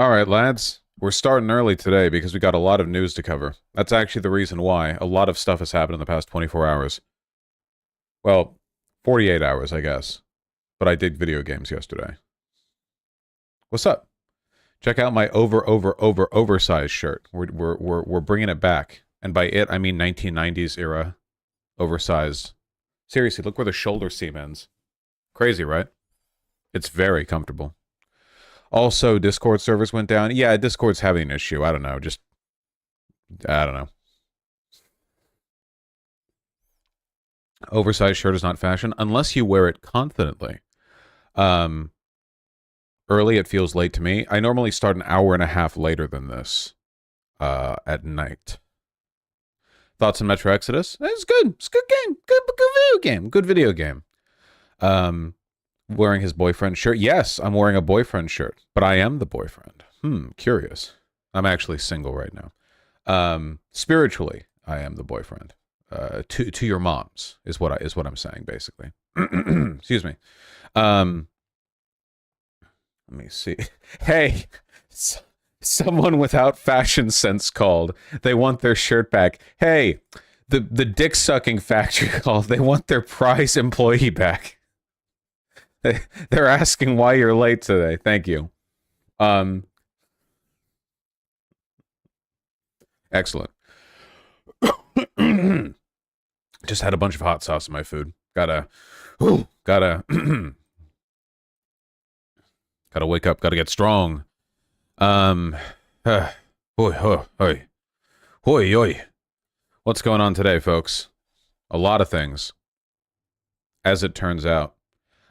All right, lads. We're starting early today because we got a lot of news to cover. That's actually the reason why. A lot of stuff has happened in the past 24 hours. Well, 48 hours, I guess. But I did video games yesterday. What's up? Check out my oversized shirt. We're bringing it back. And by it, I mean 1990s era oversized. Seriously, look where the shoulder seam ends. Crazy, right? It's very comfortable. Also, Discord servers went down. Yeah, Discord's having an issue. I don't know. I don't know. Oversized shirt is not fashion unless you wear it confidently. Um, Early, it feels late to me. I normally start an hour and a half later than this at night. Thoughts on Metro Exodus? It's good. It's a good game. Good video game. Good video game. Wearing his boyfriend shirt. Yes, I'm wearing a boyfriend shirt, but I am the boyfriend. Curious. I'm actually single right now. Spiritually, I am the boyfriend. To your moms is what I'm saying basically. Excuse me. Let me see. Hey, someone without fashion sense called. They want their shirt back. Hey, the dick sucking factory called. They want their prize employee back. They're asking why you're late today. Thank you. Excellent. Just had a bunch of hot sauce in my food. Gotta gotta wake up. Gotta get strong. Oi, oi, oi, oi, oi. What's going on today, folks? A lot of things, as it turns out.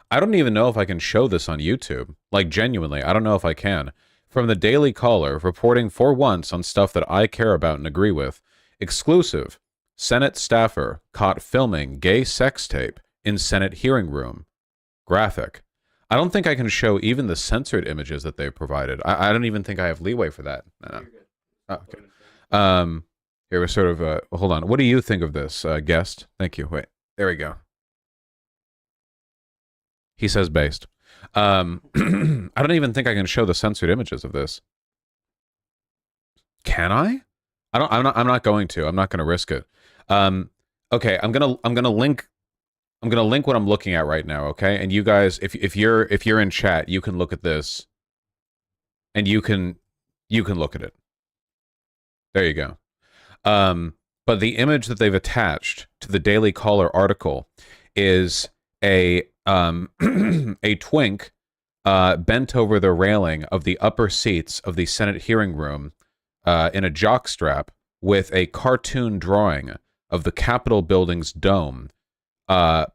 I don't even know if I can show this on YouTube. Like, genuinely, I don't know if I can. From the Daily Caller, reporting for once on stuff that I care about and agree with. Exclusive. Senate staffer caught filming gay sex tape in Senate hearing room. Graphic. I don't think I can show even the censored images that they've provided. I don't even think I have leeway for that. No. Oh, okay. Here was sort of hold on. What do you think of this, guest? Thank you. Wait. There we go. He says based. I don't even think I can show the censored images of this. Can I? I'm not going to. I'm not going to risk it. Okay, I'm gonna link what I'm looking at right now, okay? And you guys, if you're in chat, you can look at this, and you can look at it. There you go. But the image that they've attached to the Daily Caller article is a a twink bent over the railing of the upper seats of the Senate hearing room in a jockstrap with a cartoon drawing of the Capitol building's dome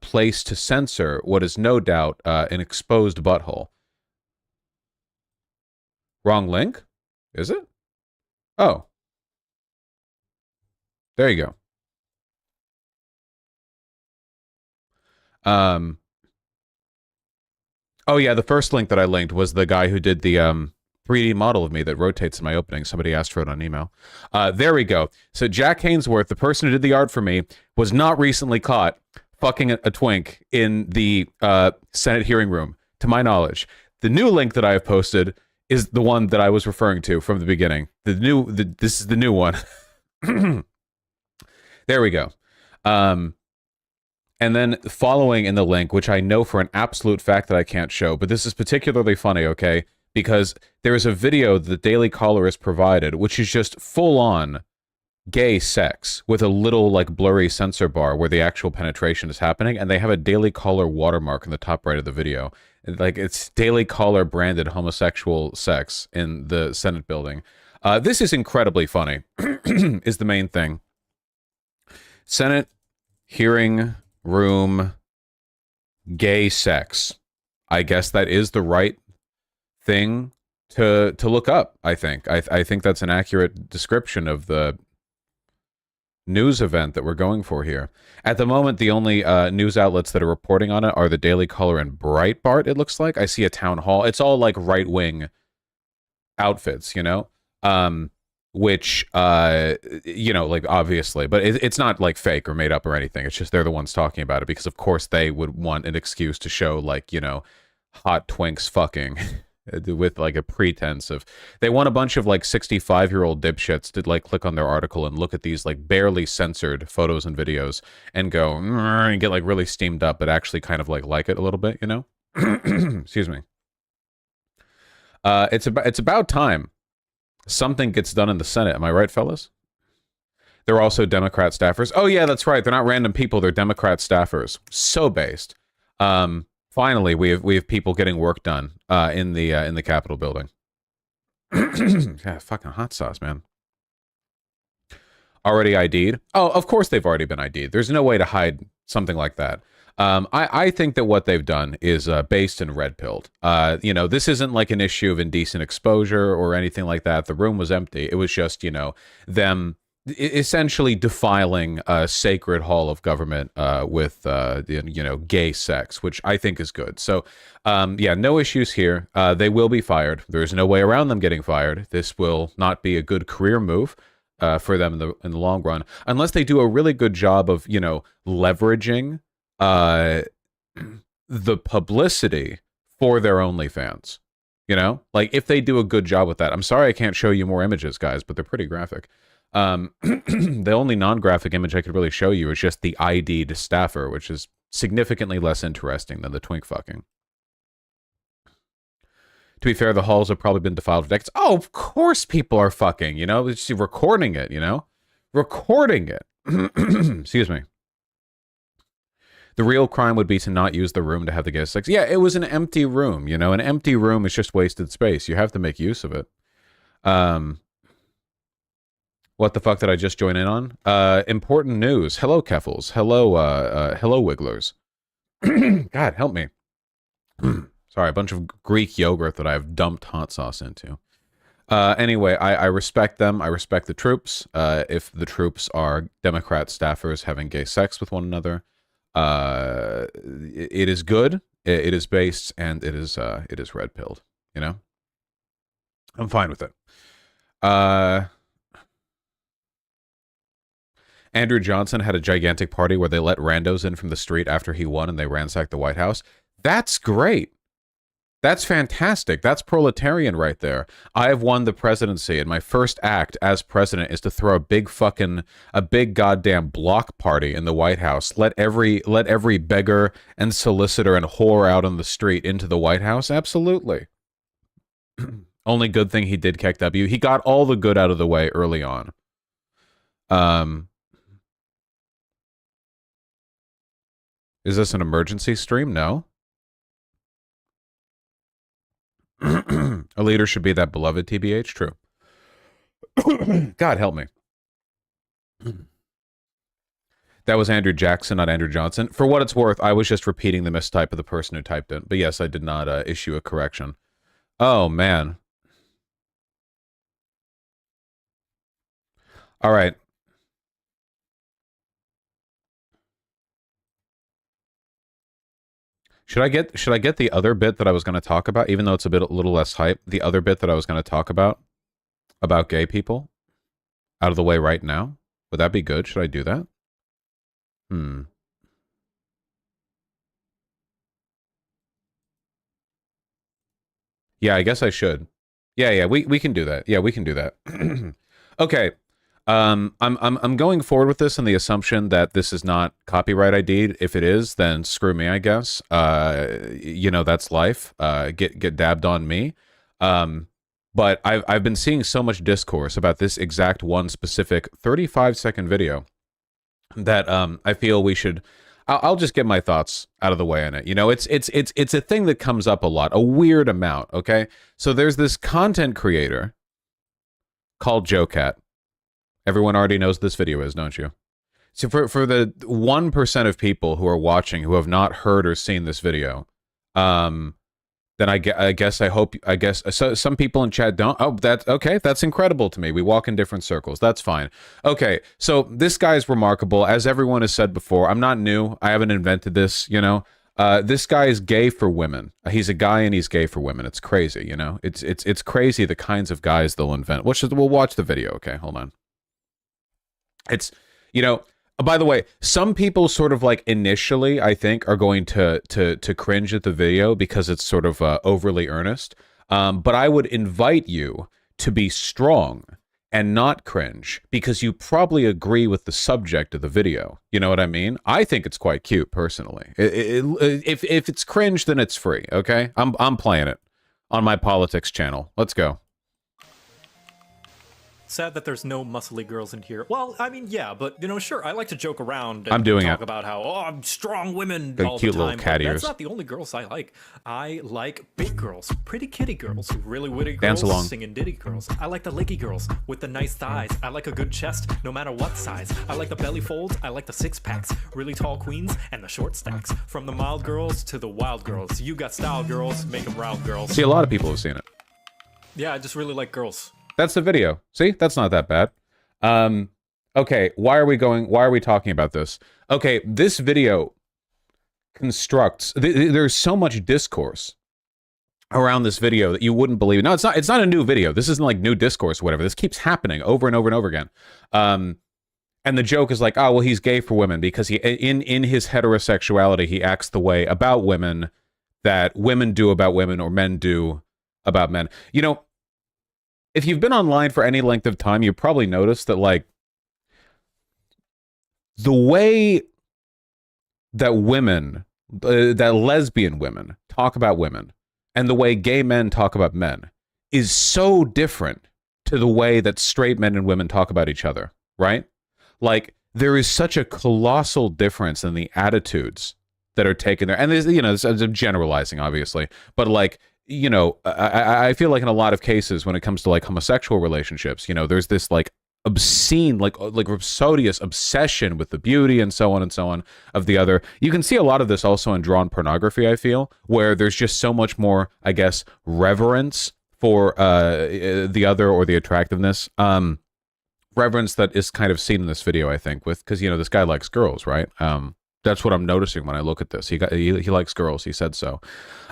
placed to censor what is no doubt an exposed butthole. Wrong link? Is it? Oh. There you go. Oh yeah, the first link that I linked was the guy who did the 3D model of me that rotates in my opening. Somebody asked for it on email. There we go. So Jack Hainsworth, the person who did the art for me, was not recently caught fucking a twink in the Senate hearing room, to my knowledge. The new link that I have posted is the one that I was referring to from the beginning. This is the new one. There we go. And then following in the link, which I know for an absolute fact that I can't show, but this is particularly funny, okay? Because there is a video that the Daily Caller has provided, which is just full-on gay sex with a little, like, blurry censor bar where the actual penetration is happening, and they have a Daily Caller watermark in the top right of the video. Like, it's Daily Caller branded homosexual sex in the Senate building. This is incredibly funny, is the main thing. Senate hearing room gay sex. I guess that is the right thing to look up. I think that's an accurate description of the news event that we're going for here. At the moment, the only news outlets that are reporting on it are the Daily Caller and Breitbart. It looks like I see a town hall. It's all like right wing outfits, you know. Which, you know, like, obviously, but it's not, like, fake or made up or anything. It's just they're the ones talking about it because, of course, they would want an excuse to show, like, you know, hot twinks fucking. with like a pretense of they want a bunch of like 65-year-old dipshits to like click on their article and look at these like barely censored photos and videos and go and get like really steamed up, but actually kind of like it a little bit, you know. Excuse me. It's about time something gets done in the Senate. Am I right, fellas? They're also Democrat staffers. Oh yeah, that's right. They're not random people. They're Democrat staffers. So based. Finally, we have people getting work done in the Capitol building. Yeah, fucking hot sauce, man. Already ID'd? Oh, of course they've already been ID'd. There's no way to hide something like that. I think that what they've done is based and red-pilled. You know, this isn't like an issue of indecent exposure or anything like that. The room was empty. It was just, you know, them essentially defiling a sacred hall of government with, you know, gay sex, which I think is good. So, yeah, no issues here. They will be fired. There's no way around them getting fired. This will not be a good career move for them in the long run, unless they do a really good job of, you know, leveraging the publicity for their OnlyFans. You know, like if they do a good job with that. I'm sorry I can't show you more images, guys, but they're pretty graphic. The only non-graphic image I could really show you is just the ID'd staffer, which is significantly less interesting than the twink fucking. To be fair, the halls have probably been defiled for decades. Oh, of course people are fucking, you know, it's recording it, you know, recording it. Excuse me. The real crime would be to not use the room to have the gay sex. Yeah, it was an empty room, you know, an empty room is just wasted space. You have to make use of it. What the fuck did I just join in on? Important news. Hello, Keffels. Hello, hello, Wigglers. God, help me. Sorry, a bunch of Greek yogurt that I've dumped hot sauce into. Anyway, I respect them. I respect the troops. If the troops are Democrat staffers having gay sex with one another, it is good. It is based, and it is red-pilled. You know, I'm fine with it. Andrew Johnson had a gigantic party where they let randos in from the street after he won, and they ransacked the White House. That's great. That's fantastic. That's proletarian right there. I have won the presidency, and my first act as president is to throw a big goddamn block party in the White House. Let every beggar and solicitor and whore out on the street into the White House. Absolutely. Only good thing he did KEKW. He got all the good out of the way early on. Is this an emergency stream? No. A leader should be that beloved, TBH. True. God help me. That was Andrew Jackson, not Andrew Johnson. For what it's worth, I was just repeating the mistype of the person who typed it. But yes, I did not issue a correction. Oh, man. All right. Should I get the other bit that I was going to talk about, even though it's a little less hype? The other bit that I was going to talk about gay people, out of the way right now. Would that be good? Should I do that? Yeah, I guess I should. Yeah, we can do that. Yeah, we can do that. Okay. I'm going forward with this on the assumption that this is not copyright ID'd. If it is, then screw me, I guess. You know, that's life. Get dabbed on me. But I've been seeing so much discourse about this exact one specific 35-second video that I feel we should. I'll just get my thoughts out of the way on it. You know, it's a thing that comes up a lot, a weird amount. Okay, so there's this content creator called JoeCat. Everyone already knows this video is, don't you? So for the 1% of people who are watching who have not heard or seen this video, then I guess so some people in chat don't. Oh, that's okay. That's incredible to me. We walk in different circles. That's fine. Okay, so this guy is remarkable. As everyone has said before, I'm not new. I haven't invented this, you know. This guy is gay for women. He's a guy and he's gay for women. It's crazy, you know. It's crazy the kinds of guys they'll invent. We'll watch the video, okay? Hold on. It's, you know, by the way, some people sort of like initially, I think, are going to cringe at the video because it's sort of overly earnest. But I would invite you to be strong and not cringe, because you probably agree with the subject of the video. You know what I mean? I think it's quite cute, personally. If it's cringe, then it's free, okay? I'm playing it on my politics channel. Let's go. Sad that there's no muscly girls in here. Well, I mean, yeah, but, you know, sure, I like to joke around and I'm doing talk it. about how, oh, I'm strong women The all cute the little time. cat But ears. that's not the only girls I like. I like big girls, pretty kitty girls, really witty Dance girls, along. singing ditty girls. I like the leggy girls with the nice thighs. I like a good chest, no matter what size. I like the belly folds, I like the six packs, really tall queens, and the short stacks. From the mild girls to the wild girls. You got style girls, make them round girls. See, a lot of people have seen it. Yeah, I just really like girls. That's the video. See, that's not that bad. Okay, why are we talking about this? Okay, this video constructs, there's so much discourse around this video that you wouldn't believe. No, it's not a new video. This isn't like new discourse or whatever. This keeps happening over and over and over again. And the joke is like, oh, well, he's gay for women because he, in his heterosexuality, he acts the way about women that women do about women or men do about men. You know, if you've been online for any length of time, you probably noticed that, like, the way that women, that lesbian women talk about women and the way gay men talk about men is so different to the way that straight men and women talk about each other, right? Like, there is such a colossal difference in the attitudes that are taken there. And there's, you know, I'm generalizing, obviously, but like, you know, I feel like in a lot of cases when it comes to like homosexual relationships, you know, there's this like obscene, like rhapsodious obsession with the beauty and so on of the other. You can see a lot of this also in drawn pornography, I feel, where there's just so much more, I guess, reverence for the other or the attractiveness. Reverence that is kind of seen in this video, I think, with, because, you know, this guy likes girls, right? That's what I'm noticing when I look at this. He likes girls. He said so.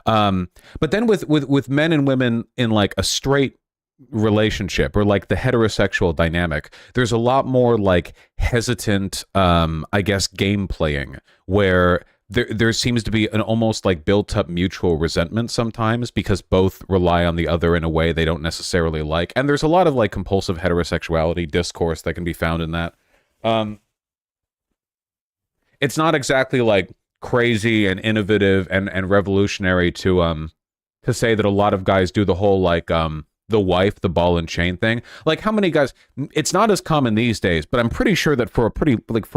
But then with men and women in like a straight relationship or like the heterosexual dynamic, there's a lot more like hesitant, I guess, game playing where there seems to be an almost like built up mutual resentment sometimes because both rely on the other in a way they don't necessarily like. And there's a lot of like compulsive heterosexuality discourse that can be found in that. It's not exactly like crazy and innovative and revolutionary to say that a lot of guys do the whole like the wife, the ball and chain thing. Like, how many guys, it's not as common these days, but I'm pretty sure that for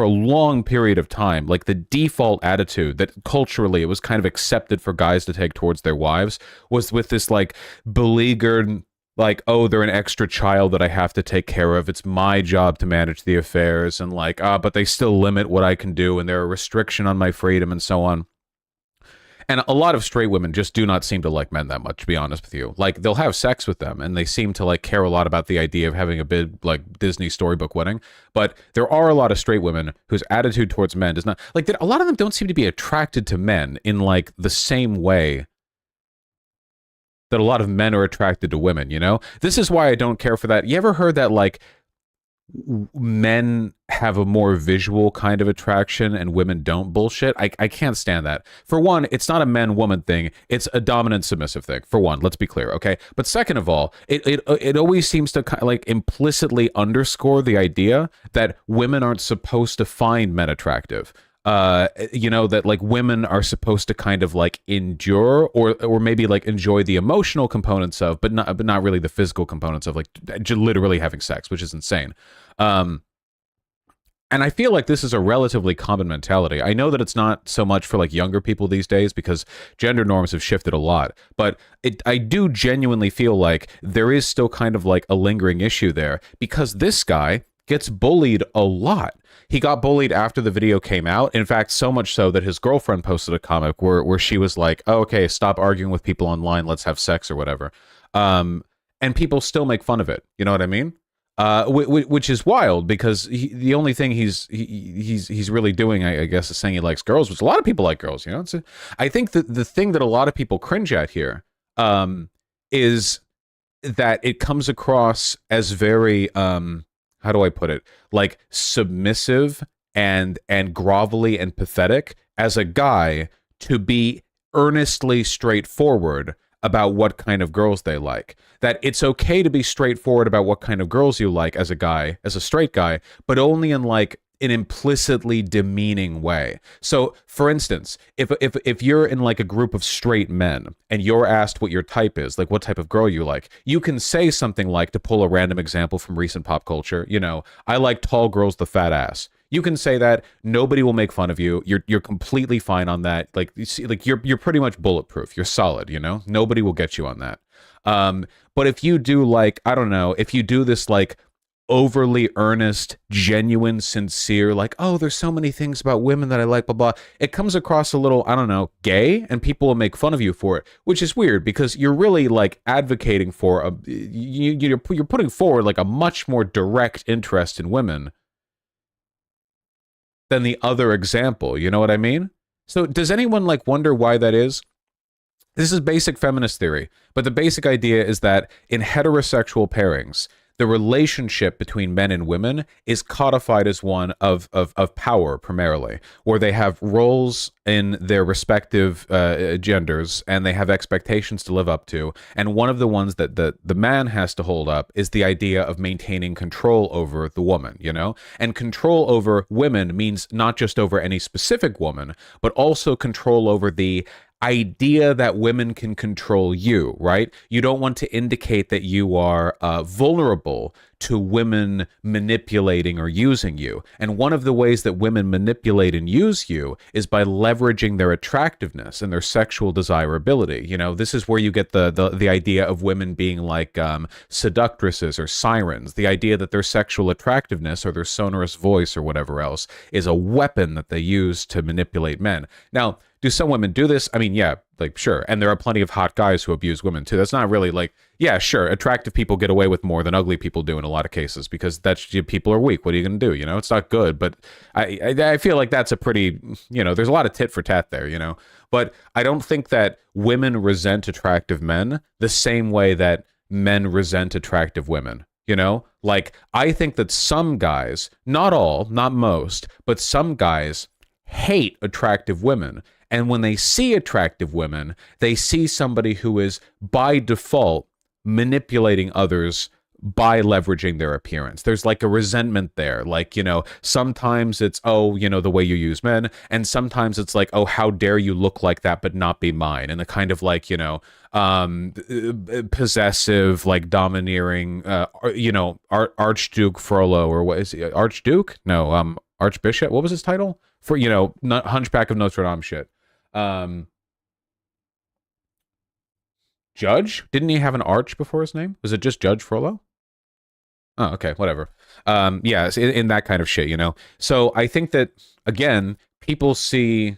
a long period of time, like the default attitude that culturally it was kind of accepted for guys to take towards their wives was with this like beleaguered, like, oh, they're an extra child that I have to take care of. It's my job to manage the affairs, and like, but they still limit what I can do, and they're a restriction on my freedom, and so on. And a lot of straight women just do not seem to like men that much, to be honest with you. Like, they'll have sex with them, and they seem to like care a lot about the idea of having a big like Disney storybook wedding. But there are a lot of straight women whose attitude towards men does not, like, a lot of them don't seem to be attracted to men in like the same way that a lot of men are attracted to women, you know? This is why I don't care for that. You ever heard that, like, men have a more visual kind of attraction and women don't? Bullshit. I can't stand that. For one, it's not a man-woman thing. It's a dominant-submissive thing. For one, let's be clear, okay? But second of all, it always seems to kind of like implicitly underscore the idea that women aren't supposed to find men attractive. You know, that like women are supposed to kind of like endure or maybe like enjoy the emotional components of, but not really the physical components of like literally having sex, which is insane. And I feel like this is a relatively common mentality. I know that it's not so much for like younger people these days because gender norms have shifted a lot, but I do genuinely feel like there is still kind of like a lingering issue there because this guy gets bullied a lot. He got bullied after the video came out. In fact, so much so that his girlfriend posted a comic where she was like, oh, okay, stop arguing with people online, let's have sex or whatever. And people still make fun of it. You know what I mean? Which is wild because the only thing he's really doing, I guess, is saying he likes girls, which a lot of people like girls, you know? I think that the thing that a lot of people cringe at here is that it comes across as very, how do I put it? Like submissive and grovelly and pathetic as a guy to be earnestly straightforward about what kind of girls they like. That it's okay to be straightforward about what kind of girls you like as a guy, as a straight guy, but only in like an implicitly demeaning way. So, for instance, if you're in like a group of straight men and you're asked what your type is, like what type of girl you like, you can say something like, to pull a random example from recent pop culture, you know, I like tall girls with a fat ass. You can say that, nobody will make fun of you. You're completely fine on that. Like you see, like you're pretty much bulletproof. You're solid, you know? Nobody will get you on that. But if you do like, I don't know, if you do this like overly earnest, genuine, sincere, like, oh, there's so many things about women that I like, blah, blah, it comes across a little, I don't know, gay, and people will make fun of you for it, which is weird because you're really like advocating for a, you're putting forward like a much more direct interest in women than the other example. You know what I mean? So does anyone like wonder why that is? This is basic feminist theory, but the basic idea is that in heterosexual pairings, the relationship between men and women is codified as one of power primarily, where they have roles in their respective genders and they have expectations to live up to. And one of the ones that the man has to hold up is the idea of maintaining control over the woman, you know? And control over women means not just over any specific woman, but also control over the idea that women can control you, right? You don't want to indicate that you are vulnerable to women manipulating or using you. And one of the ways that women manipulate and use you is by leveraging their attractiveness and their sexual desirability. You know, this is where you get the idea of women being like seductresses or sirens, the idea that their sexual attractiveness or their sonorous voice or whatever else is a weapon that they use to manipulate men. Now, do some women do this? I mean, yeah, like, sure. And there are plenty of hot guys who abuse women, too. That's not really like, yeah, sure. Attractive people get away with more than ugly people do in a lot of cases because that's, people are weak. What are you going to do? You know, it's not good. But I feel like that's a pretty, you know, there's a lot of tit for tat there, you know. But I don't think that women resent attractive men the same way that men resent attractive women. You know, like, I think that some guys, not all, not most, but some guys hate attractive women. And when they see attractive women, they see somebody who is, by default, manipulating others by leveraging their appearance. There's like a resentment there. Like, you know, sometimes it's, oh, you know, the way you use men. And sometimes it's like, oh, how dare you look like that but not be mine? And the kind of like, you know, possessive, like domineering, you know, Archduke Frollo, or what is he? Archduke? No, Archbishop. What was his title? For, you know, Hunchback of Notre Dame shit. Judge? Didn't he have an arch before his name? Was it just Judge Frollo? Oh, okay, whatever. Yeah, in that kind of shit, you know? So I think that, again, people see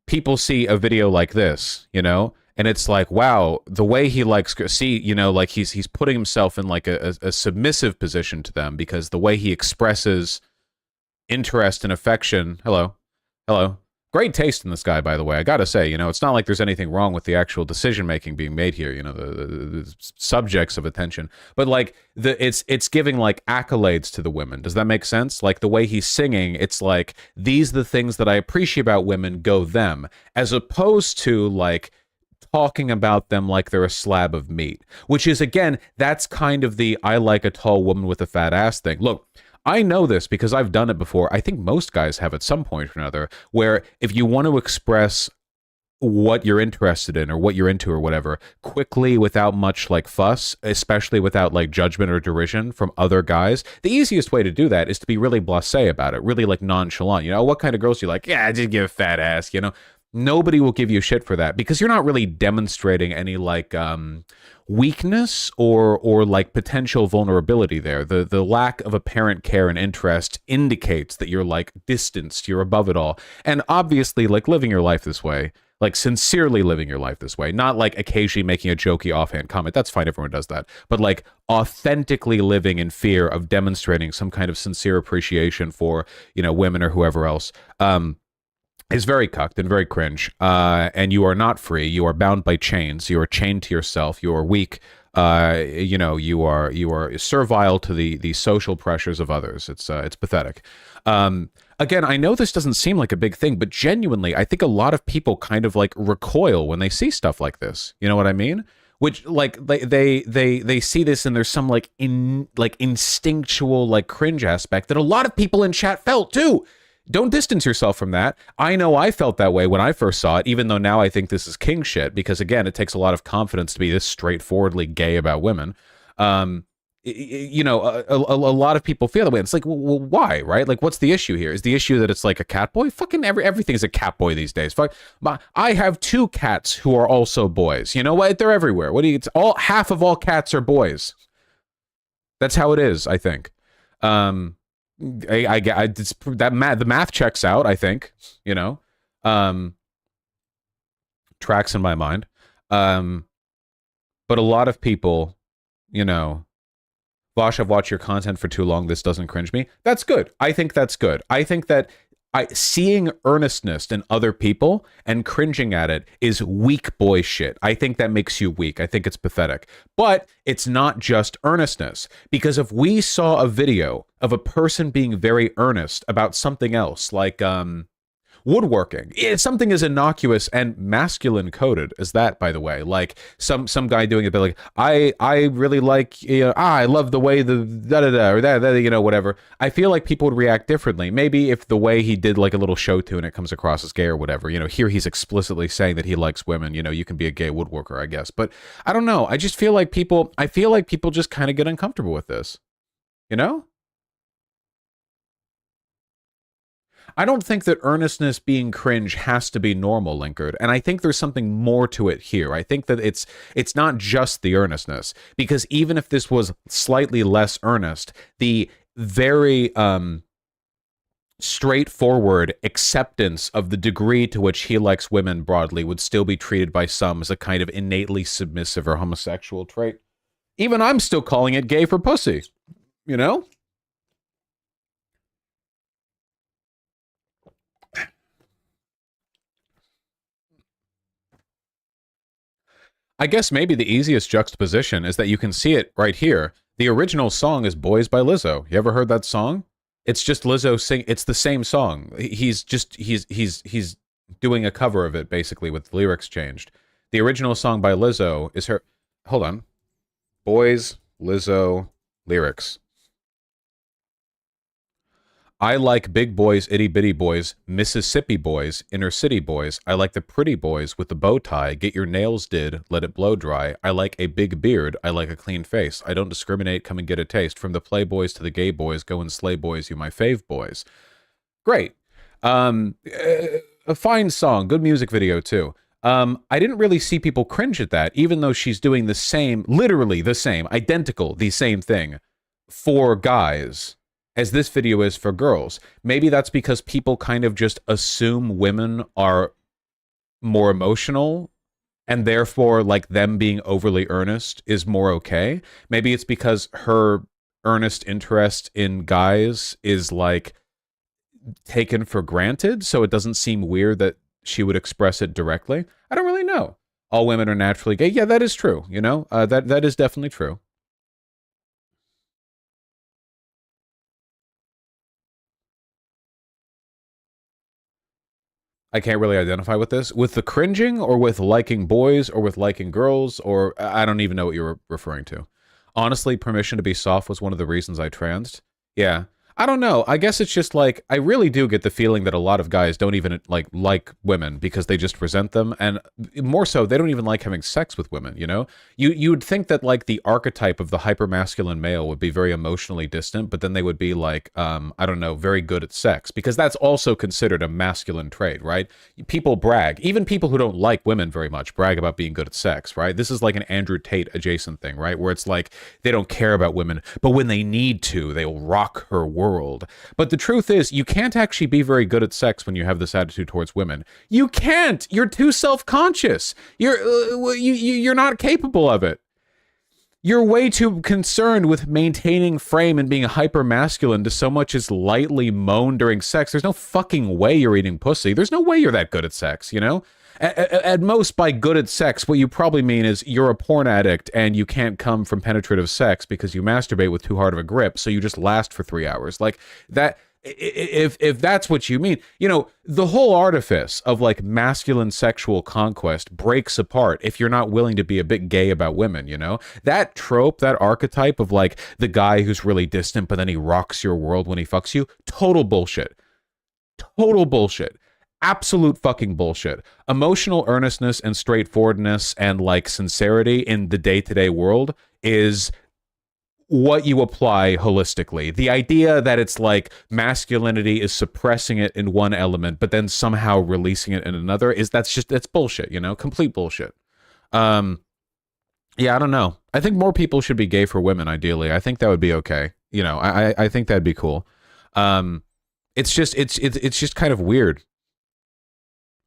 a video like this, you know? And it's like, wow, the way he likes, see, you know, like he's putting himself in like a submissive position to them because the way he expresses interest and affection. Hello. Great taste in this guy, by the way. I gotta say, you know, it's not like there's anything wrong with the actual decision-making being made here, you know, the subjects of attention. But, like, it's giving, like, accolades to the women. Does that make sense? Like, the way he's singing, it's like, these are the things that I appreciate about women, go them. As opposed to, like, talking about them like they're a slab of meat. Which is, again, that's kind of the I like a tall woman with a fat ass thing. Look, I know this because I've done it before. I think most guys have at some point or another, where if you want to express what you're interested in or what you're into or whatever, quickly without much like fuss, especially without like judgment or derision from other guys, the easiest way to do that is to be really blasé about it, really like nonchalant. You know, what kind of girls do you like? Yeah, I just give a fat ass, you know? Nobody will give you shit for that because you're not really demonstrating any like weakness or like potential vulnerability there. The lack of apparent care and interest indicates that you're like distanced, you're above it all. And obviously like living your life this way, like sincerely living your life this way, not like occasionally making a jokey offhand comment. That's fine, everyone does that. But like authentically living in fear of demonstrating some kind of sincere appreciation for, you know, women or whoever else. Is very cucked and very cringe, and you are not free. You are bound by chains. You are chained to yourself. You are weak. You know, you are servile to the social pressures of others. It's pathetic. again, I know this doesn't seem like a big thing, but genuinely, I think a lot of people kind of like recoil when they see stuff like this. You know what I mean? Which like they see this and there's some like instinctual like cringe aspect that a lot of people in chat felt too. Don't distance yourself from that. I know I felt that way when I first saw it, even though now I think this is king shit, because again, it takes a lot of confidence to be this straightforwardly gay about women. You know, a lot of people feel that way. It's like, well, why, right? Like, what's the issue here? Is the issue that it's like a cat boy? Fucking everything's a cat boy these days. Fuck, I have 2 cats who are also boys. You know what? They're everywhere. What do you? It's all half of all cats are boys. That's how it is, I think. The math checks out, I think, you know, tracks in my mind. But a lot of people, you know, Vosh, I've watched your content for too long. This doesn't cringe me. That's good. I think that's good. I think that seeing earnestness in other people and cringing at it is weak boy shit. I think that makes you weak. I think it's pathetic. But it's not just earnestness. Because if we saw a video of a person being very earnest about something else, like woodworking, it's something as innocuous and masculine coded as that, by the way, like some guy doing it, but like I really like, you know, I love the way the da-da-da or that, you know, whatever. I feel like people would react differently. Maybe if the way he did like a little show tune, it comes across as gay or whatever, you know, here he's explicitly saying that he likes women, you know, you can be a gay woodworker, I guess. But I don't know, I just feel like people just kind of get uncomfortable with this, you know? I don't think that earnestness being cringe has to be normal, Linkard, and I think there's something more to it here. I think that it's not just the earnestness, because even if this was slightly less earnest, the very straightforward acceptance of the degree to which he likes women broadly would still be treated by some as a kind of innately submissive or homosexual trait. Even I'm still calling it gay for pussy, you know? I guess maybe the easiest juxtaposition is that you can see it right here. The original song is Boys by Lizzo. You ever heard that song? It's just Lizzo sing. It's the same song. He's doing a cover of it basically with the lyrics changed. The original song by Lizzo is her. Hold on. Boys, Lizzo, lyrics. I like big boys, itty bitty boys, Mississippi boys, inner city boys. I like the pretty boys with the bow tie. Get your nails did, let it blow dry. I like a big beard. I like a clean face. I don't discriminate. Come and get a taste. From the playboys to the gay boys, go and slay boys. You my fave boys. Great. A fine song. Good music video too. I didn't really see people cringe at that, even though she's doing the same, literally the same, identical, the same thing for guys as this video is for girls. Maybe that's because people kind of just assume women are more emotional and therefore like them being overly earnest is more okay. Maybe it's because her earnest interest in guys is like taken for granted, so it doesn't seem weird that she would express it directly. I don't really know. All women are naturally gay. Yeah, that is true, you know? That is definitely true. I can't really identify with this. With the cringing, or with liking boys, or with liking girls, or I don't even know what you're referring to. Honestly, permission to be soft was one of the reasons I transed. Yeah. I don't know. I guess it's just like, I really do get the feeling that a lot of guys don't even like women because they just resent them, and more so, they don't even like having sex with women, you know? You would think that like the archetype of the hypermasculine male would be very emotionally distant, but then they would be like, I don't know, very good at sex, because that's also considered a masculine trait, right? People brag, even people who don't like women very much brag about being good at sex, right? This is like an Andrew Tate adjacent thing, right? Where it's like, they don't care about women, but when they need to, they'll rock her world. But the truth is, you can't actually be very good at sex when you have this attitude towards women. You can't. You're too self-conscious. You're not capable of it. You're way too concerned with maintaining frame and being hyper-masculine to so much as lightly moan during sex. There's no fucking way you're eating pussy. There's no way you're that good at sex, you know? At most, by good at sex, what you probably mean is you're a porn addict and you can't come from penetrative sex because you masturbate with too hard of a grip, so you just last for 3 hours. Like, If that's what you mean, you know, the whole artifice of like masculine sexual conquest breaks apart if you're not willing to be a bit gay about women, you know? That trope, that archetype of like the guy who's really distant but then he rocks your world when he fucks you, total bullshit. Total bullshit. Absolute fucking bullshit. Emotional earnestness and straightforwardness and like sincerity in the day-to-day world is what you apply holistically. The idea that it's like masculinity is suppressing it in one element, but then somehow releasing it in another that's bullshit, you know? Complete bullshit. Yeah, I don't know. I think more people should be gay for women, ideally. I think that would be okay. You know, I think that'd be cool. It's just kind of weird.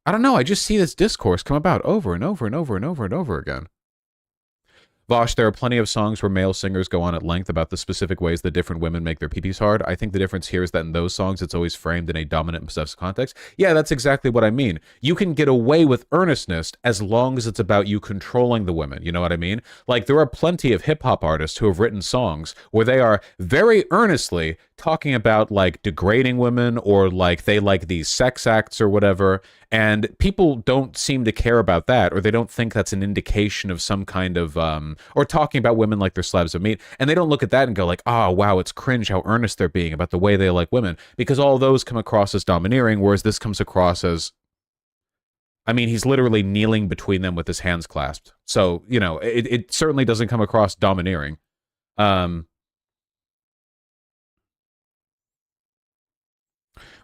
I don't know. I just see this discourse come about over and over and over and over and over again. Vosh, there are plenty of songs where male singers go on at length about the specific ways that different women make their peepees hard. I think the difference here is that in those songs, it's always framed in a dominant and possessive context. Yeah, that's exactly what I mean. You can get away with earnestness as long as it's about you controlling the women. You know what I mean? Like, there are plenty of hip-hop artists who have written songs where they are very earnestly talking about, like, degrading women or, like, they like these sex acts or whatever, and people don't seem to care about that, or they don't think that's an indication of some kind of, or talking about women like they're slabs of meat, and they don't look at that and go like, oh, wow, it's cringe how earnest they're being about the way they like women, because all those come across as domineering, whereas this comes across as, I mean, he's literally kneeling between them with his hands clasped. So, you know, it certainly doesn't come across domineering.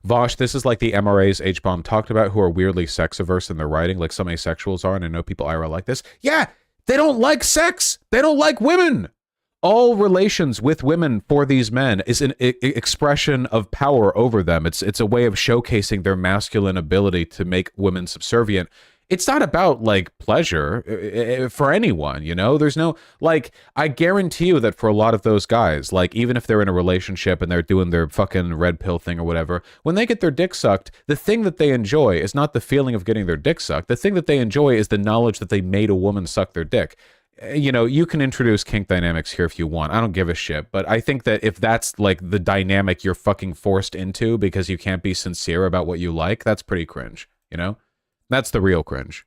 Vosh, this is like the MRAs H-Bomb talked about who are weirdly sex-averse in their writing, like some asexuals are, and I know people IRL like this. Yeah, they don't like sex. They don't like women. All relations with women for these men is an expression of power over them. It's a way of showcasing their masculine ability to make women subservient. It's not about, like, pleasure for anyone, you know? There's no, like, I guarantee you that for a lot of those guys, like, even if they're in a relationship and they're doing their fucking red pill thing or whatever, when they get their dick sucked, the thing that they enjoy is not the feeling of getting their dick sucked. The thing that they enjoy is the knowledge that they made a woman suck their dick. You know, you can introduce kink dynamics here if you want. I don't give a shit. But I think that if that's, like, the dynamic you're fucking forced into because you can't be sincere about what you like, that's pretty cringe, you know? That's the real cringe.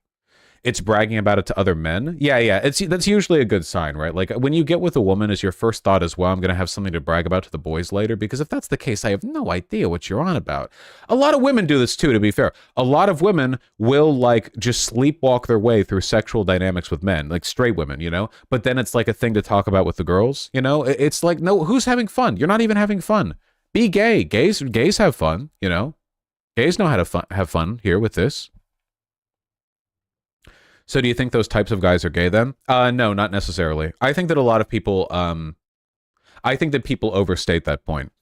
It's bragging about it to other men. Yeah. That's usually a good sign, right? Like, when you get with a woman, is your first thought as well, I'm going to have something to brag about to the boys later? Because if that's the case, I have no idea what you're on about. A lot of women do this too, to be fair. A lot of women will, like, just sleepwalk their way through sexual dynamics with men, like straight women, you know? But then it's like a thing to talk about with the girls, you know? It's like, no, who's having fun? You're not even having fun. Be gay. Gays have fun, you know? Gays know how to have fun here with this. So do you think those types of guys are gay then? No, not necessarily. I think that a lot of people, I think that people overstate that point.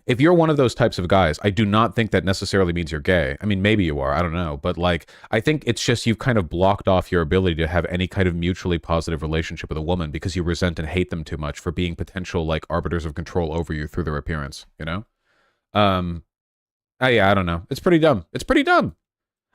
If you're one of those types of guys, I do not think that necessarily means you're gay. I mean, maybe you are, I don't know. But, like, I think it's just you've kind of blocked off your ability to have any kind of mutually positive relationship with a woman because you resent and hate them too much for being potential, like, arbiters of control over you through their appearance, you know? Yeah, I don't know. It's pretty dumb. It's pretty dumb.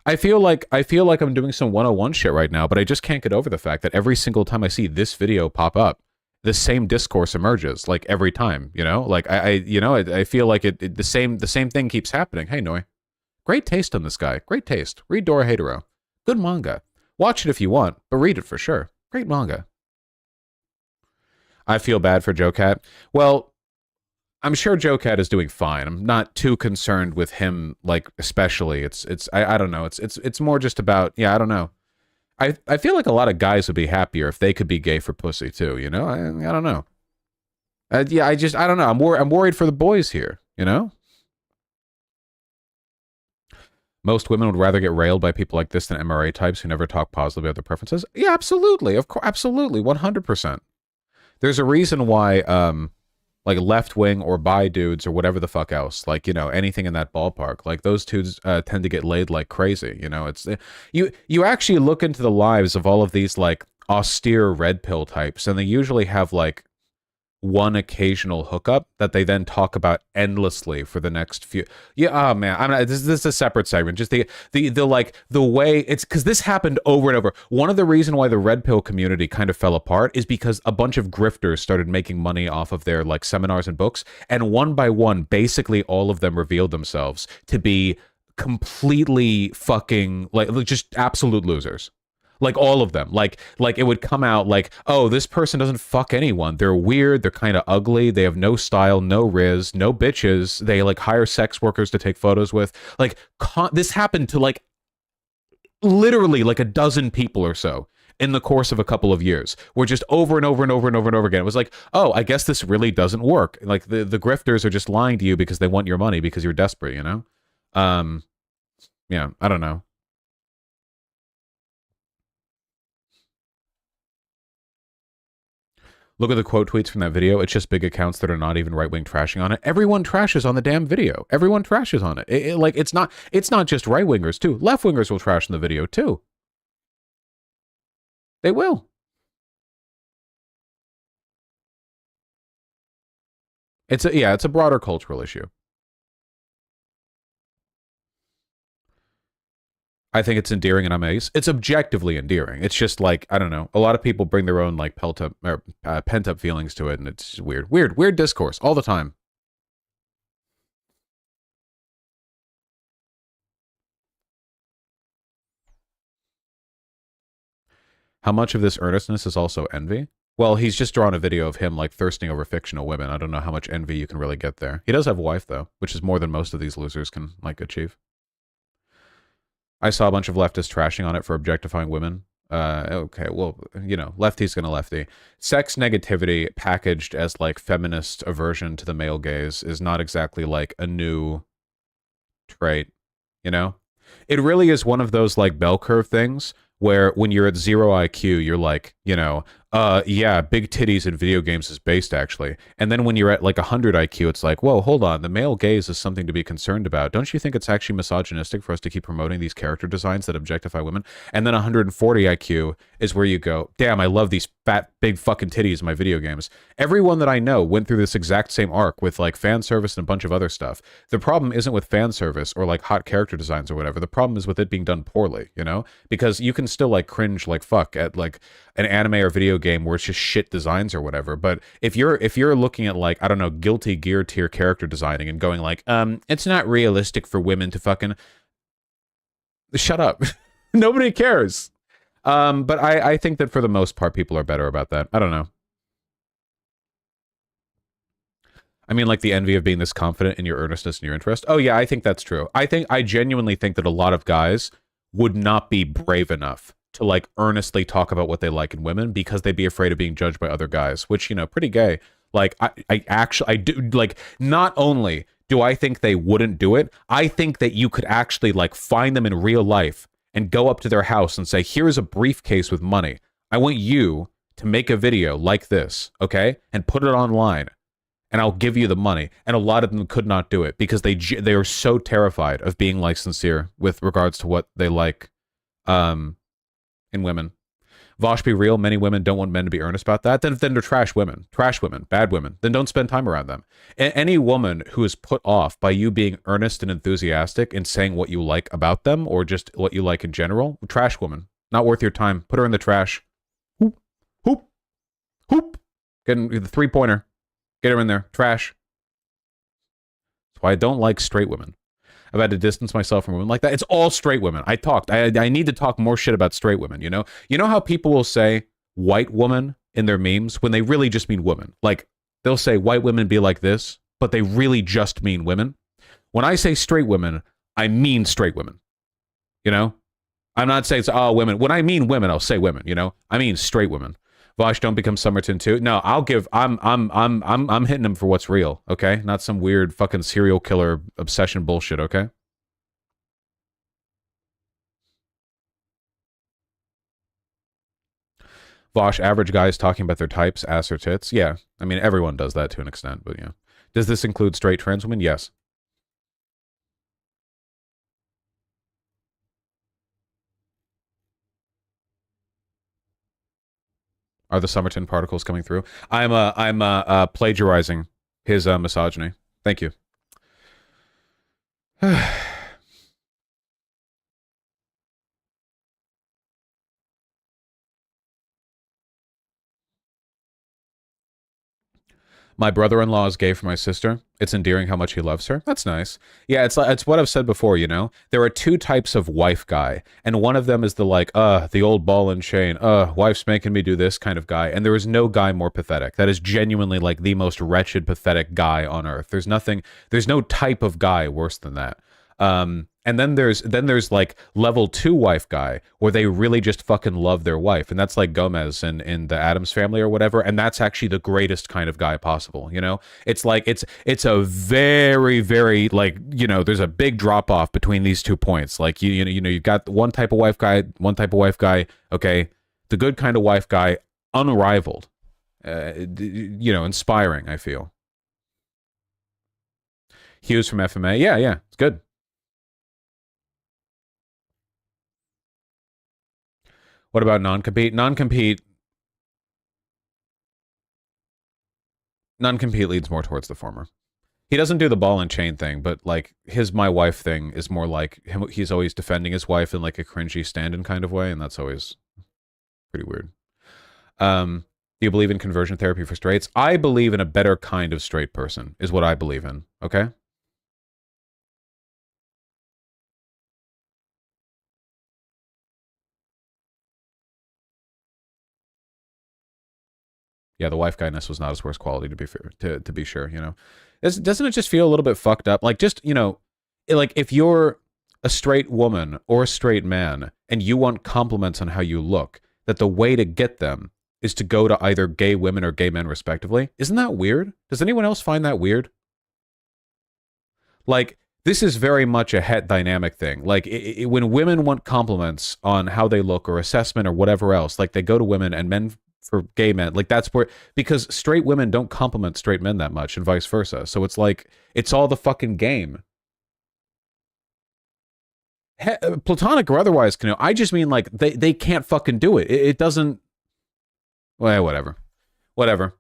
I feel like I'm doing some 101 shit right now, but I just can't get over the fact that every single time I see this video pop up, the same discourse emerges, like, every time, you know? Like, I feel like the same thing keeps happening. Hey, Noi. Great taste on this guy. Great taste. Read Dora Hedoro. Good manga. Watch it if you want, but read it for sure. Great manga. I feel bad for Joe Cat. Well, I'm sure Joe Cat is doing fine. I'm not too concerned with him, like, especially. I don't know. It's more just about, yeah, I don't know. I feel like a lot of guys would be happier if they could be gay for pussy too, you know? I don't know. Yeah, I don't know. I'm worried for the boys here, you know? Most women would rather get railed by people like this than MRA types who never talk positively about their preferences. Yeah, absolutely. Of course, absolutely. 100%. There's a reason why, like, left-wing or bi dudes or whatever the fuck else, like, you know, anything in that ballpark, like, those dudes tend to get laid like crazy, you know? It's you actually look into the lives of all of these, like, austere red pill types, and they usually have, like, one occasional hookup that they then talk about endlessly for the next few. Yeah, oh man, I'm not, this is a separate segment. Just the like the way it's because this happened over and over. One of the reason why the red pill community kind of fell apart is because a bunch of grifters started making money off of their like seminars and books, and one by one, basically all of them revealed themselves to be completely fucking like just absolute losers. Like all of them. Like it would come out like, oh, this person doesn't fuck anyone. They're weird, they're kind of ugly, they have no style, no riz, no bitches. They like hire sex workers to take photos with. Like this happened to like literally like a dozen people or so in the course of a couple of years. We're just over and over and over and over and over again. It was like, oh, I guess this really doesn't work. Like the grifters are just lying to you because they want your money because you're desperate, you know? Yeah, I don't know. Look at the quote tweets from that video. It's just big accounts that are not even right-wing trashing on it. Everyone trashes on the damn video. Everyone trashes on it. Like it's not just right-wingers too. Left-wingers will trash in the video too. They will. It's a broader cultural issue. I think it's endearing and amazing. It's objectively endearing. It's just like, I don't know. A lot of people bring their own like pent up feelings to it, and it's weird discourse all the time. How much of this earnestness is also envy? Well, he's just drawn a video of him like thirsting over fictional women. I don't know how much envy you can really get there. He does have a wife though, which is more than most of these losers can like achieve. I saw a bunch of leftists trashing on it for objectifying women. Okay, well, you know, lefty's gonna lefty. Sex negativity packaged as like feminist aversion to the male gaze is not exactly like a new trait, you know? It really is one of those like bell curve things where when you're at 0 IQ, you're like, you know, yeah, big titties in video games is based actually. And then when you're at like 100 IQ, it's like, whoa, hold on, the male gaze is something to be concerned about. Don't you think it's actually misogynistic for us to keep promoting these character designs that objectify women? And then 140 IQ is where you go, damn, I love these fat, big fucking titties in my video games. Everyone that I know went through this exact same arc with like fan service and a bunch of other stuff. The problem isn't with fan service or like hot character designs or whatever. The problem is with it being done poorly, you know? Because you can still like cringe like fuck at like an anime or video game where it's just shit designs or whatever. But if you're looking at like, I don't know, Guilty Gear tier character designing and going like, it's not realistic for women to fucking shut up. Nobody cares. But I think that for the most part, people are better about that. I don't know. I mean, like the envy of being this confident in your earnestness and your interest. Oh yeah, I think that's true. I genuinely think that a lot of guys would not be brave enough to like earnestly talk about what they like in women because they'd be afraid of being judged by other guys, which, you know, pretty gay. Like I do, like, not only do I think they wouldn't do it, I think that you could actually like find them in real life and go up to their house and say, here's a briefcase with money. I want you to make a video like this, okay? And put it online and I'll give you the money. And a lot of them could not do it because they are so terrified of being like sincere with regards to what they like in women. Vosh, be real, many women don't want men to be earnest about that. Then they're trash women, bad women. Then don't spend time around them. Any woman who is put off by you being earnest and enthusiastic and saying what you like about them or just what you like in general, trash woman. Not worth your time. Put her in the trash. Hoop, hoop, hoop. Get the three-pointer. Get her in there. Trash. That's why I don't like straight women. I've had to distance myself from women like that. It's all straight women. I need to talk more shit about straight women, you know? You know how people will say white woman in their memes when they really just mean woman? Like, they'll say white women be like this, but they really just mean women. When I say straight women, I mean straight women. You know? I'm not saying it's all women. When I mean women, I'll say women, you know? I mean straight women. Vosh, don't become Summerton too. No, I'm hitting him for what's real, okay? Not some weird fucking serial killer obsession bullshit, okay? Vosh, average guys talking about their types, ass or tits. Yeah, I mean, everyone does that to an extent, but yeah. Does this include straight trans women? Yes. Are the Somerton particles coming through? I'm plagiarizing his misogyny. Thank you. My brother-in-law is gay for my sister. It's endearing how much he loves her. That's nice. Yeah, it's what I've said before, you know? There are two types of wife guy, and one of them is the like, the old ball and chain, wife's making me do this kind of guy, and there is no guy more pathetic. That is genuinely like the most wretched, pathetic guy on earth. There's no type of guy worse than that. And then there's like level 2 wife guy where they really just fucking love their wife, and that's like Gomez in the Addams Family or whatever, and that's actually the greatest kind of guy possible, you know? It's like it's a very, very, like, you know, there's a big drop off between these 2 points. Like you know, you've got one type of wife guy, okay, the good kind of wife guy, unrivaled, you know, inspiring, I feel. Hughes from FMA, yeah, it's good. What about non-compete? Non-compete leads more towards the former. He doesn't do the ball and chain thing, but like his my wife thing is more like him. He's always defending his wife in like a cringy stand-in kind of way, and that's always pretty weird. Do you believe in conversion therapy for straights? I believe in a better kind of straight person, is what I believe in. Okay? Yeah, the wife guyness was not his worst quality, to be fair, to be sure, you know. Doesn't it just feel a little bit fucked up? Like, just, you know, like if you're a straight woman or a straight man and you want compliments on how you look, that the way to get them is to go to either gay women or gay men respectively. Isn't that weird? Does anyone else find that weird? Like, this is very much a het dynamic thing. Like, when women want compliments on how they look or assessment or whatever else, like they go to women, and men for gay men, like that's where, because straight women don't compliment straight men that much and vice versa. So it's like, it's all the fucking game. Platonic or otherwise, you know, I just mean like they can't fucking do it. It doesn't, well, whatever.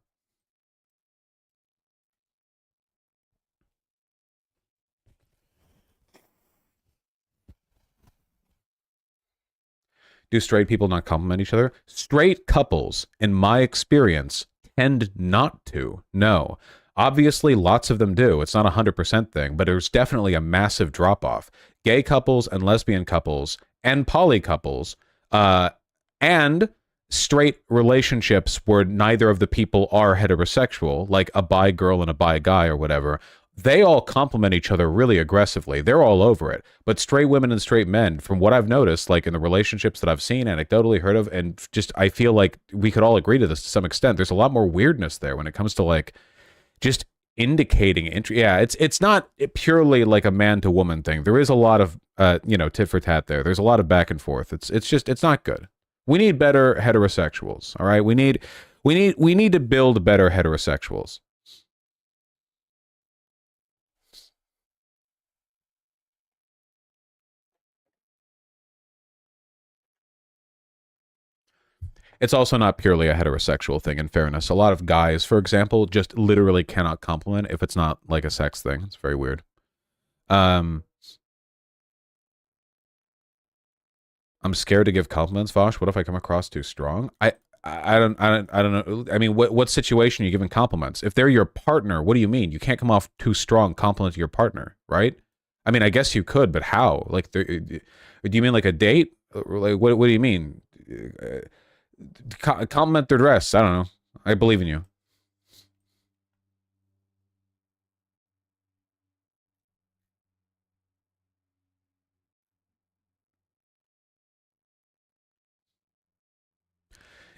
Do straight people not compliment each other? Straight couples, in my experience, tend not to. No. Obviously, lots of them do. It's not a 100% thing, but there's definitely a massive drop-off. Gay couples and lesbian couples and poly couples and straight relationships where neither of the people are heterosexual, like a bi girl and a bi guy or whatever, they all compliment each other really aggressively. They're all over it. But straight women and straight men, from what I've noticed, like in the relationships that I've seen, anecdotally heard of, and just I feel like we could all agree to this to some extent, there's a lot more weirdness there when it comes to like just indicating interest. Yeah, it's not purely like a man to woman thing. There is a lot of you know, tit for tat there. There's a lot of back and forth. It's just, it's not good. We need better heterosexuals. All right, we need to build better heterosexuals. It's also not purely a heterosexual thing, in fairness. A lot of guys, for example, just literally cannot compliment if it's not like a sex thing. It's very weird. I'm scared to give compliments, Vosh. What if I come across too strong? I don't know. I mean, what situation are you giving compliments? If they're your partner, what do you mean? You can't come off too strong complimenting your partner, right? I mean, I guess you could, but how? Like, do you mean like a date? Like, what do you mean? Compliment their dress. I don't know. I believe in you.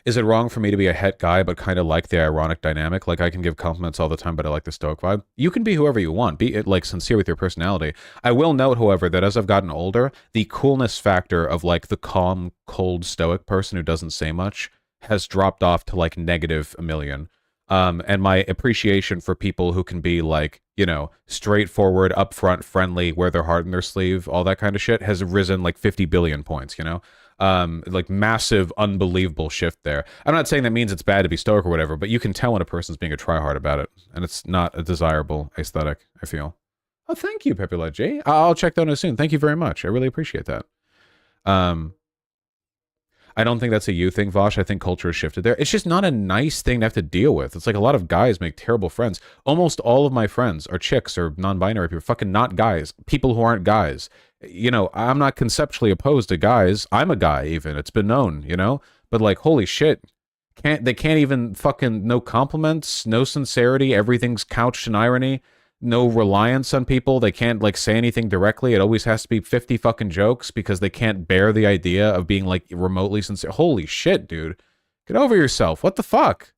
Is it wrong for me to be a het guy but kind of like the ironic dynamic? Like, I can give compliments all the time, but I like the stoic vibe. You can be whoever you want. Be like sincere with your personality. I will note, however, that as I've gotten older, the coolness factor of like the calm, cold, stoic person who doesn't say much has dropped off to like negative a million. And my appreciation for people who can be like, you know, straightforward, upfront, friendly, wear their heart in their sleeve, all that kind of shit has risen like 50 billion points, you know? Like massive, unbelievable shift there. I'm not saying that means it's bad to be stoic or whatever, but you can tell when a person's being a tryhard about it, and it's not a desirable aesthetic, I feel. Oh, thank you, Pepula G. I'll check that out soon. Thank you very much. I really appreciate that. I don't think that's a you thing, Vosh. I think culture has shifted there. It's just not a nice thing to have to deal with. It's like a lot of guys make terrible friends. Almost all of my friends are chicks or non-binary people. Fucking not guys. People who aren't guys. You know, I'm not conceptually opposed to guys. I'm a guy even. It's been known, you know? But like, holy shit. They can't even fucking, no compliments, no sincerity. Everything's couched in irony. No reliance on people. They can't like say anything directly. It always has to be 50 fucking jokes because they can't bear the idea of being like remotely sincere. Holy shit, dude. Get over yourself. What the fuck?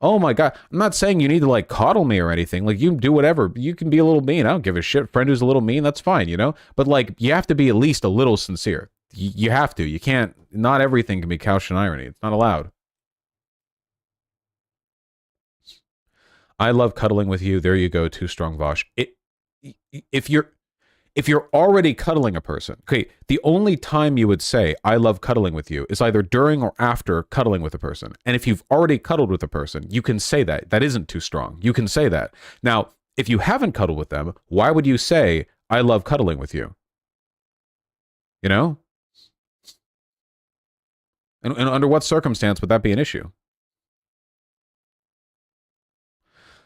Oh my God. I'm not saying you need to like coddle me or anything. Like you can do whatever. You can be a little mean. I don't give a shit. Friend who's a little mean, that's fine, you know? But like you have to be at least a little sincere. You have to. You can't. Not everything can be couched in irony. It's not allowed. I love cuddling with you. There you go. Too strong, Vosh. If you're already cuddling a person, okay, the only time you would say I love cuddling with you is either during or after cuddling with a person. And if you've already cuddled with a person, you can say that. That isn't too strong. You can say that. Now, if you haven't cuddled with them, why would you say I love cuddling with you? You know? And under what circumstance would that be an issue?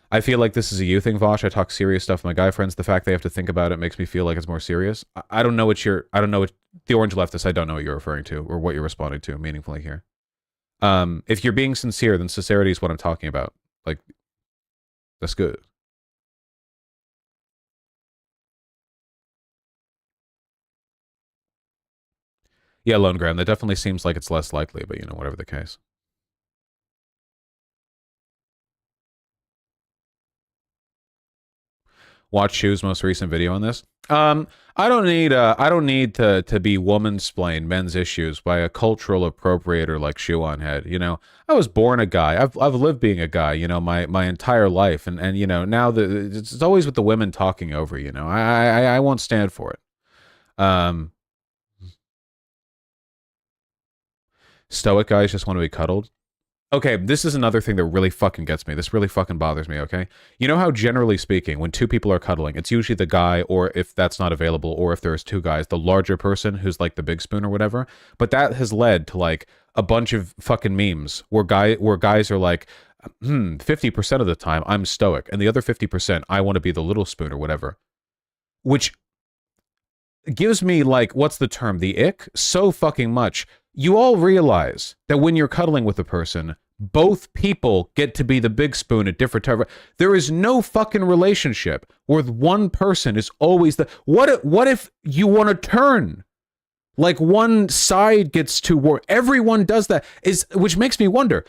I feel like this is a you thing, Vosh. I talk serious stuff with my guy friends. The fact they have to think about it makes me feel like it's more serious. I don't know what the orange leftist, I don't know what you're referring to or what you're responding to meaningfully here. If you're being sincere, then sincerity is what I'm talking about. Like, that's good. Yeah, Lone Ground, that definitely seems like it's less likely, but you know, whatever the case. Watch Shu's most recent video on this. I don't need to be woman-splained men's issues by a cultural appropriator like Shu on head. You know, I was born a guy. I've lived being a guy. You know, my entire life, and you know now it's always with the women talking over. You know, I won't stand for it. Stoic guys just want to be cuddled. Okay, this is another thing that really fucking gets me. This really fucking bothers me, okay? You know how, generally speaking, when two people are cuddling, it's usually the guy, or if that's not available, or if there's two guys, the larger person who's like the big spoon or whatever. But that has led to like a bunch of fucking memes where guys are like, 50% of the time I'm stoic, and the other 50% I want to be the little spoon or whatever. Which gives me like, what's the term? The ick? So fucking much. You all realize that when you're cuddling with a person, both people get to be the big spoon at different times. There is no fucking relationship where one person is always the... What if you want to turn? Like one side gets to work. Everyone does that. Which makes me wonder,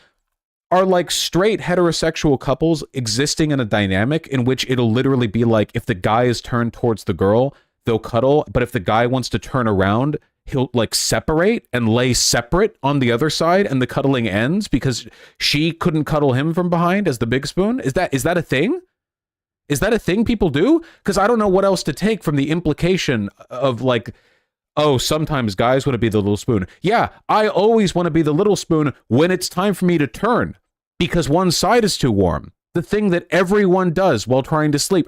are like straight heterosexual couples existing in a dynamic in which it'll literally be like if the guy is turned towards the girl, they'll cuddle, but if the guy wants to turn around, he'll like separate and lay separate on the other side, and the cuddling ends because she couldn't cuddle him from behind as the big spoon? Is that a thing? Is that a thing people do? Because I don't know what else to take from the implication of like, oh, sometimes guys want to be the little spoon. Yeah, I always want to be the little spoon when it's time for me to turn because one side is too warm. The thing that everyone does while trying to sleep.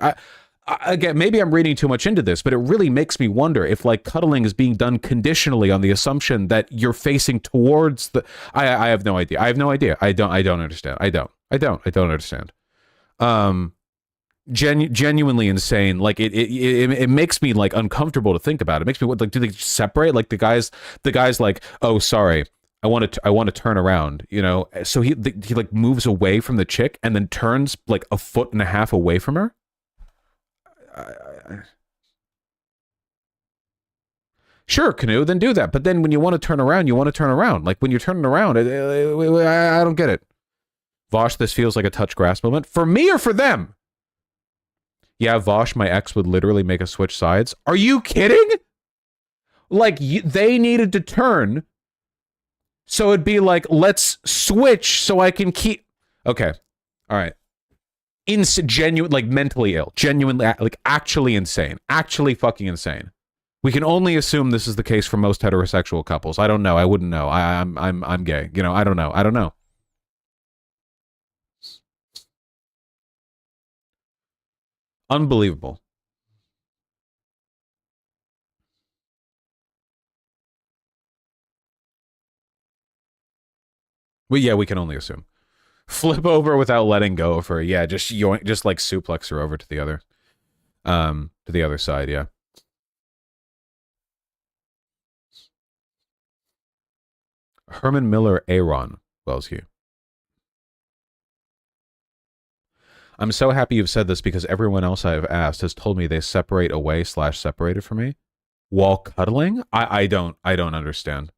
Again, maybe I'm reading too much into this, but it really makes me wonder if like cuddling is being done conditionally on the assumption that you're facing towards the... I have no idea. I have no idea. I don't understand. I don't understand. Genuinely insane. Like it makes me like uncomfortable to think about. It makes me like, do they separate? Like the guy's like, oh, sorry, I want to turn around, you know? So he like moves away from the chick and then turns like a foot and a half away from her. Sure, Canoe, then do that. But then when you want to turn around, you want to turn around. Like when you're turning around, I don't get it. Vosh, this feels like a touch grass moment. For me or for them? Yeah, Vosh, my ex would literally make us switch sides. Are you kidding? Like, they needed to turn, so it'd be like, let's switch so I can keep... Okay, all right. Genuine, like mentally ill, genuinely, like actually insane, actually fucking insane. We can only assume this is the case for most heterosexual couples. I don't know. I wouldn't know. I'm gay. You know, I don't know. I don't know. Unbelievable. Well, yeah, we can only assume. Flip over without letting go of her. Yeah, just yoink, just like suplex her over to the other side. Yeah. Herman Miller Aaron Wells Hugh. I'm so happy you've said this because everyone else I have asked has told me they separate away / separated from me while cuddling. I don't understand.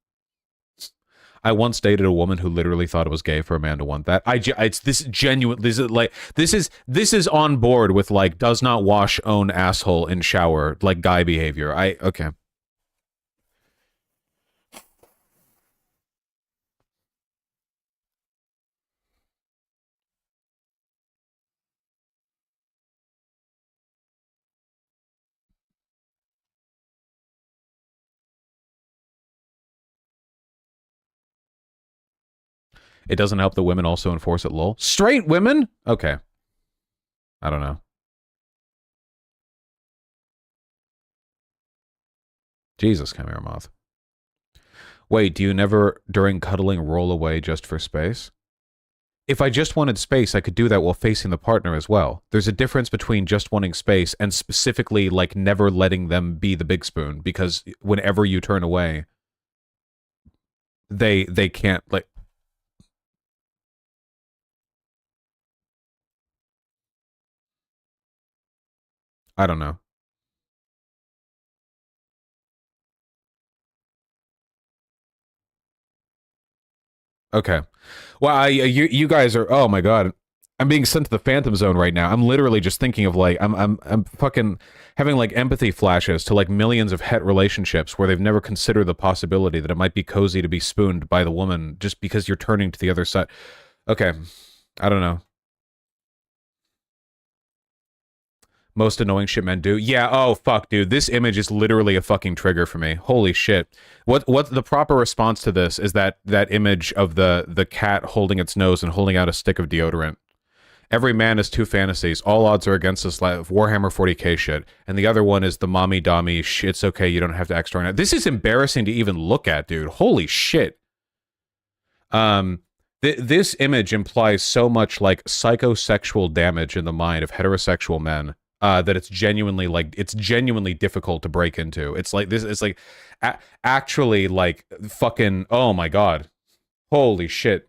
I once dated a woman who literally thought it was gay for a man to want that. It's this genuine. This is on board with like does not wash own asshole in shower like guy behavior. Okay. It doesn't help that women also enforce it, lol. Straight women? Okay. I don't know. Jesus, Chimera Moth. Wait, do you never, during cuddling, roll away just for space? If I just wanted space, I could do that while facing the partner as well. There's a difference between just wanting space and specifically, like, never letting them be the big spoon, because whenever you turn away, they can't, like... I don't know. Okay. Well, you guys are, oh my god. I'm being sent to the Phantom Zone right now. I'm literally just thinking of like I'm fucking having like empathy flashes to like millions of het relationships where they've never considered the possibility that it might be cozy to be spooned by the woman just because you're turning to the other side. Okay. I don't know. Most annoying shit men do. Yeah, oh fuck, dude. This image is literally a fucking trigger for me. Holy shit. What the proper response to this is that image of the cat holding its nose and holding out a stick of deodorant. Every man has two fantasies. All odds are against this Warhammer 40k shit. And the other one is the mommy dommy it's okay, you don't have to extra. This is embarrassing to even look at, dude. Holy shit. This image implies so much like psychosexual damage in the mind of heterosexual men. That it's genuinely difficult to break into. It's like this. It's like actually like fucking. Oh my god, holy shit!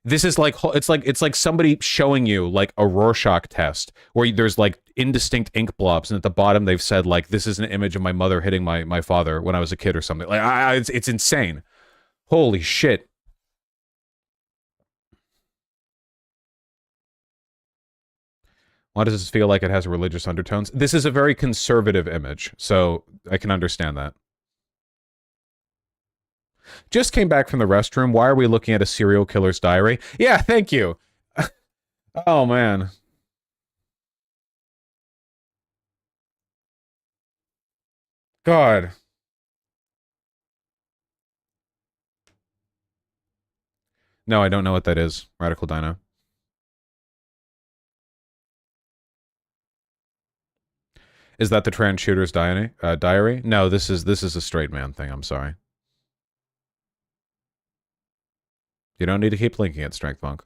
This is like it's like somebody showing you like a Rorschach test where there's like indistinct ink blobs, and at the bottom they've said like this is an image of my mother hitting my father when I was a kid or something. Like it's insane. Holy shit. Why does this feel like it has religious undertones? This is a very conservative image, so I can understand that. Just came back from the restroom. Why are we looking at a serial killer's diary? Yeah, thank you. Oh, man. God. No, I don't know what that is, Radical Dino. Is that the trans shooter's diary? No, this is a straight man thing. I'm sorry. You don't need to keep linking it, Strength Monk.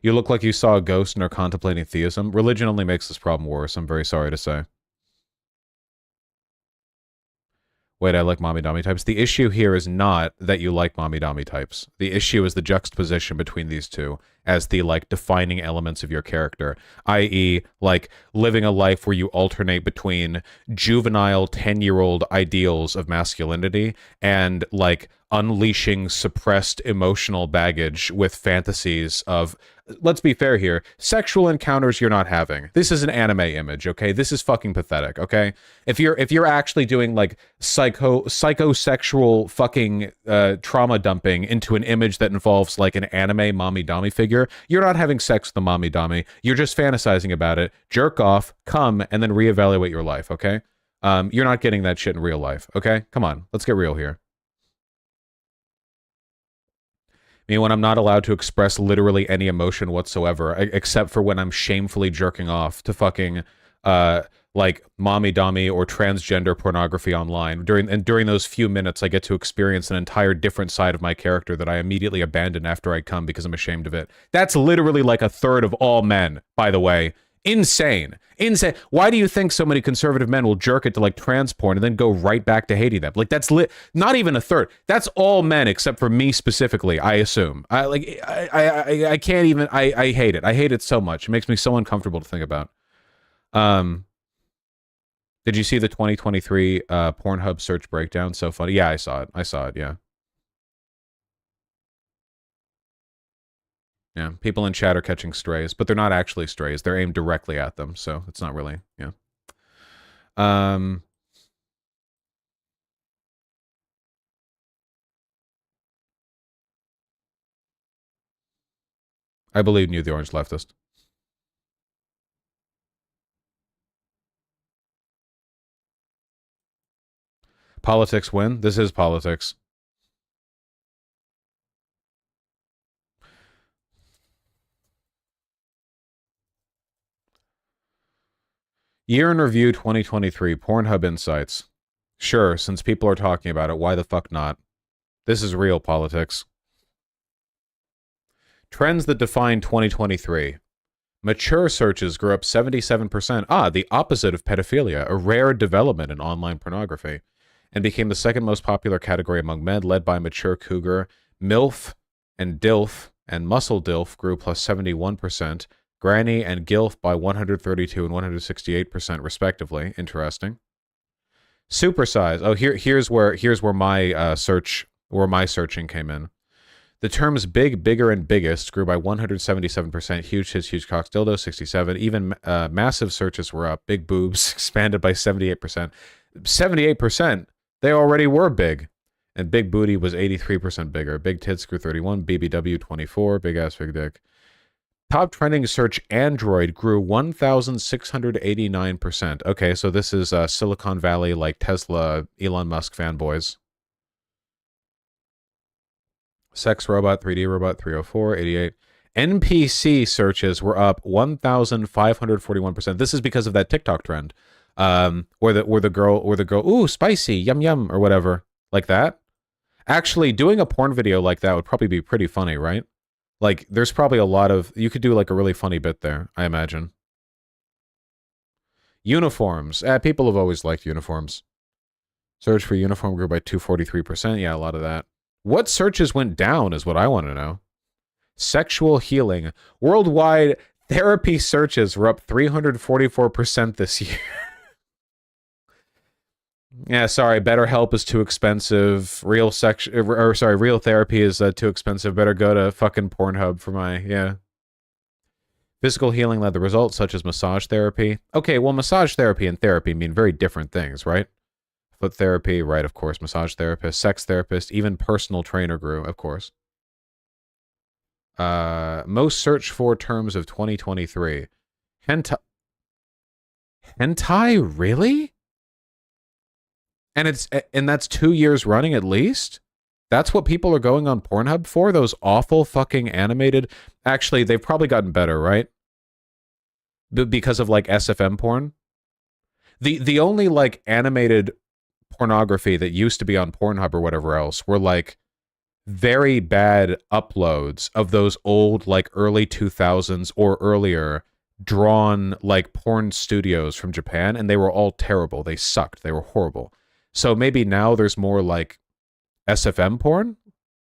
You look like you saw a ghost and are contemplating theism. Religion only makes this problem worse, I'm very sorry to say. Wait, I like mommy-dommy types. The issue here is not that you like mommy-dommy types. The issue is the juxtaposition between these two as the, like, defining elements of your character, i.e., like, living a life where you alternate between juvenile 10-year-old ideals of masculinity and, like, unleashing suppressed emotional baggage with fantasies of, let's be fair here, sexual encounters you're not having. This is an anime image, okay? This is fucking pathetic, okay? If you're actually doing like psychosexual fucking trauma dumping into an image that involves like an anime mommy-dommy figure, you're not having sex with the mommy-dommy. You're just fantasizing about it. Jerk off, come, and then reevaluate your life, okay? You're not getting that shit in real life, okay? Come on, let's get real here. I mean, when I'm not allowed to express literally any emotion whatsoever, except for when I'm shamefully jerking off to fucking, like, mommy-dommy or transgender pornography online. During those few minutes, I get to experience an entire different side of my character that I immediately abandon after I come because I'm ashamed of it. That's literally like a third of all men, by the way. Insane. Insane. Why do you think so many conservative men will jerk it to like trans porn and then go right back to hating them? Like that's not even a third. That's all men except for me specifically, I assume. I can't even I hate it. I hate it so much. It makes me so uncomfortable to think about. Did you see the 2023 Pornhub search breakdown? So funny. Yeah, I saw it. I saw it, yeah. Yeah, people in chat are catching strays, but they're not actually strays. They're aimed directly at them, so it's not really, yeah. I believe in you, the orange leftist. Politics win? This is politics. Year in review 2023, Pornhub Insights. Sure, since people are talking about it, why the fuck not? This is real politics. Trends that define 2023. Mature searches grew up 77%. The opposite of pedophilia, a rare development in online pornography, and became the second most popular category among men, led by mature cougar. MILF and DILF and muscle DILF grew plus 71%. Granny and GILF by 132 and 168% respectively. Interesting. Supersize. Oh, here's where my searching came in. The terms big, bigger, and biggest grew by 177%. Huge hits, huge cocks, dildo, 67. Even massive searches were up. Big boobs expanded by 78%. 78%? They already were big. And big booty was 83% bigger. Big tits grew 31. BBW 24. Big ass, big dick. Top trending search Android grew 1,689%. Okay, so this is Silicon Valley, like Tesla, Elon Musk fanboys. Sex robot, 3D robot, 304, 88. NPC searches were up 1,541%. This is because of that TikTok trend, where the girl, ooh, spicy, yum yum, or whatever, like that. Actually, doing a porn video like that would probably be pretty funny, right? Like, there's probably a lot of, you could do like a really funny bit there, I imagine. Uniforms. People have always liked uniforms. Search for uniform grew by 243%. Yeah, a lot of that. What searches went down is what I want to know. Sexual healing. Worldwide therapy searches were up 344% this year. Yeah, sorry, BetterHelp is too expensive. Real therapy is too expensive. Better go to fucking Pornhub for my, yeah. Physical healing led the results, such as massage therapy. Okay, well, massage therapy and therapy mean very different things, right? Foot therapy, right, of course. Massage therapist, sex therapist, even personal trainer grew, of course. Most searched for terms of 2023. Hentai, really? And that's 2 years running at least? That's what people are going on Pornhub for? Those awful fucking animated... Actually, they've probably gotten better, right? Because of, like, SFM porn? The only, like, animated pornography that used to be on Pornhub or whatever else were, like, very bad uploads of those old, like, early 2000s or earlier drawn, like, porn studios from Japan, and they were all terrible. They sucked. They were horrible. So maybe now there's more, like, SFM porn?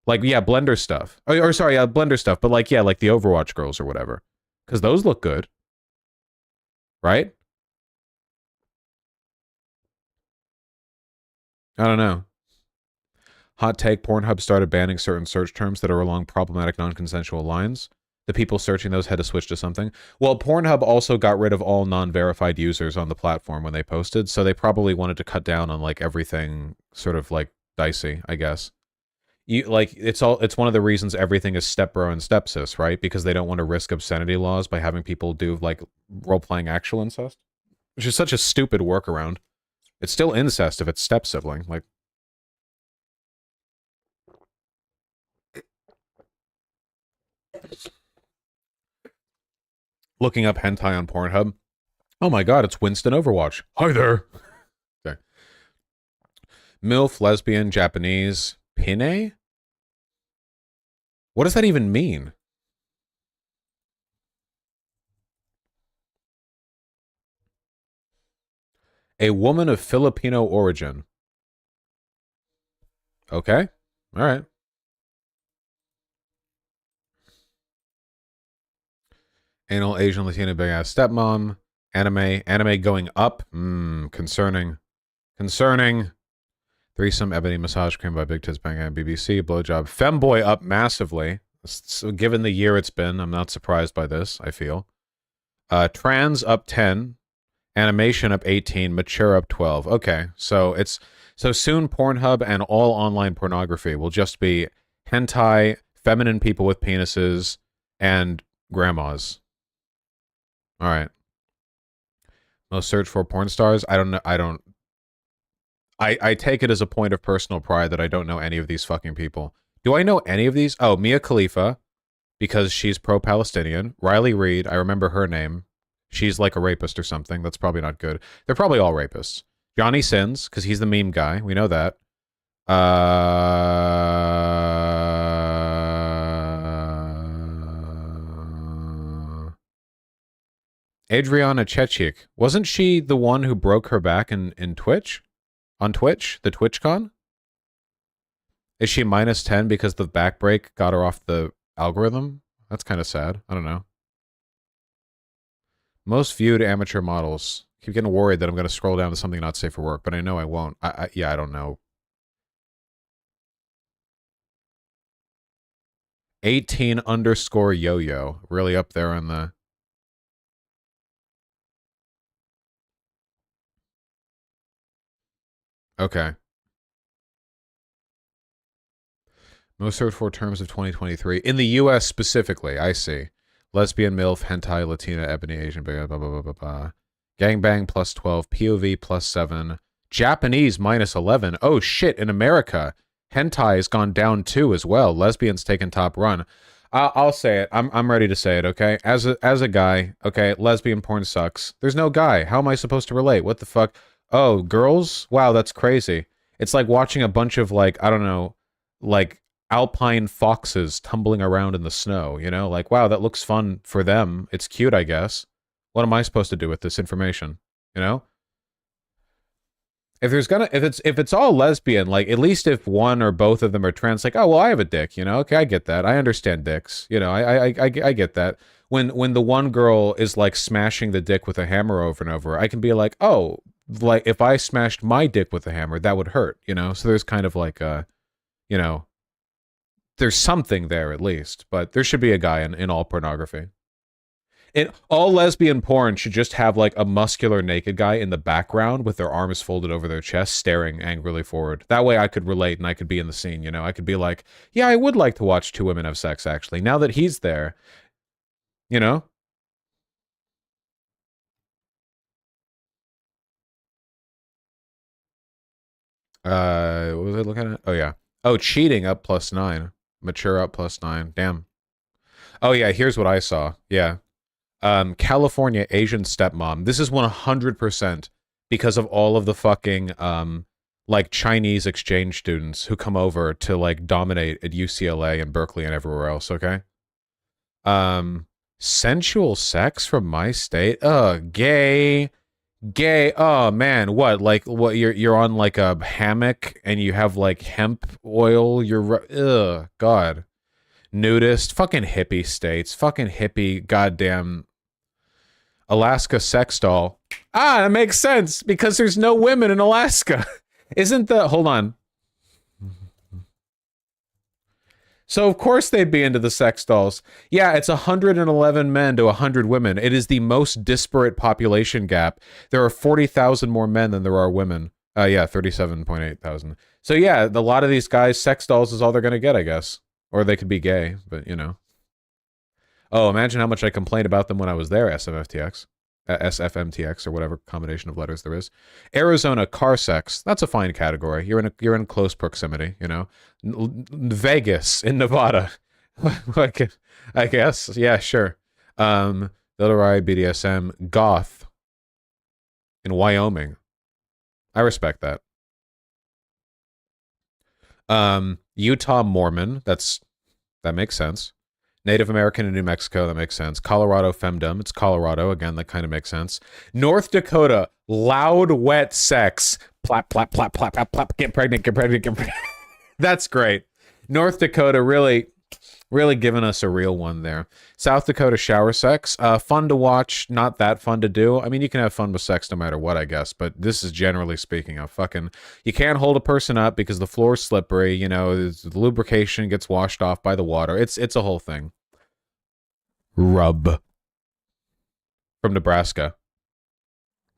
Like, yeah, Blender stuff. Blender stuff, but, like, yeah, like the Overwatch girls or whatever. Because those look good. Right? I don't know. Hot take, Pornhub started banning certain search terms that are along problematic non-consensual lines. The people searching those had to switch to something. Well, Pornhub also got rid of all non-verified users on the platform when they posted, so they probably wanted to cut down on, like, everything sort of, like, dicey, I guess. It's one of the reasons everything is stepbro and stepsis, right? Because they don't want to risk obscenity laws by having people do, like, role-playing actual incest. Which is such a stupid workaround. It's still incest if it's step-sibling. Like, looking up hentai on Pornhub. Oh my god, it's Winston Overwatch. Hi there. Okay. MILF, lesbian, Japanese, Pine? What does that even mean? A woman of Filipino origin. Okay. All right. Anal, Asian, Latina, big ass stepmom. Anime going up. Concerning. Concerning. Threesome, ebony massage cream by Big Tits Bang and BBC. Blowjob. Femboy up massively. So given the year it's been, I'm not surprised by this, I feel. Trans up 10. Animation up 18. Mature up 12. Okay, so soon Pornhub and all online pornography will just be hentai, feminine people with penises, and grandmas. All right. Most searched for porn stars? I don't know. I take it as a point of personal pride that I don't know any of these fucking people. Do I know any of these? Oh, Mia Khalifa, because she's pro-Palestinian. Riley Reid, I remember her name. She's like a rapist or something. That's probably not good. They're probably all rapists. Johnny Sins, because he's the meme guy. We know that. Adriana Chechik. Wasn't she the one who broke her back in Twitch? On Twitch? The TwitchCon? Is she minus 10 because the back break got her off the algorithm? That's kind of sad. I don't know. Most viewed amateur models. Keep getting worried that I'm going to scroll down to something not safe for work, but I know I won't. Yeah, I don't know. 18 underscore yo-yo. Really up there on the... Okay. Most searched for terms of 2023. In the US specifically, I see. Lesbian, MILF, hentai, Latina, ebony, Asian, blah, blah, blah, blah, blah, blah. Gangbang plus 12, POV plus 7, Japanese minus 11. Oh shit, in America, hentai has gone down too as well. Lesbians taking top run. I'll say it. I'm ready to say it, okay? As a guy, okay, lesbian porn sucks. There's no guy. How am I supposed to relate? What the fuck? Oh, girls? Wow, that's crazy. It's like watching a bunch of, like, I don't know, like, alpine foxes tumbling around in the snow, you know? Like, wow, that looks fun for them. It's cute, I guess. What am I supposed to do with this information? You know? If it's all lesbian, like, at least if one or both of them are trans, like, oh, well, I have a dick, you know? Okay, I get that. I understand dicks. You know, I get that. When the one girl is, like, smashing the dick with a hammer over and over, I can be like, oh, like, if I smashed my dick with a hammer, that would hurt, you know? So there's kind of like a, you know, there's something there at least, but there should be a guy in all pornography. All lesbian porn should just have like a muscular naked guy in the background with their arms folded over their chest, staring angrily forward. That way I could relate and I could be in the scene, you know? I could be like, yeah, I would like to watch two women have sex, actually. Now that he's there, you know? What was I looking at? Oh, yeah. Oh, cheating up +9. Mature up +9. Damn. Oh, yeah, here's what I saw. Yeah. California Asian stepmom. This is 100% because of all of the fucking, like, Chinese exchange students who come over to, like, dominate at UCLA and Berkeley and everywhere else, okay? Sensual sex from my state? Gay. Gay. Oh, man, what? Like, what, you're on, like, a hammock and you have, like, hemp oil? Ugh, God. Nudist. Fucking hippie states. Fucking hippie goddamn Alaska sex doll. Ah, that makes sense because there's no women in Alaska. Isn't the... Hold on. So of course they'd be into the sex dolls. Yeah, it's 111 men to 100 women. It is the most disparate population gap. There are 40,000 more men than there are women. Yeah, 37.8 thousand. So yeah, a lot of these guys, sex dolls is all they're gonna get, I guess. Or they could be gay, but you know. Oh, imagine how much I complained about them when I was there, SMFTX. SFMTX or whatever combination of letters there is. Arizona, car sex. That's a fine category. You're in close proximity, you know. Vegas in Nevada. Like, I guess. Yeah, sure. Delray, BDSM, goth in Wyoming. I respect that. Utah Mormon. That makes sense. Native American in New Mexico, that makes sense. Colorado femdom, it's Colorado, again, that kind of makes sense. North Dakota, loud, wet sex. Plap, plap, plap, plap, plap, plap, get pregnant, get pregnant, get pregnant. That's great. North Dakota really giving us a real one there. South Dakota, shower sex. Fun to watch, not that fun to do. I mean, you can have fun with sex no matter what, I guess, but this is generally speaking of fucking... You can't hold a person up because the floor's slippery, you know, the lubrication gets washed off by the water. It's a whole thing. Rub. From Nebraska.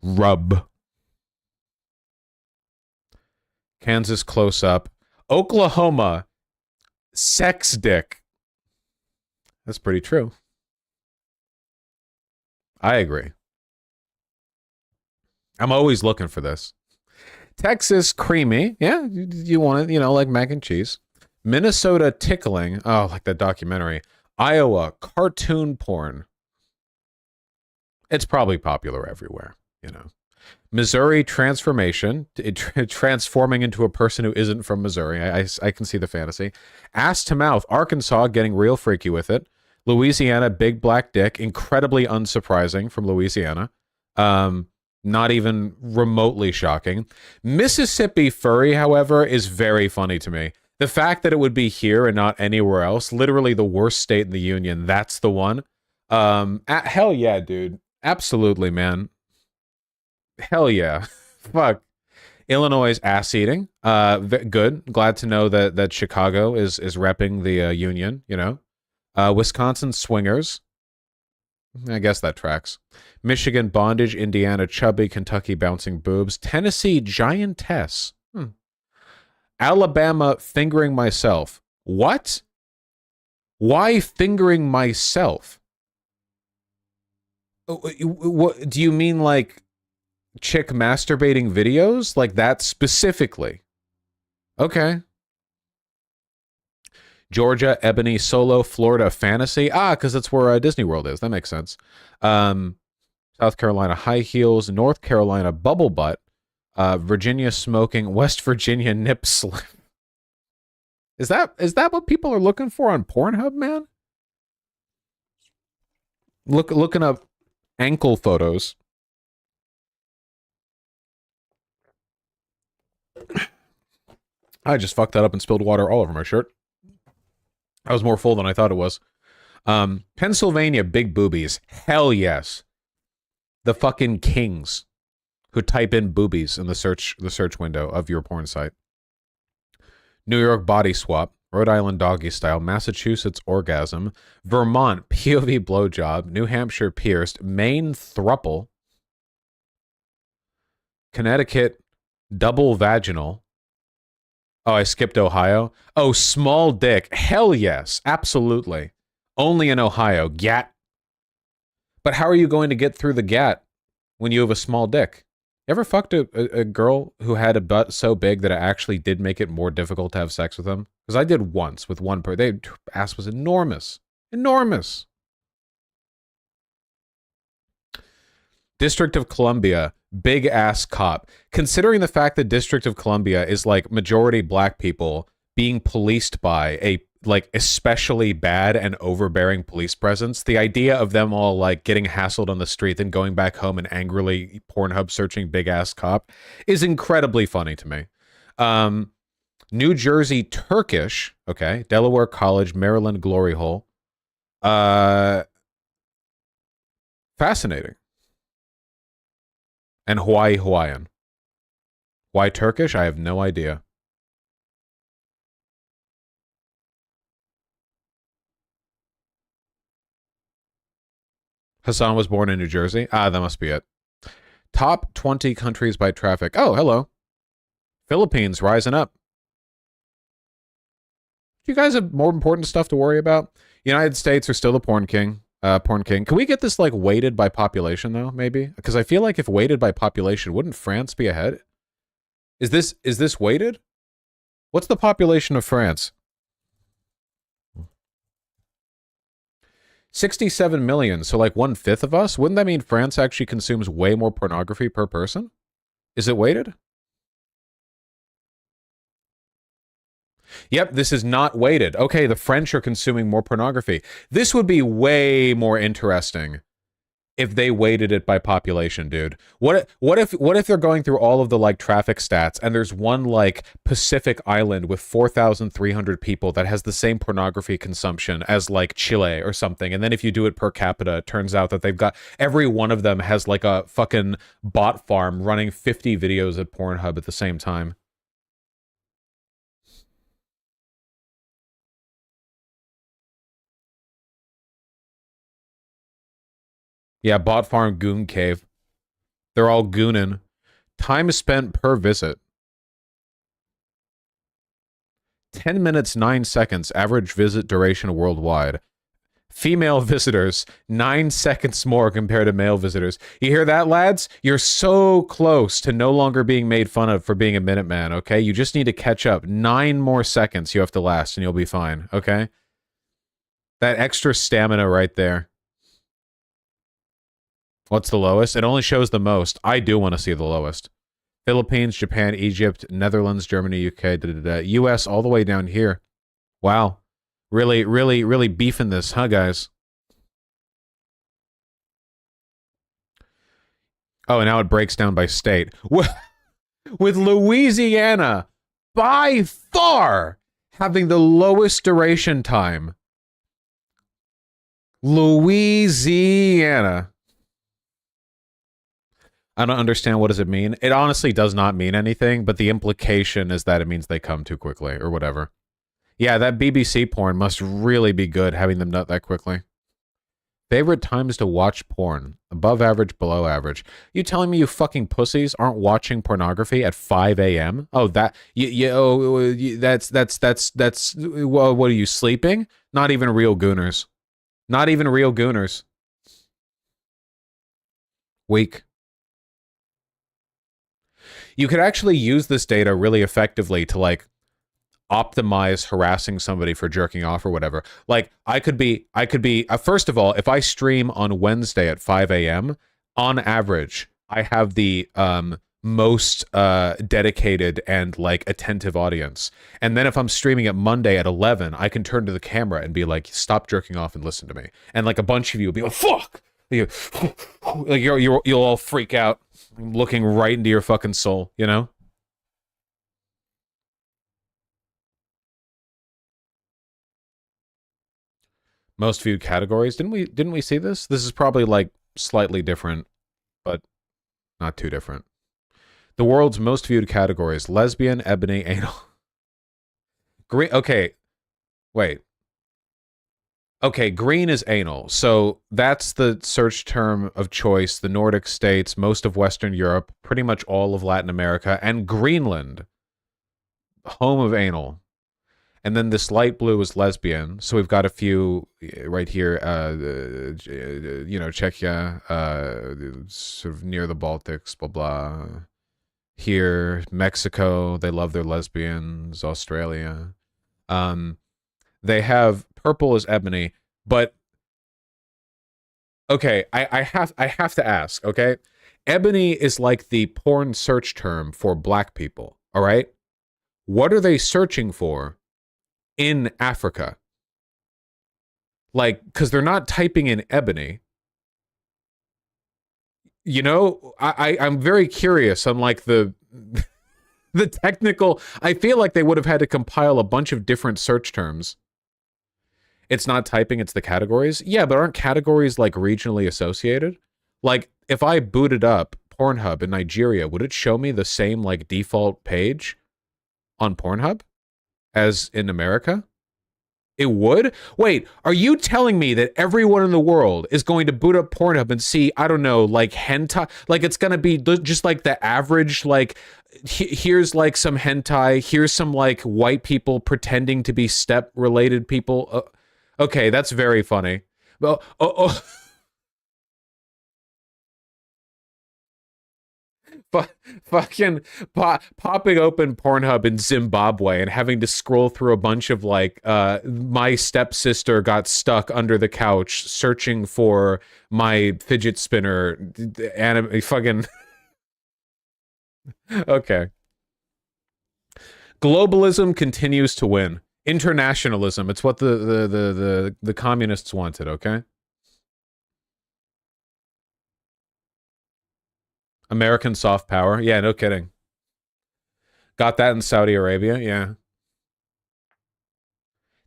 Rub. Kansas, close up. Oklahoma, sex dick. That's pretty true. I agree. I'm always looking for this. Texas, creamy. Yeah, you want it, you know, like mac and cheese. Minnesota, tickling. Oh, like that documentary. Iowa, cartoon porn. It's probably popular everywhere, you know. Missouri, transformation. Transforming into a person who isn't from Missouri. I can see the fantasy. Ass to mouth. Arkansas, getting real freaky with it. Louisiana, big black dick. Incredibly unsurprising from Louisiana. Not even remotely shocking. Mississippi, furry, however, is very funny to me. The fact that it would be here and not anywhere else, literally the worst state in the union, that's the one. Hell yeah, dude. Absolutely, man. Hell yeah. Fuck. Illinois' ass eating. Good. Glad to know that Chicago is repping the union, you know. Wisconsin, swingers. I guess that tracks. Michigan, bondage. Indiana, chubby. Kentucky, bouncing boobs. Tennessee, giantess. Alabama, fingering myself. What? Why fingering myself? What do you mean, like chick masturbating videos? Like that specifically? Okay. Georgia, ebony, solo. Florida, fantasy. Ah, because that's where Disney World is. That makes sense. South Carolina, high heels. North Carolina, bubble butt. Virginia, smoking. West Virginia, nip slip. Is that what people are looking for on Pornhub, man? Looking up ankle photos. I just fucked that up and spilled water all over my shirt. I was more full than I thought it was. Pennsylvania, big boobies. Hell yes. The fucking kings who type in boobies in the search window of your porn site. New York, body swap. Rhode Island, doggy style. Massachusetts, orgasm. Vermont, POV blowjob. New Hampshire, pierced. Maine, thruple. Connecticut, double vaginal. Oh, I skipped Ohio. Oh, small dick. Hell yes. Absolutely. Only in Ohio. Gat. But how are you going to get through the gat when you have a small dick? You ever fucked a girl who had a butt so big that it actually did make it more difficult to have sex with them? Because I did once with one person. Their ass was enormous. Enormous. District of Columbia, big ass cop. Considering the fact that District of Columbia is like majority black people being policed by a like especially bad and overbearing police presence, the idea of them all like getting hassled on the street and going back home and angrily Pornhub searching big ass cop is incredibly funny to me. New Jersey, Turkish. Okay. Delaware College, Maryland, glory hole. Fascinating. And Hawaii, Hawaiian. Why Turkish? I have no idea. Hassan was born in New Jersey. Ah, that must be it. Top 20 countries by traffic. Oh, hello. Philippines rising up. You guys have more important stuff to worry about? United States are still the porn king. Porn King. Can we get this like weighted by population though? Maybe because I feel like if weighted by population, wouldn't France be ahead? Is this weighted? What's the population of France? 67 million, so like 1/5 of us? Wouldn't that mean France actually consumes way more pornography per person? Is it weighted? Yep, this is not weighted. Okay, the French are consuming more pornography. This would be way more interesting if they weighted it by population, dude. What if they're going through all of the like traffic stats and there's one like Pacific island with 4,300 people that has the same pornography consumption as like Chile or something, and then if you do it per capita, it turns out that they've got every one of them has like a fucking bot farm running 50 videos at Pornhub at the same time. Yeah, bot farm goon cave. They're all gooning. Time spent per visit. 10 minutes, 9 seconds, average visit duration worldwide. Female visitors, 9 seconds more compared to male visitors. You hear that, lads? You're so close to no longer being made fun of for being a Minuteman, okay? You just need to catch up. 9 more seconds you have to last and you'll be fine, okay? That extra stamina right there. What's the lowest? It only shows the most. I do want to see the lowest. Philippines, Japan, Egypt, Netherlands, Germany, UK, US, all the way down here. Wow. Really beefing this, huh, guys? Oh, and now it breaks down by state. With Louisiana, by far, having the lowest duration time. Louisiana. I don't understand what does it mean. It honestly does not mean anything, but the implication is that it means they come too quickly or whatever. Yeah, that BBC porn must really be good having them nut that quickly. Favorite times to watch porn? Above average, below average. You telling me you fucking pussies aren't watching pornography at 5 a.m.? Oh, that's well, what are you, sleeping? Not even real gooners. Not even real gooners. Weak. You could actually use this data really effectively to like optimize harassing somebody for jerking off or whatever. Like I could be first of all, if I stream on Wednesday at 5 a.m. on average, I have the most dedicated and like attentive audience. And then if I'm streaming at Monday at 11, I can turn to the camera and be like, stop jerking off and listen to me. And like a bunch of you will be like, fuck! Like you'll all freak out, looking right into your fucking soul, you know? Most viewed categories. Didn't we see this? This is probably like slightly different, but not too different. The world's most viewed categories: lesbian, ebony, anal. Green. Okay, wait. Okay, green is anal. So that's the search term of choice. The Nordic states, most of Western Europe, pretty much all of Latin America, and Greenland, home of anal. And then this light blue is lesbian. So we've got a few right here, you know, Czechia, sort of near the Baltics, blah, blah. Here, Mexico, they love their lesbians. Australia. They have purple is ebony, but okay, I have to ask, okay? Ebony is like the porn search term for black people, all right? What are they searching for in Africa? Like, because they're not typing in ebony. You know, I'm very curious on like the the technical. I feel like they would have had to compile a bunch of different search terms. It's not typing, it's the categories. Yeah, but aren't categories like regionally associated? Like if I booted up Pornhub in Nigeria, would it show me the same like default page on Pornhub as in America? It would? Wait, are you telling me that everyone in the world is going to boot up Pornhub and see, I don't know, like hentai? Like it's going to be just like the average, like here's like some hentai, here's some like white people pretending to be step-related people. Okay, that's very funny. Well, fu- fucking popping open Pornhub in Zimbabwe and having to scroll through a bunch of like, my stepsister got stuck under the couch searching for my fidget spinner. Anime, fucking. Okay. Globalism continues to win. Internationalism. It's what the communists wanted. Okay. American soft power. Yeah, no kidding. Got that in Saudi Arabia. Yeah.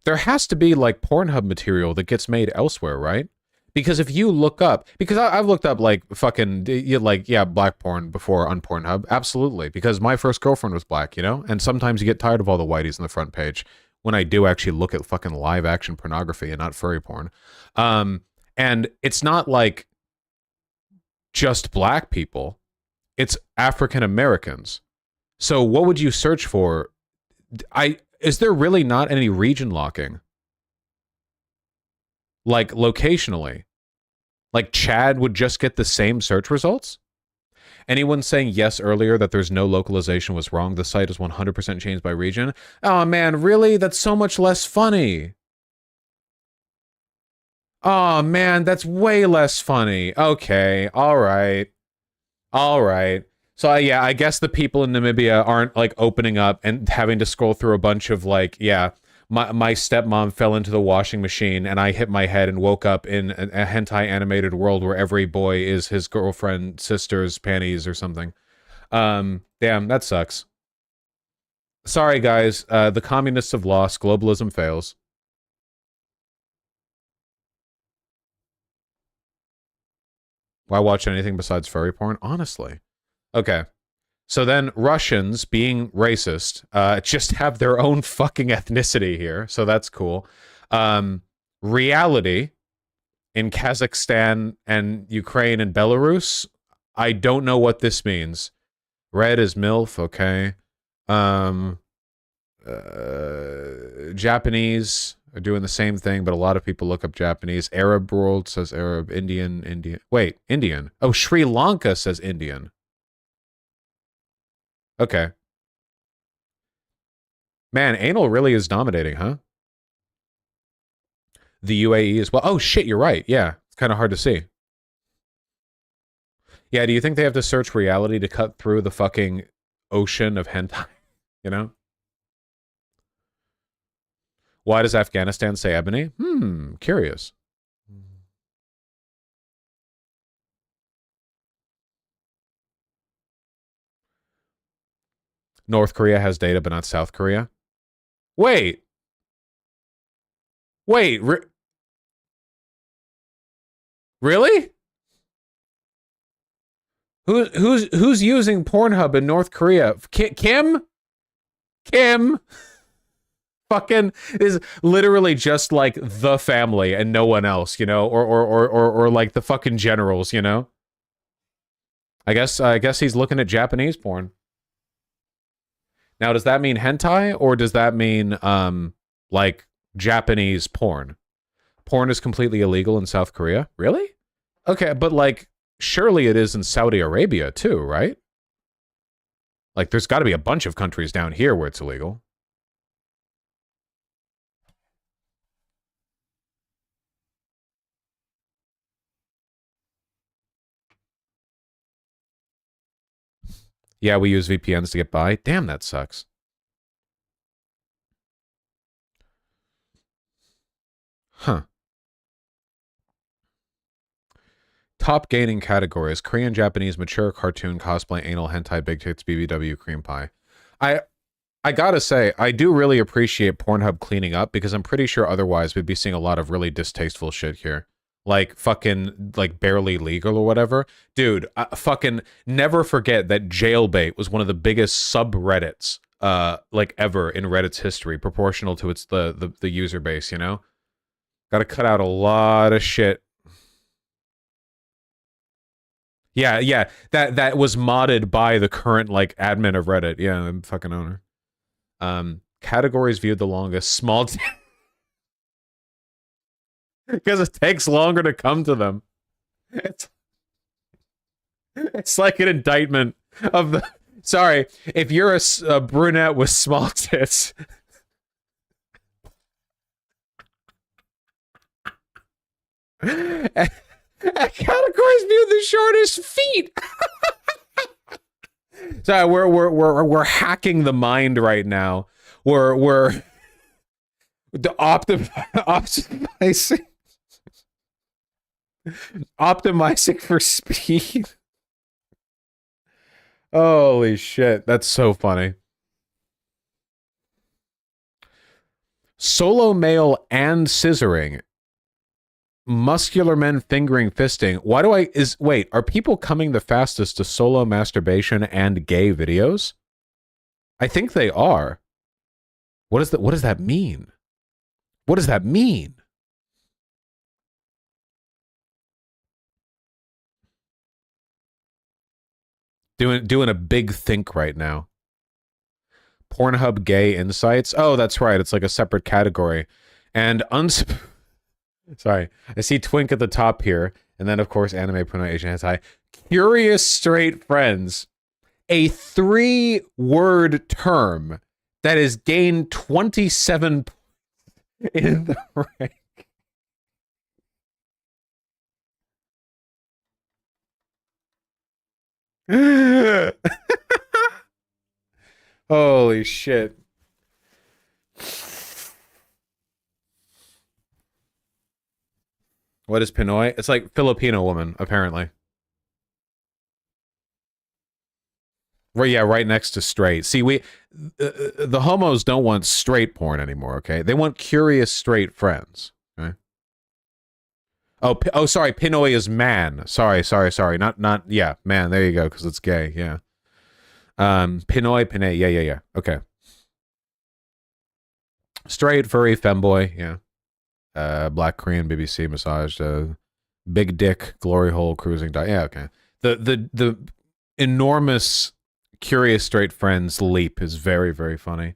There has to be like Pornhub material that gets made elsewhere, right? Because if you look up, because I've looked up like fucking, like, yeah, black porn before on Pornhub. Absolutely. Because my first girlfriend was black, you know? And sometimes you get tired of all the whiteys on the front page when I do actually look at fucking live action pornography and not furry porn. And it's not like just black people, it's African Americans. So what would you search for? Is there really not any region locking? Like locationally? Like Chad would just get the same search results? Anyone saying yes earlier that there's no localization was wrong. The site is 100% changed by region. Oh man, really? That's so much less funny. Oh man, that's way less funny. Okay, all right. All right. So yeah, I guess the people in Namibia aren't like opening up and having to scroll through a bunch of like, yeah, my stepmom fell into the washing machine and I hit my head and woke up in a hentai animated world where every boy is his girlfriend, sister's panties or something. Damn, that sucks. Sorry guys, the communists have lost, globalism fails. Why watch anything besides furry porn? Honestly. Okay. So then Russians, being racist, just have their own fucking ethnicity here. So that's cool. Reality in Kazakhstan and Ukraine and Belarus, I don't know what this means. Red is MILF, okay. Japanese are doing the same thing, but a lot of people look up Japanese. Arab world says Arab. Indian. Wait, Indian. Oh, Sri Lanka says Indian. Okay. Man, anal really is dominating, huh? The UAE as well. Oh, shit, you're right. Yeah, it's kind of hard to see. Yeah, do you think they have to search reality to cut through the fucking ocean of hentai? You know? Why does Afghanistan say ebony? Curious. North Korea has data, but not South Korea. Wait. Wait. Really? Who's using Pornhub in North Korea? Kim? Kim? Fucking is literally just like the family and no one else, you know, or like the fucking generals, you know. I guess he's looking at Japanese porn. Now, does that mean hentai or does that mean like Japanese porn? Porn is completely illegal in South Korea? Really? Okay, but like surely it is in Saudi Arabia too, right? Like there's got to be a bunch of countries down here where it's illegal. Yeah, we use VPNs to get by. Damn, that sucks. Huh. Top gaining categories: Korean, Japanese, mature, cartoon, cosplay, anal, hentai, big tits, BBW, cream pie. I gotta say, I do really appreciate Pornhub cleaning up because I'm pretty sure otherwise we'd be seeing a lot of really distasteful shit here. Like fucking like barely legal or whatever. Dude, fucking never forget that Jailbait was one of the biggest subreddits like ever in Reddit's history, proportional to its the user base, you know? Gotta cut out a lot of shit. Yeah, yeah. That was modded by the current like admin of Reddit. Yeah, the fucking owner. Categories viewed the longest. Small Because it takes longer to come to them. It's like an indictment of the... Sorry, if you're a brunette with small tits... Categories view the shortest feet. Sorry, we're hacking the mind right now. We're optimizing for speed. Holy shit, that's so funny. Solo male and scissoring. Muscular men fingering fisting. Why do wait, are people coming the fastest to solo masturbation and gay videos? I think they are. What does that mean? What does that mean? Doing a big think right now. Pornhub gay insights. Oh, that's right. It's like a separate category. And sorry, I see twink at the top here, and then of course anime, porno, Asian hentai. Curious straight friends, a 3-word term that has gained 27 in the rank. Holy shit. What is Pinoy? It's like Filipino woman, apparently. Right, yeah, right next to straight. See, the homos don't want straight porn anymore, okay? They want curious straight friends, okay? Oh, sorry, Pinoy is man. Sorry. Not, yeah, man, there you go, because it's gay, yeah. Pinoy, yeah. Okay. Straight, furry, femboy, yeah. Black Korean, BBC, massaged, big dick, glory hole, cruising, yeah, okay. The enormous curious straight friends leap is very, very funny.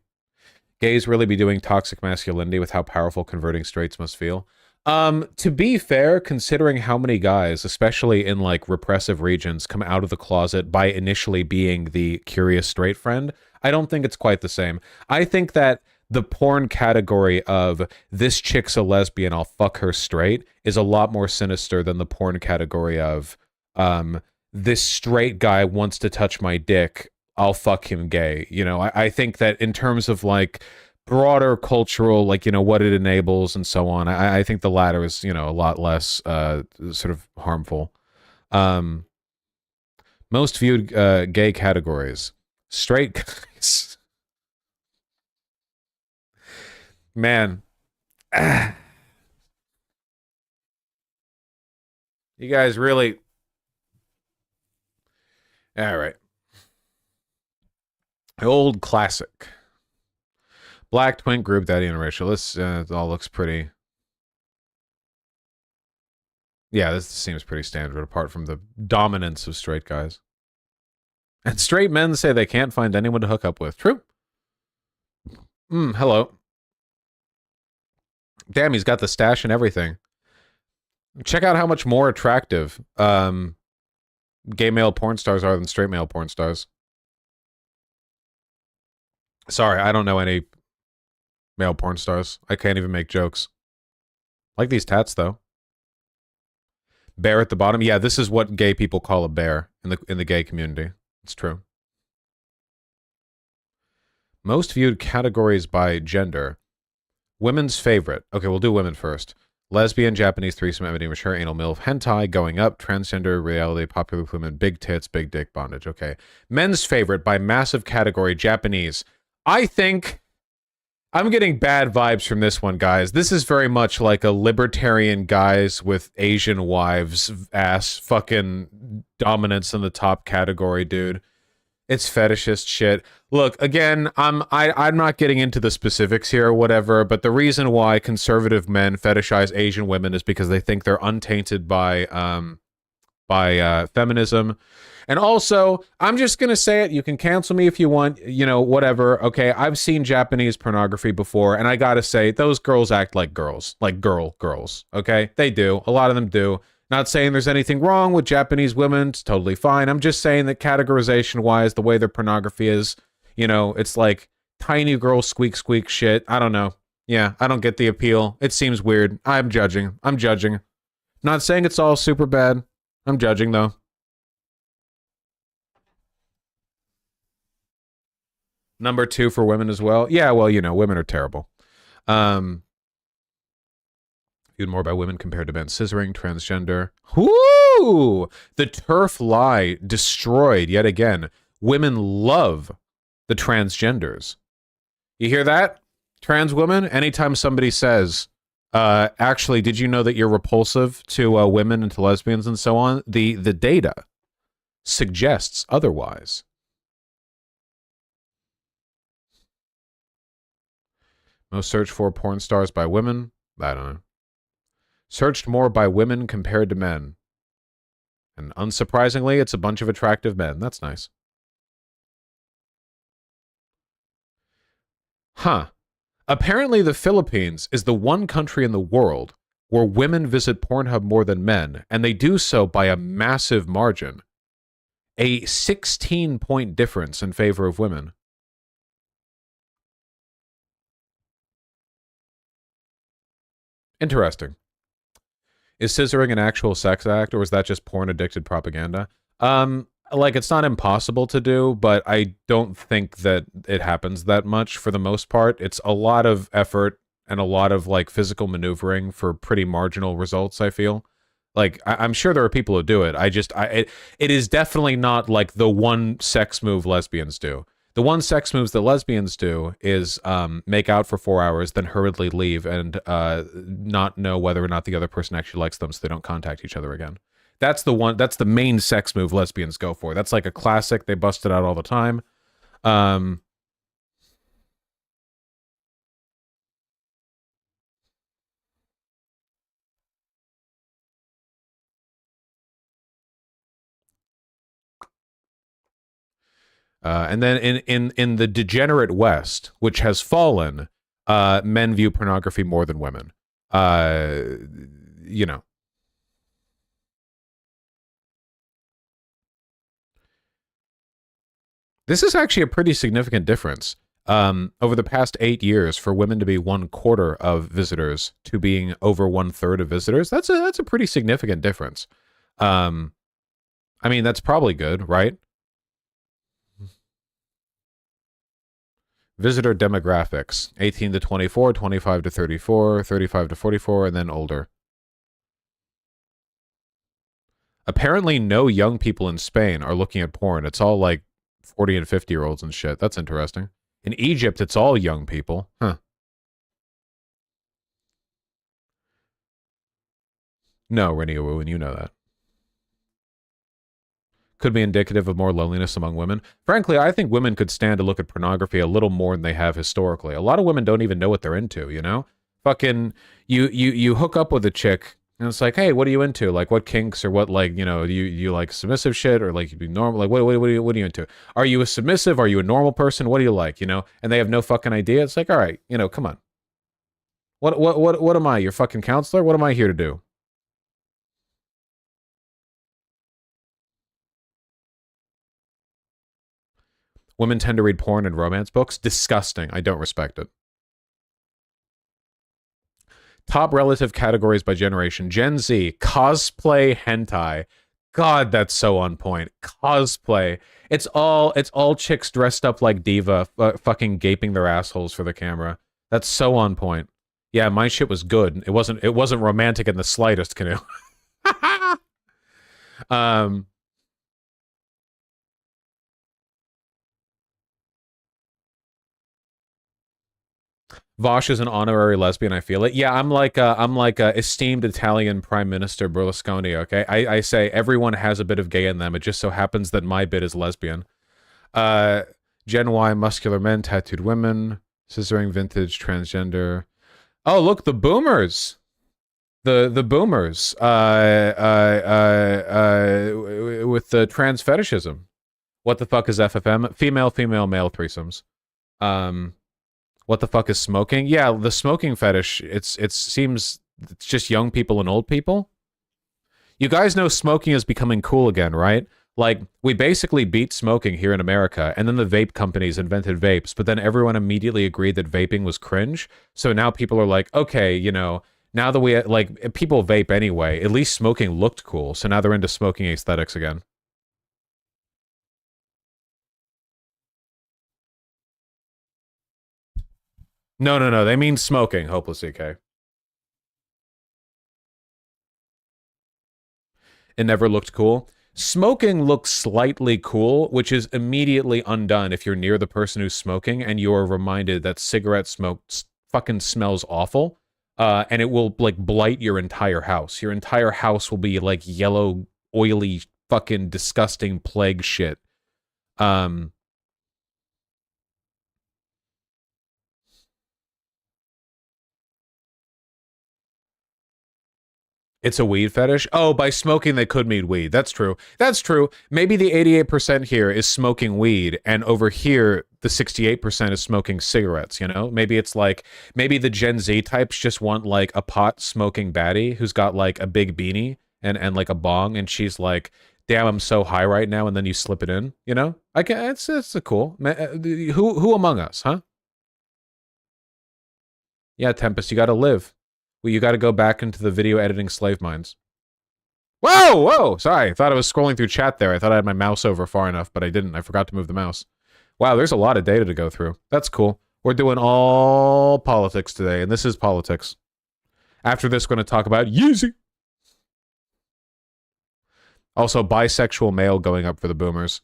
Gays really be doing toxic masculinity with how powerful converting straights must feel. To be fair, considering how many guys, especially in like repressive regions, come out of the closet by initially being the curious straight friend, I don't think it's quite the same. I think that the porn category of this chick's a lesbian, I'll fuck her straight, is a lot more sinister than the porn category of this straight guy wants to touch my dick, I'll fuck him gay. You know, I think that in terms of like broader cultural, like, you know, what it enables and so on, I think the latter is, you know, a lot less sort of harmful. Most viewed gay categories. Straight guys. Man. You guys really... All right. Old classic. Black twink group daddy interracial. This it all looks pretty. Yeah, this seems pretty standard apart from the dominance of straight guys. And straight men say they can't find anyone to hook up with. True. Hello. Damn, he's got the stash and everything. Check out how much more attractive gay male porn stars are than straight male porn stars. Sorry, I don't know any male porn stars. I can't even make jokes. Like these tats, though. Bear at the bottom. Yeah, this is what gay people call a bear in the gay community. It's true. Most viewed categories by gender. Women's favorite. Okay, we'll do women first. Lesbian, Japanese, threesome, MD, mature, anal, MILF, hentai, going up, transgender, reality, popular women, big tits, big dick, bondage. Okay. Men's favorite by massive category, Japanese. I think I'm getting bad vibes from this one, guys. This is very much like a libertarian guys with Asian wives ass fucking dominance in the top category, dude. It's fetishist shit. Look, again, I'm not getting into the specifics here or whatever, but the reason why conservative men fetishize Asian women is because they think they're untainted by by feminism. And also, I'm just going to say it. You can cancel me if you want, you know, whatever. Okay, I've seen Japanese pornography before, and I got to say, those girls act like girls, like girls. Okay, they do. A lot of them do. Not saying there's anything wrong with Japanese women. It's totally fine. I'm just saying that categorization-wise, the way their pornography is, you know, it's like tiny girl squeak shit. I don't know. Yeah, I don't get the appeal. It seems weird. I'm judging. Not saying it's all super bad. I'm judging, though. Number 2 for women as well. Yeah, well, you know, women are terrible. Viewed more by women compared to men. Scissoring, transgender. Whoo! The turf lie destroyed yet again. Women love the transgenders. You hear that? Trans women? Anytime somebody says, actually, did you know that you're repulsive to women and to lesbians and so on? The data suggests otherwise. Most searched for porn stars by women? I don't know. Searched more by women compared to men. And unsurprisingly, it's a bunch of attractive men. That's nice. Huh. Apparently, the Philippines is the one country in the world where women visit Pornhub more than men, and they do so by a massive margin. A 16-point difference in favor of women. Interesting. Is scissoring an actual sex act, or is that just porn-addicted propaganda? Like, it's not impossible to do, but I don't think that it happens that much for the most part. It's a lot of effort and a lot of, like, physical maneuvering for pretty marginal results, I feel. Like, I'm sure there are people who do it. It is definitely not, like, the one sex move lesbians do. The one sex moves that lesbians do is make out for 4 hours, then hurriedly leave and not know whether or not the other person actually likes them, so they don't contact each other again. That's the main sex move lesbians go for. That's like a classic. They bust it out all the time. And then in the degenerate West, which has fallen, men view pornography more than women. You know. This is actually a pretty significant difference. Over the past 8 years, for women to be 1/4 of visitors to being over 1/3 of visitors, that's a pretty significant difference. I mean, that's probably good, right? Visitor demographics: 18 to 24, 25 to 34, 35 to 44, and then older. Apparently, no young people in Spain are looking at porn. It's all like 40 and 50-year-olds and shit. That's interesting. In Egypt, it's all young people. Huh. No, Rennie Wu, you know that. Could be indicative of more loneliness among women. Frankly, I think women could stand to look at pornography a little more than they have historically. A lot of women don't even know what they're into, you know? Fucking, you hook up with a chick, and it's like, hey, what are you into? Like, what kinks or what, like, you know, you like submissive shit or like you be normal? Like, what are you into? Are you a submissive? Are you a normal person? What do you like? You know? And they have no fucking idea. It's like, all right, you know, come on. What am I? Your fucking counselor? What am I here to do? Women tend to read porn and romance books. Disgusting. I don't respect it. Top relative categories by generation. Gen Z, cosplay, hentai. God, that's so on point. Cosplay. It's all chicks dressed up like diva, fucking gaping their assholes for the camera. That's so on point. Yeah, my shit was good. It wasn't romantic in the slightest, Canoe. Vosh is an honorary lesbian. I feel it. Yeah, I'm like a esteemed Italian Prime Minister Berlusconi. Okay, I say everyone has a bit of gay in them. It just so happens that my bit is lesbian. Gen Y, muscular men, tattooed women, scissoring, vintage, transgender. Oh, look, the boomers. The boomers with the trans fetishism. What the fuck is FFM? Female, female, male threesomes. What the fuck is smoking? Yeah, the smoking fetish. It seems it's just young people and old people. You guys know smoking is becoming cool again, right? Like, we basically beat smoking here in America, and then the vape companies invented vapes, but then everyone immediately agreed that vaping was cringe. So now people are like, okay, you know, now that we, like, people vape anyway, at least smoking looked cool, so now they're into smoking aesthetics again. No, no, no, they mean smoking, Hopeless EK. It never looked cool. Smoking looks slightly cool, which is immediately undone if you're near the person who's smoking and you're reminded that cigarette smoke fucking smells awful, and it will, like, blight your entire house. Your entire house will be, like, yellow, oily, fucking disgusting plague shit. It's a weed fetish? Oh, by smoking they could mean weed. That's true. That's true. Maybe the 88% here is smoking weed, and over here, the 68% is smoking cigarettes, you know? Maybe it's like, maybe the Gen Z types just want, like, a pot-smoking baddie who's got, like, a big beanie and like, a bong, and she's like, damn, I'm so high right now, and then you slip it in, you know? I can, it's a cool. Who among us, huh? Yeah, Tempest, you gotta live. Well, you gotta go back into the video editing slave mines. Whoa, whoa, sorry. I thought I was scrolling through chat there. I thought I had my mouse over far enough, but I didn't. I forgot to move the mouse. Wow, there's a lot of data to go through. That's cool. We're doing all politics today, and this is politics. After this, we're going to talk about Yeezy. Also, bisexual male going up for the boomers.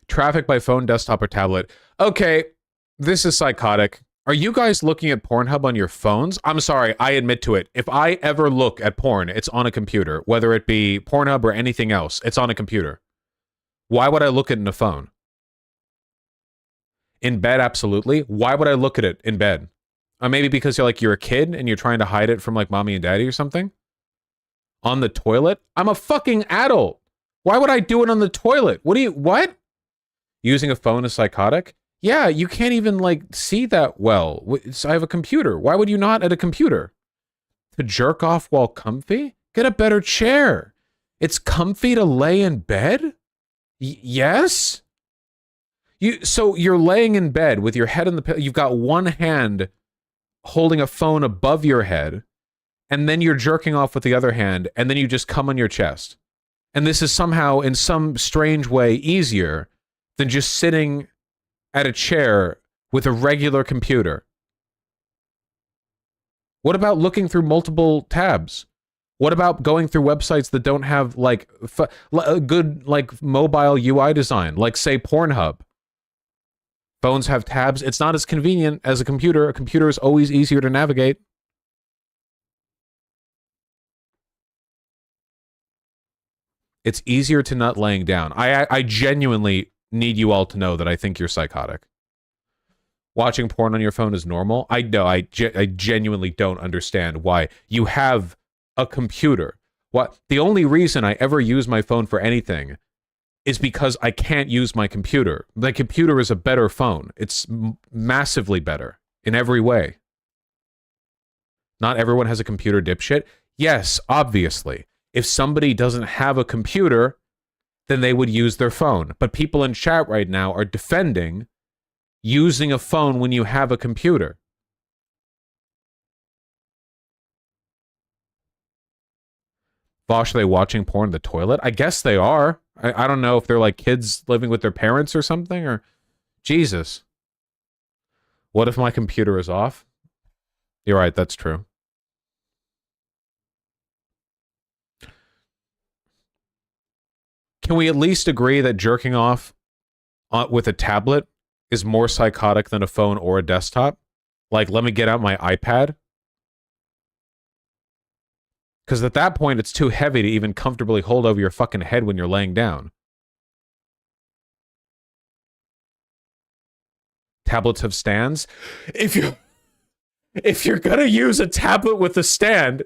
Traffic by phone, desktop, or tablet. Okay, this is psychotic. Are you guys looking at Pornhub on your phones? I'm sorry, I admit to it. If I ever look at porn, it's on a computer. Whether it be Pornhub or anything else, it's on a computer. Why would I look at it in a phone? In bed, absolutely. Why would I look at it in bed? Maybe because you're a kid and you're trying to hide it from, like, mommy and daddy or something? On the toilet? I'm a fucking adult. Why would I do it on the toilet? What? Using a phone is psychotic? Yeah, you can't even, like, see that well. I have a computer. Why would you not at a computer? To jerk off while comfy? Get a better chair. It's comfy to lay in bed? Yes? So you're laying in bed with your head on the pillow. You've got one hand holding a phone above your head, and then you're jerking off with the other hand, and then you just come on your chest. And this is somehow, in some strange way, easier than just sitting at a chair with a regular computer. What about looking through multiple tabs? What about going through websites that don't have, like, a good, like, mobile UI design, like, say, Pornhub? Phones have tabs. It's not as convenient as a computer. A computer is always easier to navigate. It's easier to nut laying down. I genuinely need you all to know that I think you're psychotic. Watching porn on your phone is normal. I know. I genuinely don't understand why. You have a computer. What? The only reason I ever use my phone for anything is because I can't use my computer. My computer is a better phone. It's massively better in every way. Not everyone has a computer, dipshit. Yes, obviously. If somebody doesn't have a computer, then they would use their phone. But people in chat right now are defending using a phone when you have a computer. Vosh, are they watching porn in the toilet? I guess they are. I don't know if they're, like, kids living with their parents or something, or... Jesus. What if my computer is off? You're right, that's true. Can we at least agree that jerking off with a tablet is more psychotic than a phone or a desktop? Like, let me get out my iPad. Because at that point, it's too heavy to even comfortably hold over your fucking head when you're laying down. Tablets have stands. If you're gonna use a tablet with a stand,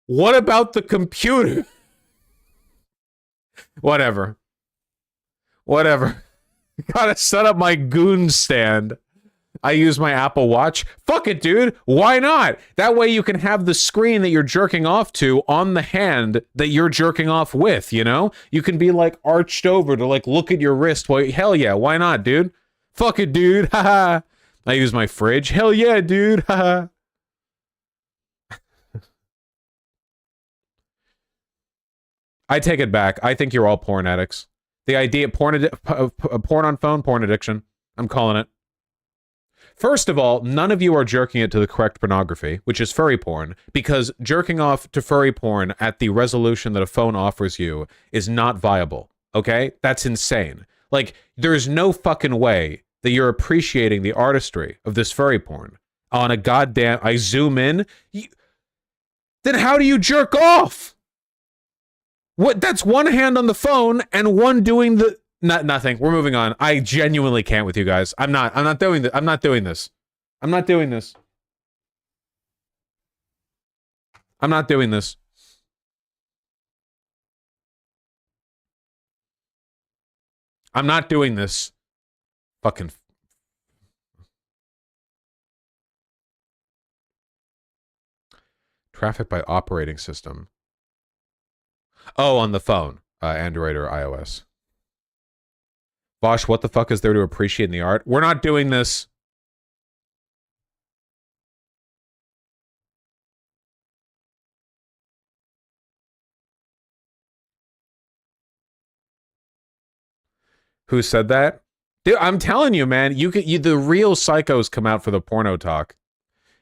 what about the computer? Whatever. Gotta set up my goon stand. I use my Apple Watch. Fuck it, dude. Why not? That way you can have the screen that you're jerking off to on the hand that you're jerking off with, you know? You can be like arched over to like look at your wrist. Well, hell yeah, why not, dude? Fuck it, dude. Haha. I use my fridge. Hell yeah, dude. Haha. I take it back. I think you're all porn addicts. The idea, porn on phone, porn addiction. I'm calling it. First of all, none of you are jerking it to the correct pornography, which is furry porn, because jerking off to furry porn at the resolution that a phone offers you is not viable, okay? That's insane. Like, there's no fucking way that you're appreciating the artistry of this furry porn on a goddamn... I zoom in? Then how do you jerk off? What? That's one hand on the phone and one doing the... Nothing. We're moving on. I genuinely can't with you guys. I'm not doing this. I'm not doing this. I'm not doing this. I'm not doing this. I'm not doing this. Fucking... Traffic by operating system. Oh, on the phone. Android or iOS. Bosh, what the fuck is there to appreciate in the art? We're not doing this. Who said that? Dude, I'm telling you, man, the real psychos come out for the porno talk.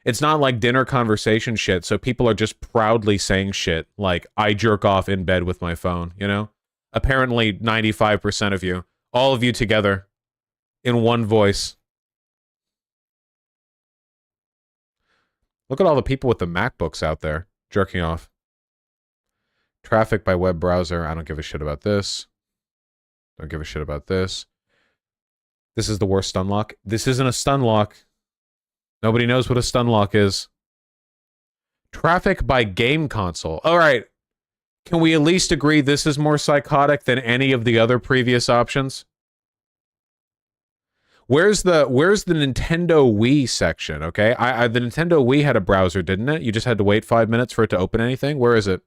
It's not like dinner conversation shit, so people are just proudly saying shit like, I jerk off in bed with my phone, you know? Apparently 95% of you. All of you together. In one voice. Look at all the people with the MacBooks out there jerking off. Traffic by web browser. I don't give a shit about this. Don't give a shit about this. This is the worst stun lock. This isn't a stun lock. Nobody knows what a stun lock is. Traffic by game console. All right. Can we at least agree this is more psychotic than any of the other previous options? Where's the Nintendo Wii section, okay? The Nintendo Wii had a browser, didn't it? You just had to wait 5 minutes for it to open anything? Where is it?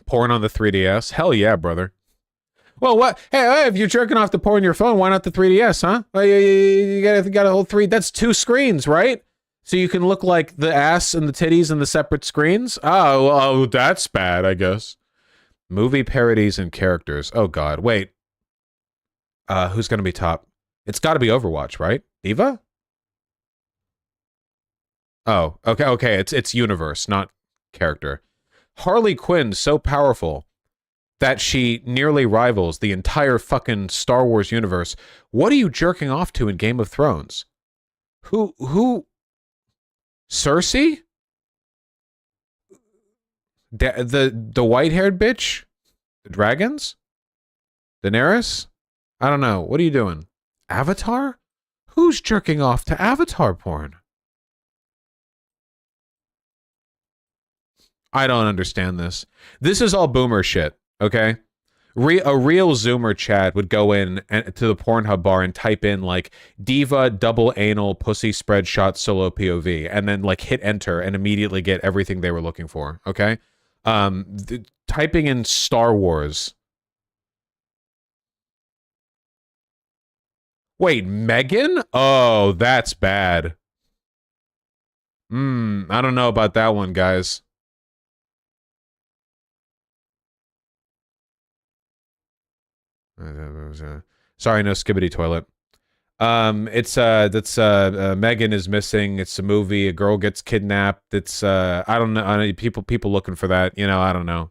Porn on the 3DS? Hell yeah, brother. Well, what? Hey, if you're jerking off the porn on your phone, why not the 3DS, huh? Well, you got a whole three. That's 2 screens, right? So you can look like the ass and the titties in the separate screens? Oh, that's bad, I guess. Movie parodies and characters. Oh, God. Wait. Who's going to be top? It's got to be Overwatch, right? Eva? Oh, okay. It's universe, not character. Harley Quinn so powerful that she nearly rivals the entire fucking Star Wars universe. What are you jerking off to in Game of Thrones? Who? Cersei? The white-haired bitch? The dragons? Daenerys? I don't know. What are you doing? Avatar? Who's jerking off to Avatar porn? I don't understand this. This is all boomer shit, okay? A real Zoomer Chad would go in to the Pornhub bar and type in like diva double anal pussy spread shot solo POV and then like hit enter and immediately get everything they were looking for, okay? Typing in Star Wars. Wait, Megan? Oh, that's bad. I don't know about that one, guys. Sorry, no skibbity toilet. Megan is missing. It's a movie. A girl gets kidnapped. It's I don't know. People looking for that. You know, I don't know.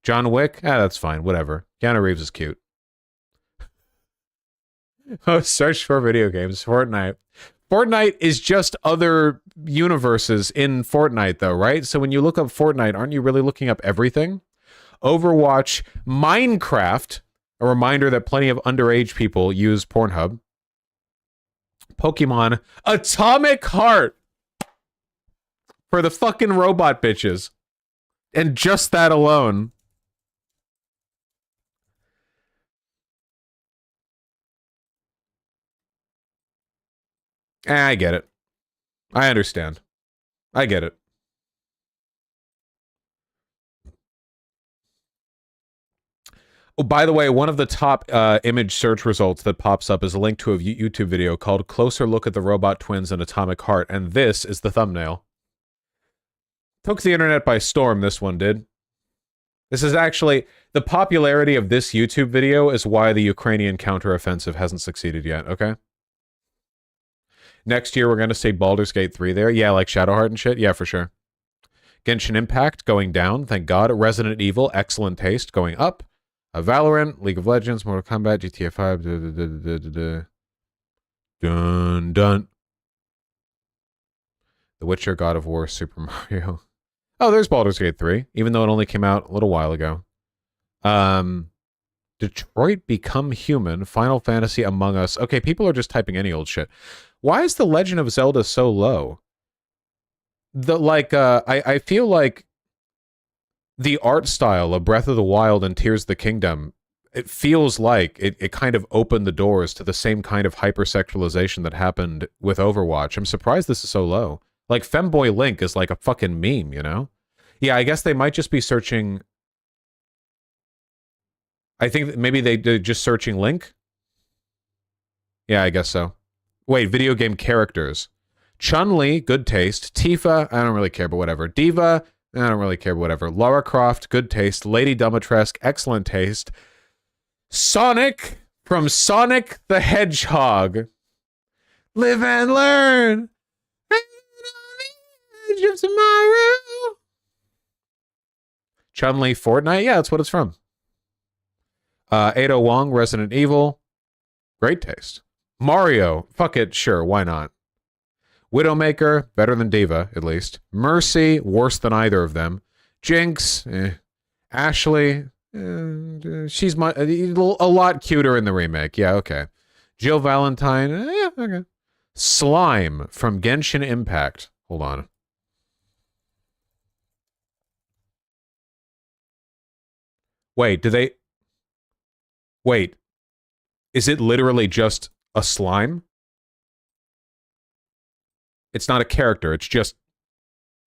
John Wick? That's fine. Whatever. Keanu Reeves is cute. Oh, search for video games. Fortnite. Fortnite is just other universes in Fortnite, though, right? So when you look up Fortnite, aren't you really looking up everything? Overwatch, Minecraft. A reminder that plenty of underage people use Pornhub. Pokemon Atomic Heart for the fucking robot bitches. And just that alone. I get it. I understand. I get it. Oh, by the way, one of the top image search results that pops up is a link to a YouTube video called Closer Look at the Robot Twins and Atomic Heart, and this is the thumbnail. Took the internet by storm, this one did. This is actually... The popularity of this YouTube video is why the Ukrainian counteroffensive hasn't succeeded yet, okay? Next year, we're going to say Baldur's Gate 3 there. Yeah, like Shadowheart and shit? Yeah, for sure. Genshin Impact, going down, thank God. Resident Evil, excellent taste, going up. Valorant, League of Legends, Mortal Kombat, GTA 5, dun dun. The Witcher, God of War, Super Mario. Oh, there's Baldur's Gate 3, even though it only came out a little while ago. Detroit Become Human, Final Fantasy Among Us. Okay, people are just typing any old shit. Why is The Legend of Zelda so low? I feel like the art style of Breath of the Wild and Tears of the Kingdom, it feels like it kind of opened the doors to the same kind of hypersexualization that happened with Overwatch. I'm surprised this is so low. Like, Femboy Link is like a fucking meme, you know? Yeah, I guess they might just be searching... I think that maybe they're just searching Link? Yeah, I guess so. Wait, video game characters. Chun-Li, good taste. Tifa, I don't really care, but whatever. Diva... I don't really care, whatever. Lara Croft, good taste. Lady Dimitrescu, excellent taste. Sonic from Sonic the Hedgehog. Live and learn. Edge of tomorrow. Chun-Li, Fortnite. Yeah, that's what it's from. Ada Wong, Resident Evil. Great taste. Mario. Fuck it. Sure, why not? Widowmaker, better than Diva, at least. Mercy, worse than either of them. Jinx, Ashley, she's a lot cuter in the remake. Yeah, okay. Jill Valentine, yeah, okay. Slime from Genshin Impact. Hold on. Wait, Wait. Is it literally just a slime? It's not a character, it's just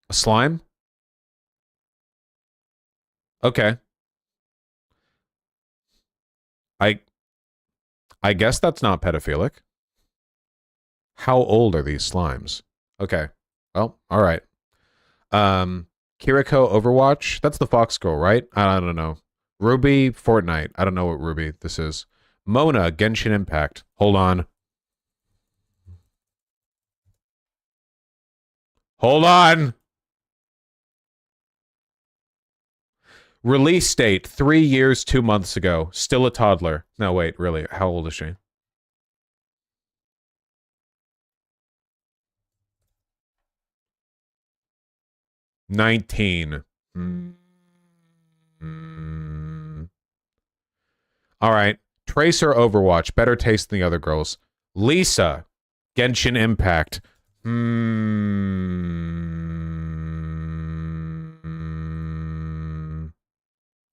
a slime? Okay. I guess that's not pedophilic. How old are these slimes? Okay. Well, alright. Kiriko Overwatch. That's the Fox girl, right? I don't know. Ruby Fortnite. I don't know what Ruby this is. Mona Genshin Impact. Hold on. Hold on. Release date 3 years, 2 months ago. Still a toddler. No, wait, really. How old is she? $19. All right. Tracer Overwatch. Better taste than the other girls. Lisa. Genshin Impact.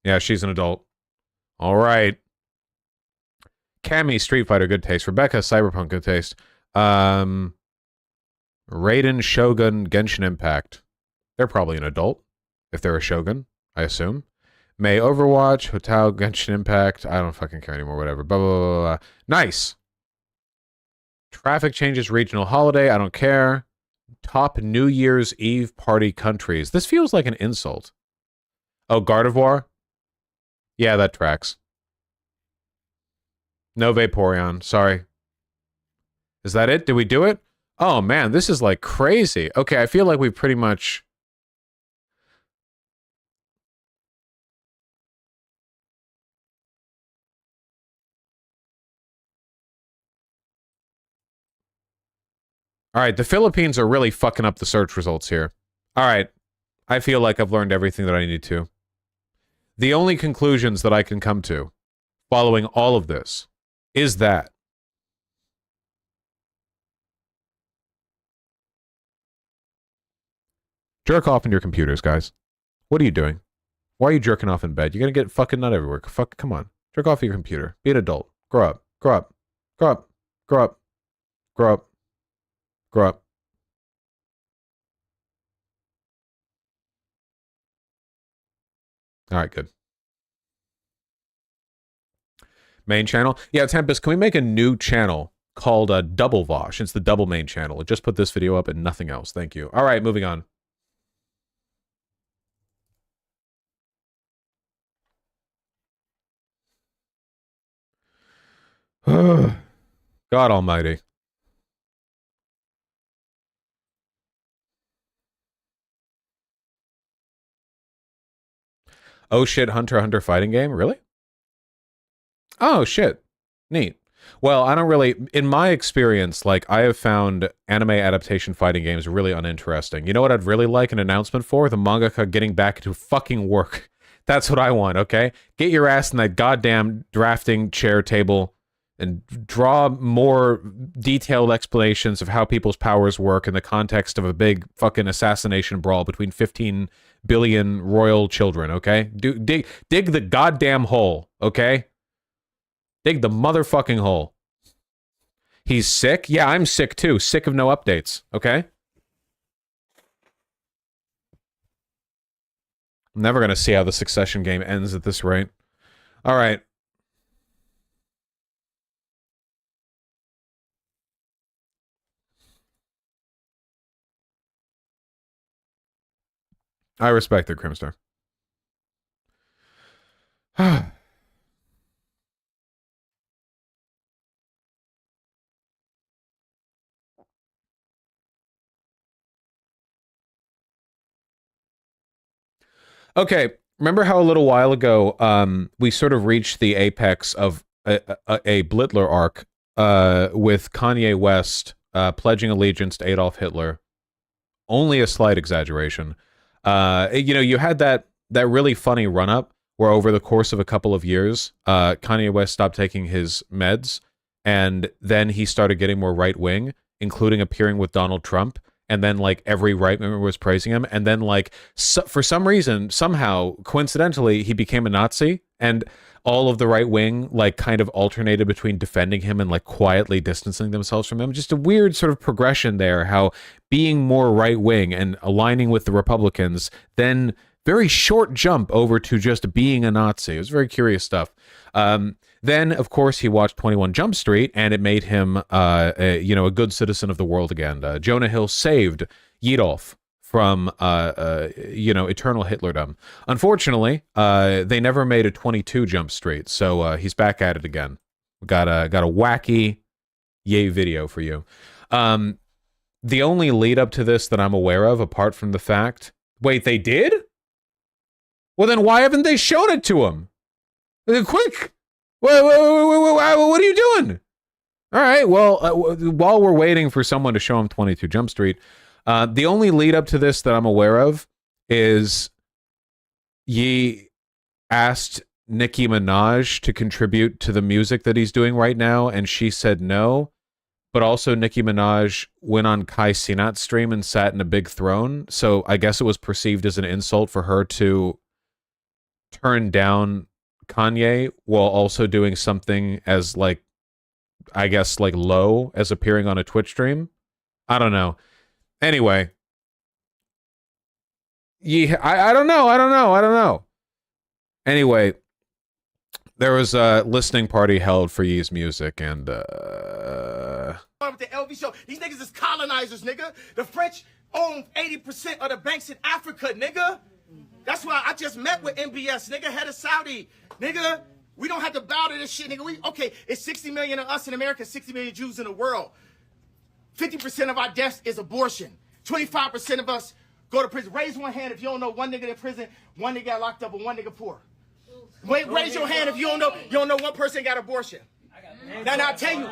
Yeah, she's an adult. All right. Cammy, Street Fighter, good taste. Rebecca, Cyberpunk, good taste. Raiden, Shogun, Genshin Impact. They're probably an adult, if they're a Shogun, I assume. May, Overwatch, Hotel, Genshin Impact. I don't fucking care anymore, whatever. Blah, blah, blah, blah. Nice. Traffic changes, regional holiday, I don't care. Top New Year's Eve party countries. This feels like an insult. Oh, Gardevoir? Yeah, that tracks. No Vaporeon, sorry. Is that it? Did we do it? Oh man, this is like crazy. Okay, I feel like we pretty much... Alright, the Philippines are really fucking up the search results here. Alright, I feel like I've learned everything that I need to. The only conclusions that I can come to following all of this is that jerk off in your computers, guys. What are you doing? Why are you jerking off in bed? You're gonna get fucking nut everywhere. Come on. Jerk off your computer. Be an adult. Grow up. Grow up. Grow up. Grow up. Grow up. Grow up. All right, good. Main channel? Yeah, Tempest, can we make a new channel called Double Vosh? It's the double main channel. Just put this video up and nothing else. Thank you. All right, moving on. God almighty. Oh shit, Hunter x Hunter fighting game? Really? Oh shit. Neat. Well, I don't really, in my experience, like, I have found anime adaptation fighting games really uninteresting. You know what I'd really like an announcement for? The mangaka getting back to fucking work. That's what I want, okay? Get your ass in that goddamn drafting chair table and draw more detailed explanations of how people's powers work in the context of a big fucking assassination brawl between 15 billion royal children, okay? Dig the goddamn hole, okay? Dig the motherfucking hole. He's sick? Yeah, I'm sick too. Sick of no updates, okay? I'm never going to see how the Succession game ends at this rate. All right. I respect it, Crimstar. Okay, remember how a little while ago we sort of reached the apex of a Blitler arc with Kanye West pledging allegiance to Adolf Hitler? Only a slight exaggeration. You know, you had that really funny run-up where over the course of a couple of years, Kanye West stopped taking his meds, and then he started getting more right-wing, including appearing with Donald Trump, and then, like, every right member was praising him, and then, like, for some reason, somehow, coincidentally, he became a Nazi, and all of the right-wing, like, kind of alternated between defending him and, like, quietly distancing themselves from him. Just a weird sort of progression there, how being more right-wing and aligning with the Republicans, then very short jump over to just being a Nazi. It was very curious stuff. Then, of course, he watched 21 Jump Street, and it made him, you know, a good citizen of the world again. Jonah Hill saved Yedolf from, you know, eternal Hitlerdom. Unfortunately, they never made a 22 Jump Street, so he's back at it again. We got a wacky yay video for you. The only lead up to this that I'm aware of, apart from the fact, wait, they did? Well, then why haven't they shown it to him? Quick! What are you doing? All right, well, while we're waiting for someone to show him 22 Jump Street, the only lead up to this that I'm aware of is Ye asked Nicki Minaj to contribute to the music that he's doing right now, and she said no. But also Nicki Minaj went on Kai Cenat's stream and sat in a big throne, so I guess it was perceived as an insult for her to turn down Kanye while also doing something as, like, I guess, like, low as appearing on a Twitch stream. I don't know. Anyway. Yeah, I don't know. Anyway, there was a listening party held for Ye's music, and With the LV show, these niggas is colonizers, nigga. The French own 80% of the banks in Africa, nigga. That's why I just met with MBS, nigga, head of Saudi. Nigga, we don't have to bow to this shit, nigga. Okay, it's 60 million of us in America, 60 million Jews in the world. 50% of our deaths is abortion. 25% of us go to prison. Raise one hand if you don't know one nigga in prison, one nigga got locked up, and one nigga poor. Raise your hand if you don't know one person got abortion. Now I'll tell you,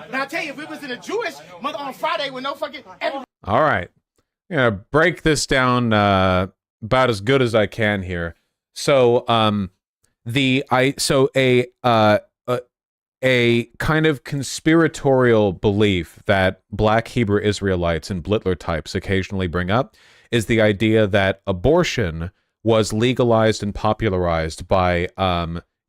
if it was in a Jewish mother on Friday with no fucking all right. I'm gonna break this down about as good as I can here. So a a kind of conspiratorial belief that black Hebrew Israelites and Blitler types occasionally bring up is the idea that abortion was legalized and popularized by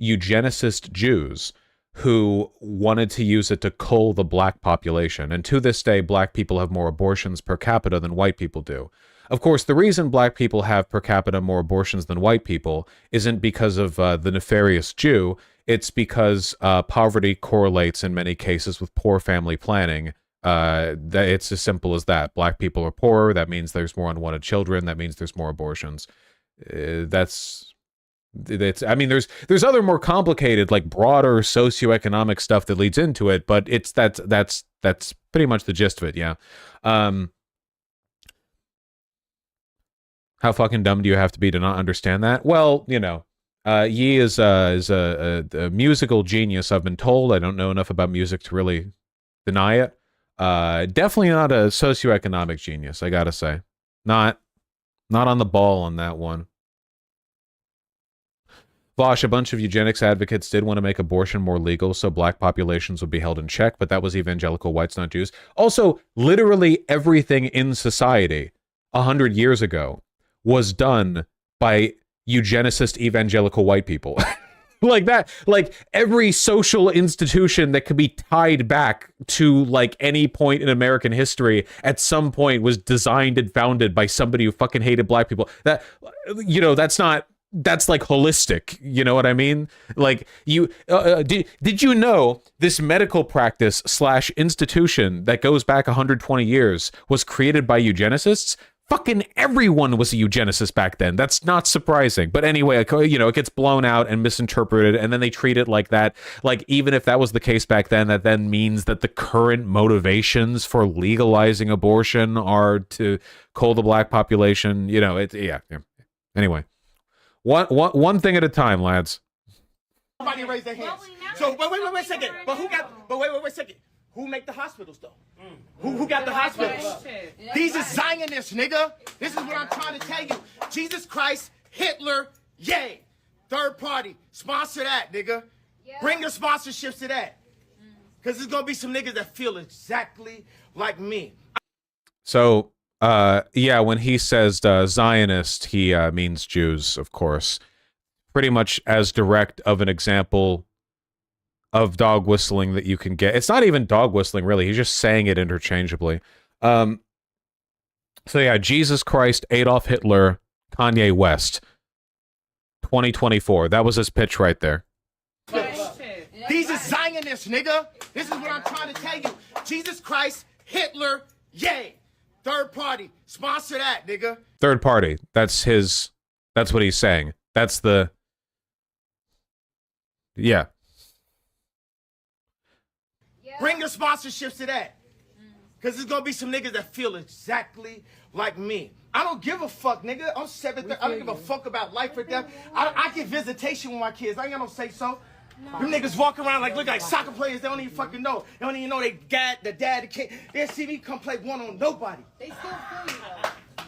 eugenicist Jews who wanted to use it to cull the black population. And to this day, black people have more abortions per capita than white people do. Of course, the reason black people have per capita more abortions than white people isn't because of the nefarious Jew. It's because poverty correlates in many cases with poor family planning. It's as simple as that. Black people are poorer. That means there's more unwanted children. That means there's more abortions. I mean, there's other more complicated, like broader socioeconomic stuff that leads into it, but that's pretty much the gist of it. Yeah. How fucking dumb do you have to be to not understand that? Well, you know, Yi is a musical genius, I've been told. I don't know enough about music to really deny it. Definitely not a socioeconomic genius, I gotta say. Not on the ball on that one. Vosh, a bunch of eugenics advocates did want to make abortion more legal so black populations would be held in check, but that was evangelical whites, not Jews. Also, literally everything in society 100 years ago was done by eugenicist evangelical white people. Like that, like every social institution that could be tied back to like any point in American history at some point was designed and founded by somebody who fucking hated black people. That, you know, that's like holistic, you know what I mean? Like you did you know this medical practice / institution that goes back 120 years was created by eugenicists? Fucking everyone was a eugenicist back then. That's not surprising. But anyway, you know, it gets blown out and misinterpreted, and then they treat it like that. Like, even if that was the case back then, that then means that the current motivations for legalizing abortion are to cull the black population. You know, yeah. Anyway, one thing at a time, lads. Somebody raise their hands. So wait a second. But wait a second. Who make the hospitals though? Who got the hospitals? These are Zionists, nigga. This is what I'm trying to tell you. Jesus Christ, Hitler, yay. Third party, sponsor that, nigga. Bring the sponsorships to that. Because there's gonna be some niggas that feel exactly like me. So, yeah, when he says Zionist, he means Jews, of course. Pretty much as direct of an example of dog whistling that you can get. It's not even dog whistling, really. He's just saying it interchangeably. So yeah, Jesus Christ, Adolf Hitler, Kanye West, 2024. That was his pitch right there. These are Zionists, nigga. This is what I'm trying to tell you. Jesus Christ, Hitler, yay. Third party, sponsor that, nigga. Third party. That's what he's saying. That's the... Yeah. Bring the sponsorships to that. Because there's going to be some niggas that feel exactly like me. I don't give a fuck, nigga. I'm 7. I don't give a fuck about life or death. I get visitation with my kids. I ain't got no say so. Them niggas walk around like, look like soccer players. They don't even fucking know. They don't even know the dad, the kid. They'll see me come play one on nobody. They still feel you,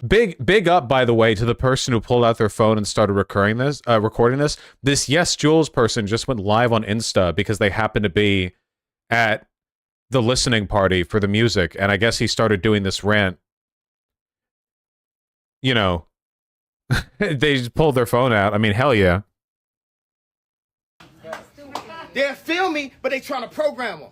though. Big up, by the way, to the person who pulled out their phone and started recording this. This Yes Jules person just went live on Insta because they happened to be at the listening party for the music, and I guess he started doing this rant. You know, they just pulled their phone out. I mean, hell yeah. They'll feel me, but they trying to program them.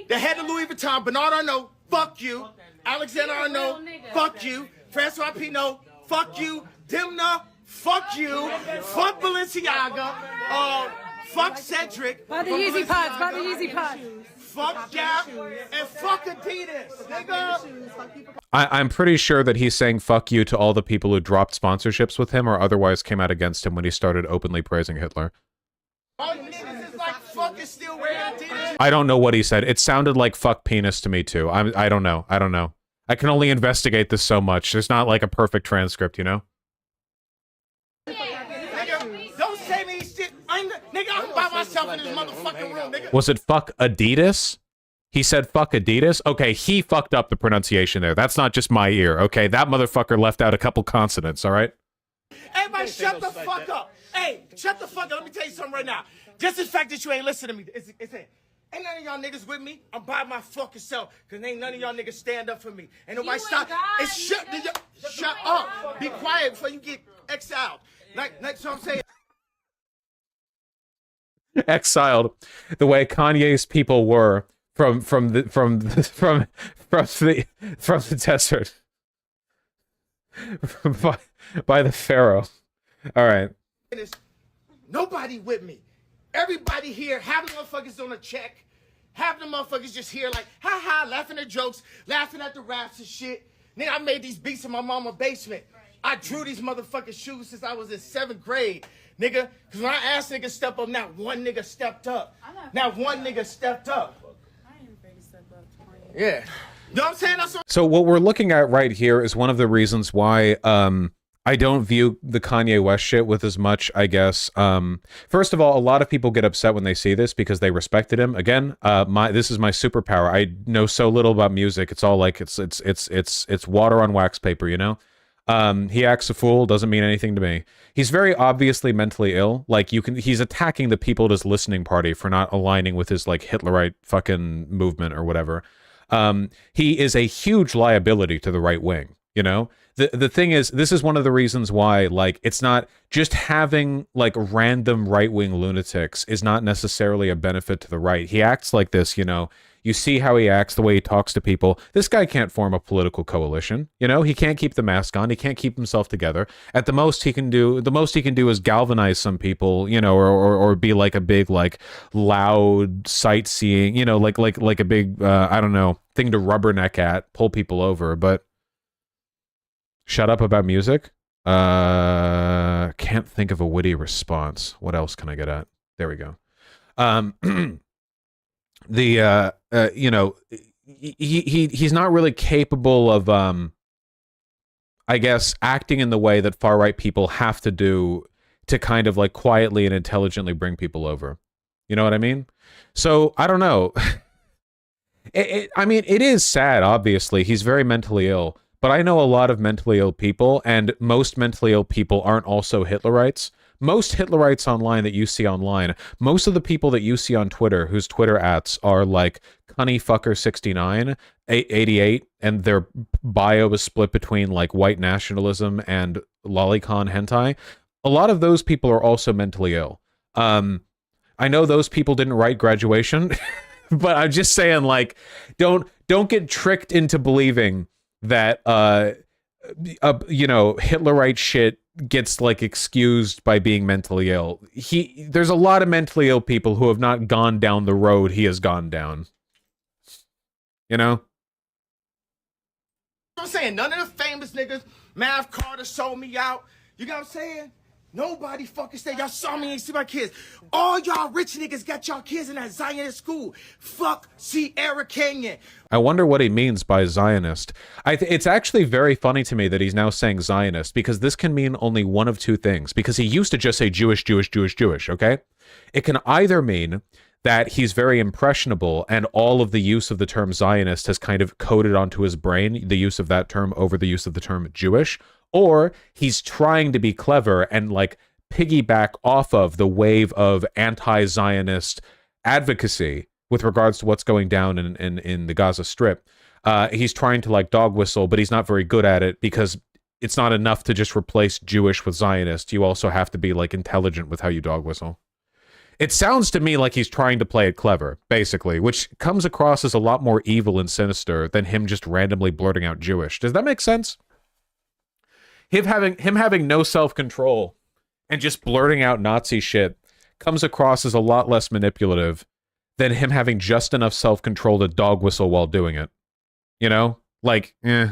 The head of Louis Vuitton, Bernard Arnault, fuck you. Alexander Arnault, fuck you. Francois Pinault, fuck you. Dimna, fuck you. Fuck Balenciaga. Fuck Cedric. Buy the Yeezy Pods, buy the Yeezy Pods. Fuck Gap and fuck Adidas, nigga. I'm pretty sure that he's saying fuck you to all the people who dropped sponsorships with him or otherwise came out against him when he started openly praising Hitler. All you niggas is like fucking still wearing Adidas. I don't know what he said. It sounded like fuck penis to me too. I don't know. I can only investigate this so much. There's not like a perfect transcript, you know? Nigga, don't say me shit. Nigga, I'm by myself in this motherfucking room, nigga. Was it fuck Adidas? He said fuck Adidas? Okay, he fucked up the pronunciation there. That's not just my ear, okay? That motherfucker left out a couple consonants, all right? Everybody shut the fuck up. Hey, shut the fuck up. Let me tell you something right now. Just the fact that you ain't listening to me, it's it. Ain't none of y'all niggas with me. I'm by my fucking self. Cause ain't none of y'all niggas stand up for me. Ain't nobody stop. And shut up. Be quiet before you get exiled. Like so I'm saying. Exiled, the way Kanye's people were from the desert, by the Pharaoh. All right. Nobody with me. Everybody here, half the motherfuckers on a check. Half the motherfuckers just here like, ha ha, laughing at jokes, laughing at the raps and shit. Nigga, I made these beats in my mama's basement. I drew these motherfucking shoes since I was in 7th grade. Nigga, cause when I asked niggas step up, not one nigga stepped up. Not one nigga stepped up. I ain't afraid to step up. Yeah. You know what I'm saying? That's what So what we're looking at right here is one of the reasons why I don't view the Kanye West shit with as much, I guess. First of all, a lot of people get upset when they see this because they respected him. Again, this is my superpower. I know so little about music. It's all like it's water on wax paper, you know? He acts a fool, doesn't mean anything to me. He's very obviously mentally ill. Like he's attacking the people at his listening party for not aligning with his like Hitlerite fucking movement or whatever. He is a huge liability to the right wing, you know? The thing is, this is one of the reasons why, like, it's not just having, like, random right-wing lunatics is not necessarily a benefit to the right. He acts like this, you know. You see how he acts, the way he talks to people. This guy can't form a political coalition, you know. He can't keep the mask on. He can't keep himself together. At the most he can do is galvanize some people, you know, or be like a big, like, loud sightseeing, you know, like a big, I don't know, thing to rubberneck at, pull people over, but shut up about music? Can't think of a witty response. What else can I get at? There we go. You know, he's not really capable of, I guess, acting in the way that far-right people have to do to kind of, like, quietly and intelligently bring people over. You know what I mean? So, I don't know. I mean, it is sad, obviously. He's very mentally ill. But I know a lot of mentally ill people, and most mentally ill people aren't also Hitlerites. Most Hitlerites online that you see online, most of the people that you see on Twitter, whose Twitter ats are like cunnyfucker69, 88, and their bio is split between like white nationalism and lolicon hentai, a lot of those people are also mentally ill. I know those people didn't write graduation, but I'm just saying, like, don't get tricked into believing that you know, Hitlerite shit gets like excused by being mentally ill. There's a lot of mentally ill people who have not gone down the road he has gone down. You know? I'm saying, none of the famous niggas, Mav Carter sold me out. You know what I'm saying? Nobody fucking said, y'all saw me, ain't see my kids. All y'all rich niggas got y'all kids in that Zionist school. Fuck Sierra KANYE. I wonder what he means by Zionist. It's actually very funny to me that he's now saying Zionist, because this can mean only one of two things, because he used to just say Jewish, okay? It can either mean that he's very impressionable and all of the use of the term Zionist has kind of coded onto his brain, the use of that term over the use of the term Jewish, or he's trying to be clever and like piggyback off of the wave of anti-Zionist advocacy with regards to what's going down in the Gaza Strip. He's trying to like dog whistle, but he's not very good at it because it's not enough to just replace Jewish with Zionist. You also have to be like intelligent with how you dog whistle. It sounds to me like he's trying to play it clever, basically, which comes across as a lot more evil and sinister than him just randomly blurting out Jewish. Does that make sense? Him having no self-control and just blurting out Nazi shit comes across as a lot less manipulative than him having just enough self-control to dog whistle while doing it. You know? Like, eh.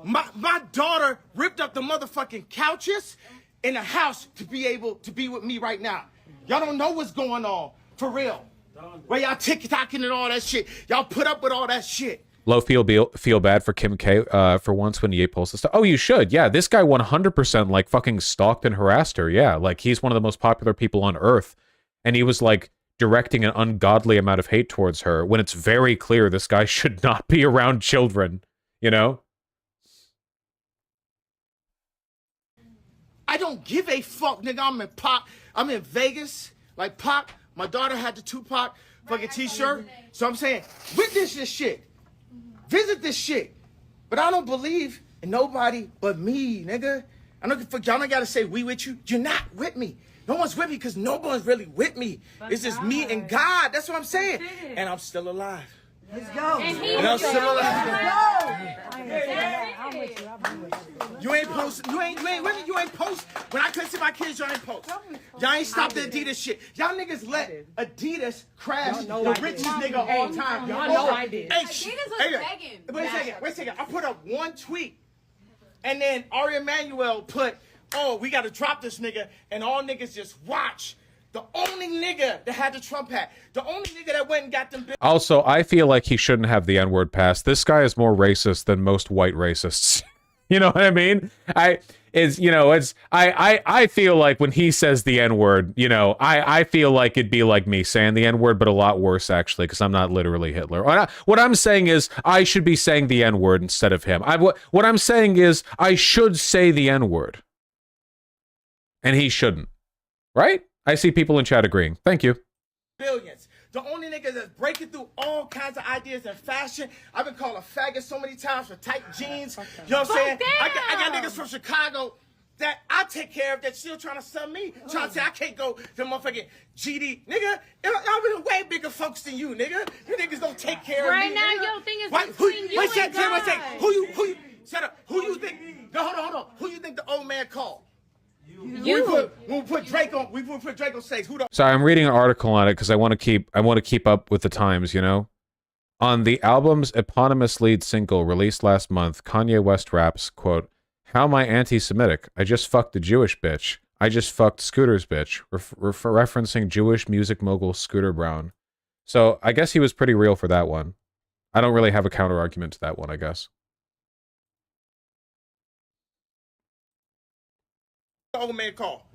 My daughter ripped up the motherfucking couches in the house to be able to be with me right now. Y'all don't know what's going on, for real. Where y'all TikToking and all that shit. Y'all put up with all that shit. Low feel bad for Kim K for once when Ye posted stuff. Oh, you should. Yeah, this guy 100% like fucking stalked and harassed her. Yeah, like he's one of the most popular people on earth. And he was like directing an ungodly amount of hate towards her when it's very clear this guy should not be around children, you know? I don't give a fuck, nigga. I'm in Vegas. Like Pac, my daughter had the Tupac fucking t-shirt. So I'm saying, witness this shit. Visit this shit. But I don't believe in nobody but me, nigga. I don't fuck y'all don't gotta say we with you. You're not with me. No one's with me because no one's really with me. It's just me and God. That's what I'm saying. And I'm still alive. Let's go. And I'm still alive. You ain't post. You ain't with me. You ain't post. When I couldn't see my kids, y'all ain't post. Y'all ain't stop the Adidas shit. Y'all niggas let Adidas crash the richest nigga of all time. Y'all know I did. Hey, Adidas was begging. Wait a second. I put up one tweet, and then Ari Emanuel put, "Oh, we got to drop this nigga," and all niggas just watch. The only nigga that had the Trump hat. The only nigga that went and got them. Also, I feel like he shouldn't have the N-word pass. This guy is more racist than most white racists. You know what I mean? I feel like when he says the N-word, you know, I feel like it'd be like me saying the N-word, but a lot worse, actually, because I'm not literally Hitler. What I'm saying is I should be saying the N-word instead of him. What I'm saying is I should say the N-word. And he shouldn't. Right? I see people in chat agreeing. Thank you. Billions. The only nigga that's breaking through all kinds of ideas in fashion. I've been called a faggot so many times for tight jeans. You know what I'm saying? I got niggas from Chicago that I take care of that still trying to sell me. Trying to say I can't go to motherfucking GD. Nigga, I've been way bigger folks than you, nigga. You niggas don't take care of me. Right now, nigga. your thing is between you and God. Who you, shut up. Who you think, no, hold on. Who you think the old man called? You. When we put Drake on stage. Who the Sorry, I'm reading an article on it because I want to keep up with the times, you know? On the album's eponymous lead single released last month, Kanye West raps, quote, "How am I anti-Semitic? I just fucked a Jewish bitch. I just fucked Scooter's bitch," referencing Jewish music mogul Scooter Braun. So I guess he was pretty real for that one. I don't really have a counter argument to that one, I guess. old man call?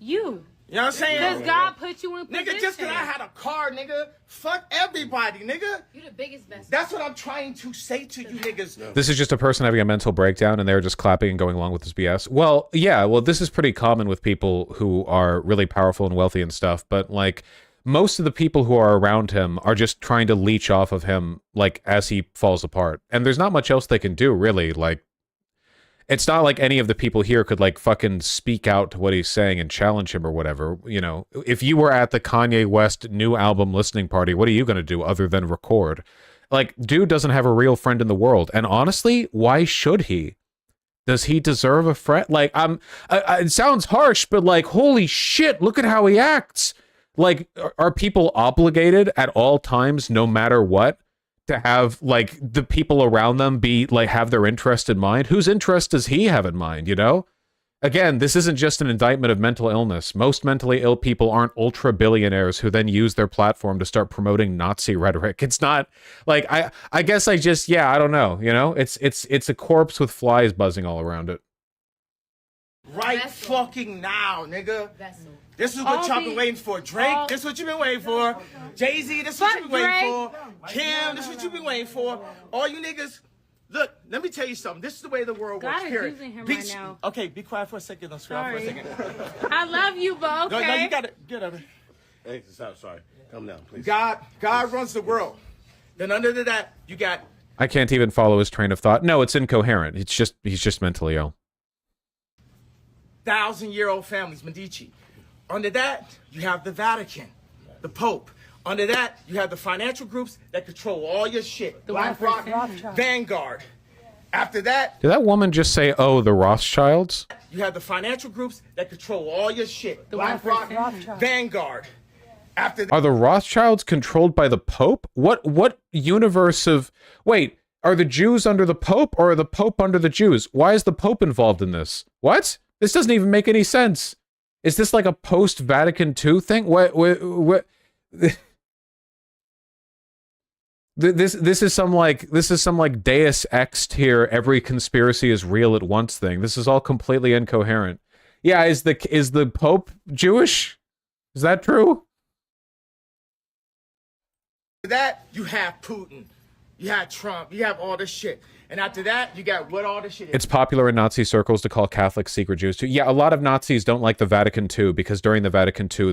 You. You know what I'm saying? Because God put you in position. Nigga, just because I had a car, nigga, fuck everybody, nigga. You the biggest best. That's what I'm trying to say to you niggas. This is just a person having a mental breakdown and they're just clapping and going along with this BS. Well, yeah, well, this is pretty common with people who are really powerful and wealthy and stuff, but like most of the people who are around him are just trying to leech off of him like as he falls apart. And there's not much else they can do, really. Like, it's not like any of the people here could like fucking speak out to what he's saying and challenge him or whatever. You know, if you were at the Kanye West new album listening party, what are you going to do other than record? Like, dude doesn't have a real friend in the world. And honestly, why should he? Does he deserve a friend? Like, it sounds harsh, but like, holy shit, look at how he acts. Like, are people obligated at all times, no matter what, to have like the people around them be like have their interest in mind? Whose interest does he have in mind, you know? Again, this isn't just an indictment of mental illness. Most mentally ill people aren't ultra billionaires who then use their platform to start promoting Nazi rhetoric. It's not like I guess I just I don't know, you know? It's a corpse with flies buzzing all around it. Right fucking now, nigga. This is what y'all been waiting for. Drake, this is what you've been waiting for. Jay-Z, this is what you've been waiting for. Kim, this is what you've been waiting for. All you niggas, look, let me tell you something. This is the way the world works. God is Period. using him right now. Okay, be quiet for a second. Don't scream for a second. I love you, but okay. No, you got it. Get over. Hey, sorry. Come down, please. God runs the world. Then under that, you got. I can't even follow his train of thought. No, it's incoherent. He's just mentally ill. 1,000-year-old families, Medici. Under that, you have the Vatican, the Pope. Under that, you have the financial groups that control all your shit. The BlackRock, Vanguard. After that, did that woman just say, "Oh, the Rothschilds"? You have the financial groups that control all your shit. The BlackRock, Vanguard. After that, Are the Rothschilds controlled by the Pope? What universe of... Wait, are the Jews under the Pope or are the Pope under the Jews? Why is the Pope involved in this? What? This doesn't even make any sense. Is this like a post-Vatican II thing? What? This is some like Deus Ex tier, every conspiracy is real at once thing. This is all completely incoherent. Yeah, is the Pope Jewish? Is that true? after that, you have Putin. You have Trump. You have all this shit. And after that, you got what all this shit is. It's popular in Nazi circles to call Catholics secret Jews too. Yeah, a lot of Nazis don't like the Vatican II because during the Vatican II,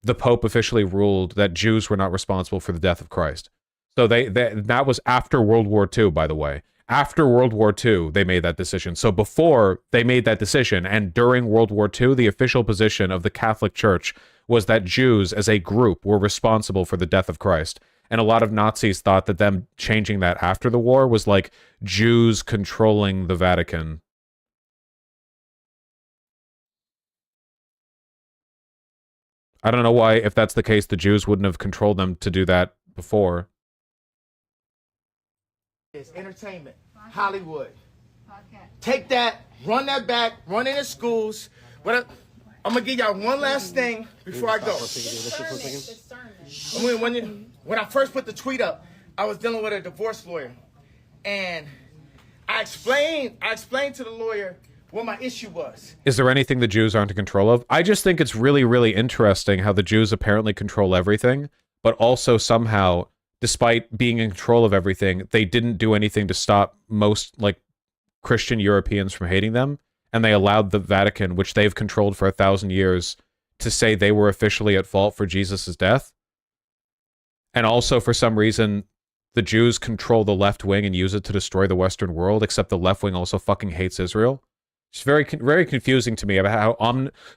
the Pope officially ruled that Jews were not responsible for the death of Christ. So that was after World War II, by the way. After World War II, they made that decision. So before they made that decision, and during World War II, the official position of the Catholic Church was that Jews as a group were responsible for the death of Christ. And a lot of Nazis thought that them changing that after the war was like Jews controlling the Vatican. I don't know why, if that's the case, the Jews wouldn't have controlled them to do that before. It's entertainment, Hollywood. Take that, run that back, run it in schools. I'm gonna give y'all one last thing before I go. When I first put the tweet up, I was dealing with a divorce lawyer, and I explained to the lawyer what my issue was. Is there anything the Jews aren't in control of? I just think it's really, really interesting how the Jews apparently control everything, but also somehow, despite being in control of everything, they didn't do anything to stop most, like, Christian Europeans from hating them, and they allowed the Vatican, which they've controlled for 1,000 years, to say they were officially at fault for Jesus' death. And also, for some reason, the Jews control the left wing and use it to destroy the Western world, except the left wing also fucking hates Israel. It's very, very confusing to me about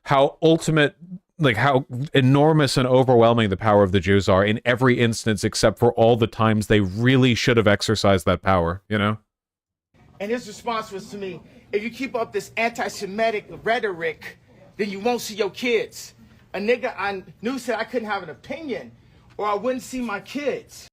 how ultimate, like how enormous and overwhelming the power of the Jews are in every instance, except for all the times they really should have exercised that power, you know? And his response was to me, if you keep up this anti-Semitic rhetoric, then you won't see your kids. A nigga I knew said I couldn't have an opinion or I wouldn't see my kids.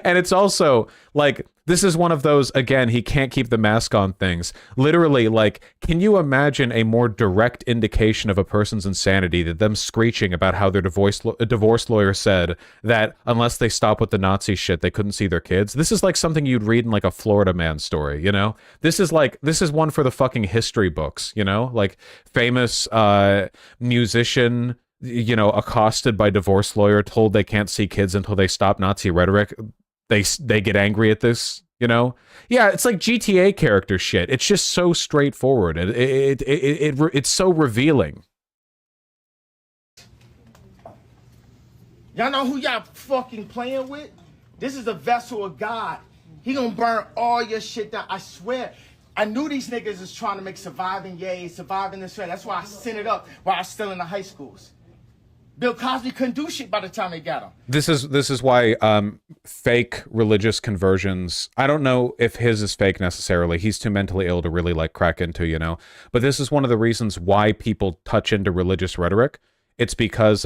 And it's also, like, this is one of those, again, he can't keep the mask on things. Literally, like, can you imagine a more direct indication of a person's insanity than them screeching about how their divorce lawyer said that unless they stop with the Nazi shit, they couldn't see their kids? This is like something you'd read in, like, a Florida Man story, you know? This is one for the fucking history books, you know? Like, famous musician, you know, accosted by divorce lawyer, told they can't see kids until they stop Nazi rhetoric. They get angry at this, you know? Yeah, it's like GTA character shit. It's just so straightforward. It's so revealing. Y'all know who y'all fucking playing with? This is a vessel of God. He gonna burn all your shit down. I swear. I knew these niggas is trying to make surviving this way. That's why I sent it up while I was still in the high schools. Bill Cosby couldn't do shit by the time they got him. This is why fake religious conversions, I don't know if his is fake necessarily. He's too mentally ill to really, like, crack into, you know? But this is one of the reasons why people touch into religious rhetoric. It's because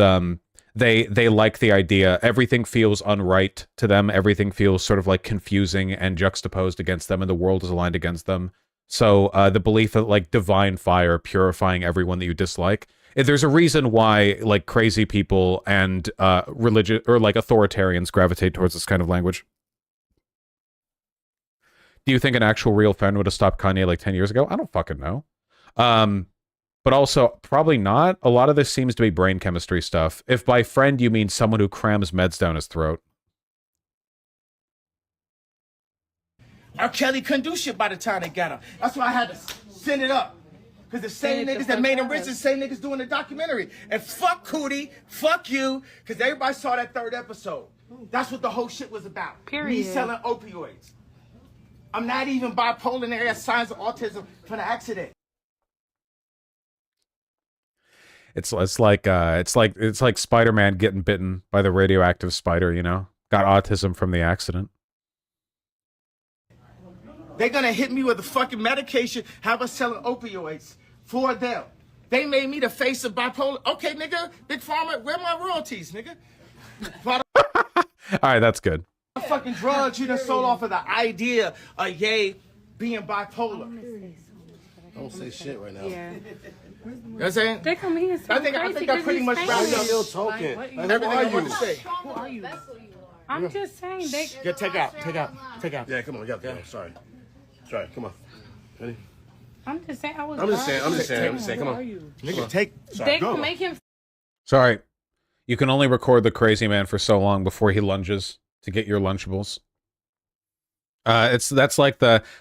they like the idea. Everything feels unright to them. Everything feels sort of, like, confusing and juxtaposed against them, and the world is aligned against them. So the belief that, like, divine fire purifying everyone that you dislike, there's a reason why, like, crazy people and religious or, like, authoritarians gravitate towards this kind of language. Do you think an actual real fan would have stopped Kanye like 10 years ago? I don't fucking know. But also, probably not. A lot of this seems to be brain chemistry stuff. If by friend you mean someone who crams meds down his throat. R. Kelly couldn't do shit by the time they got him. That's why I had to send it up. Because the same niggas that made him rich, the same niggas doing the documentary. And fuck Cootie, fuck you, because everybody saw that third episode. That's what the whole shit was about. Period. Me selling opioids. I'm not even bipolar, and I got signs of autism from the accident. It's like Spider-Man getting bitten by the radioactive spider, you know? Got autism from the accident. They're gonna hit me with a fucking medication, have us selling opioids for them. They made me the face of bipolar. Okay, nigga, Big Pharma, where my royalties, nigga? All right, that's good. Fucking drugs you done sold off of the idea of Ye being bipolar. Don't say shit right now. Yeah. You know what I'm saying? They come here so I think I pretty much rounded up Still talking. everything I want to say. Who are you? I'm just saying they. Yeah, take out. Yeah, come on, sorry. Sorry, come on. Ready? I'm just saying. I'm just saying, come on. Nigga, take. They can make him. Sorry. You can only record the crazy man for so long before he lunges to get your Lunchables. That's the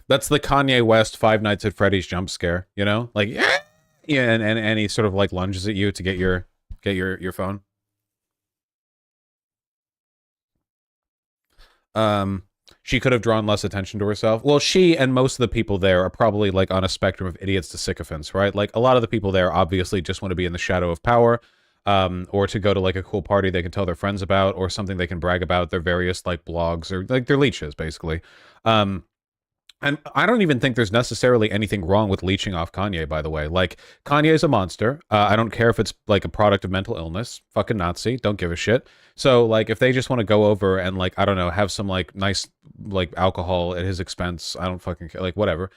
Kanye West Five Nights at Freddy's jump scare, you know? Like, yeah, and he sort of like lunges at you to get your Get your phone. She could have drawn less attention to herself. Well, she and most of the people there are probably like on a spectrum of idiots to sycophants, right? Like a lot of the people there obviously just want to be in the shadow of power, or to go to like a cool party they can tell their friends about, or something they can brag about, their various like blogs, or like their leeches, basically. And I don't even think there's necessarily anything wrong with leeching off Kanye, by the way. Like, Kanye is a monster. I don't care if it's, like, a product of mental illness. Fucking Nazi. Don't give a shit. So, like, if they just want to go over and, like, I don't know, have some, like, nice, like, alcohol at his expense, I don't fucking care. Like, whatever.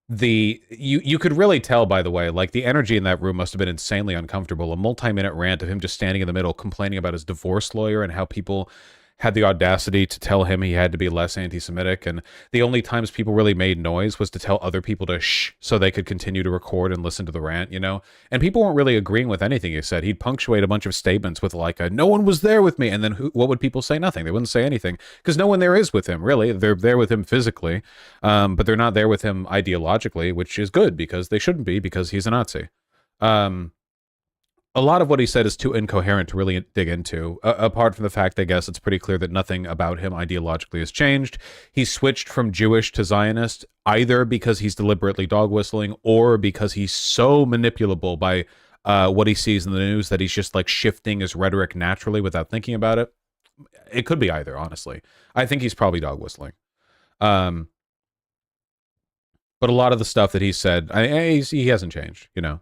You could really tell, by the way, like, the energy in that room must have been insanely uncomfortable. A multi-minute rant of him just standing in the middle complaining about his divorce lawyer and how people had the audacity to tell him he had to be less anti-Semitic, and the only times people really made noise was to tell other people to shh so they could continue to record and listen to the rant, you know? And people weren't really agreeing with anything he said. He'd punctuate a bunch of statements with like a, no one was there with me, and then what would people say? Nothing. They wouldn't say anything, because no one there is with him, really. They're there with him physically, but they're not there with him ideologically, which is good, because they shouldn't be, because he's a Nazi. A lot of what he said is too incoherent to really dig into, apart from the fact, I guess, it's pretty clear that nothing about him ideologically has changed. He's switched from Jewish to Zionist, either because he's deliberately dog whistling, or because he's so manipulable by what he sees in the news that he's just like shifting his rhetoric naturally without thinking about it. It could be either, honestly. I think he's probably dog whistling. But a lot of the stuff that he said, he hasn't changed, you know.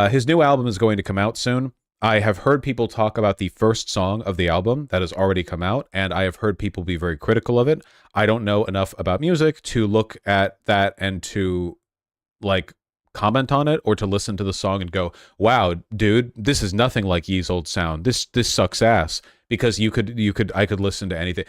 His new album is going to come out soon. I have heard people talk about the first song of the album that has already come out, and I have heard people be very critical of it. I don't know enough about music to look at that and to, like, comment on it, or to listen to the song and go, wow, dude, this is nothing like Ye's old sound. This sucks ass. Because I could listen to anything.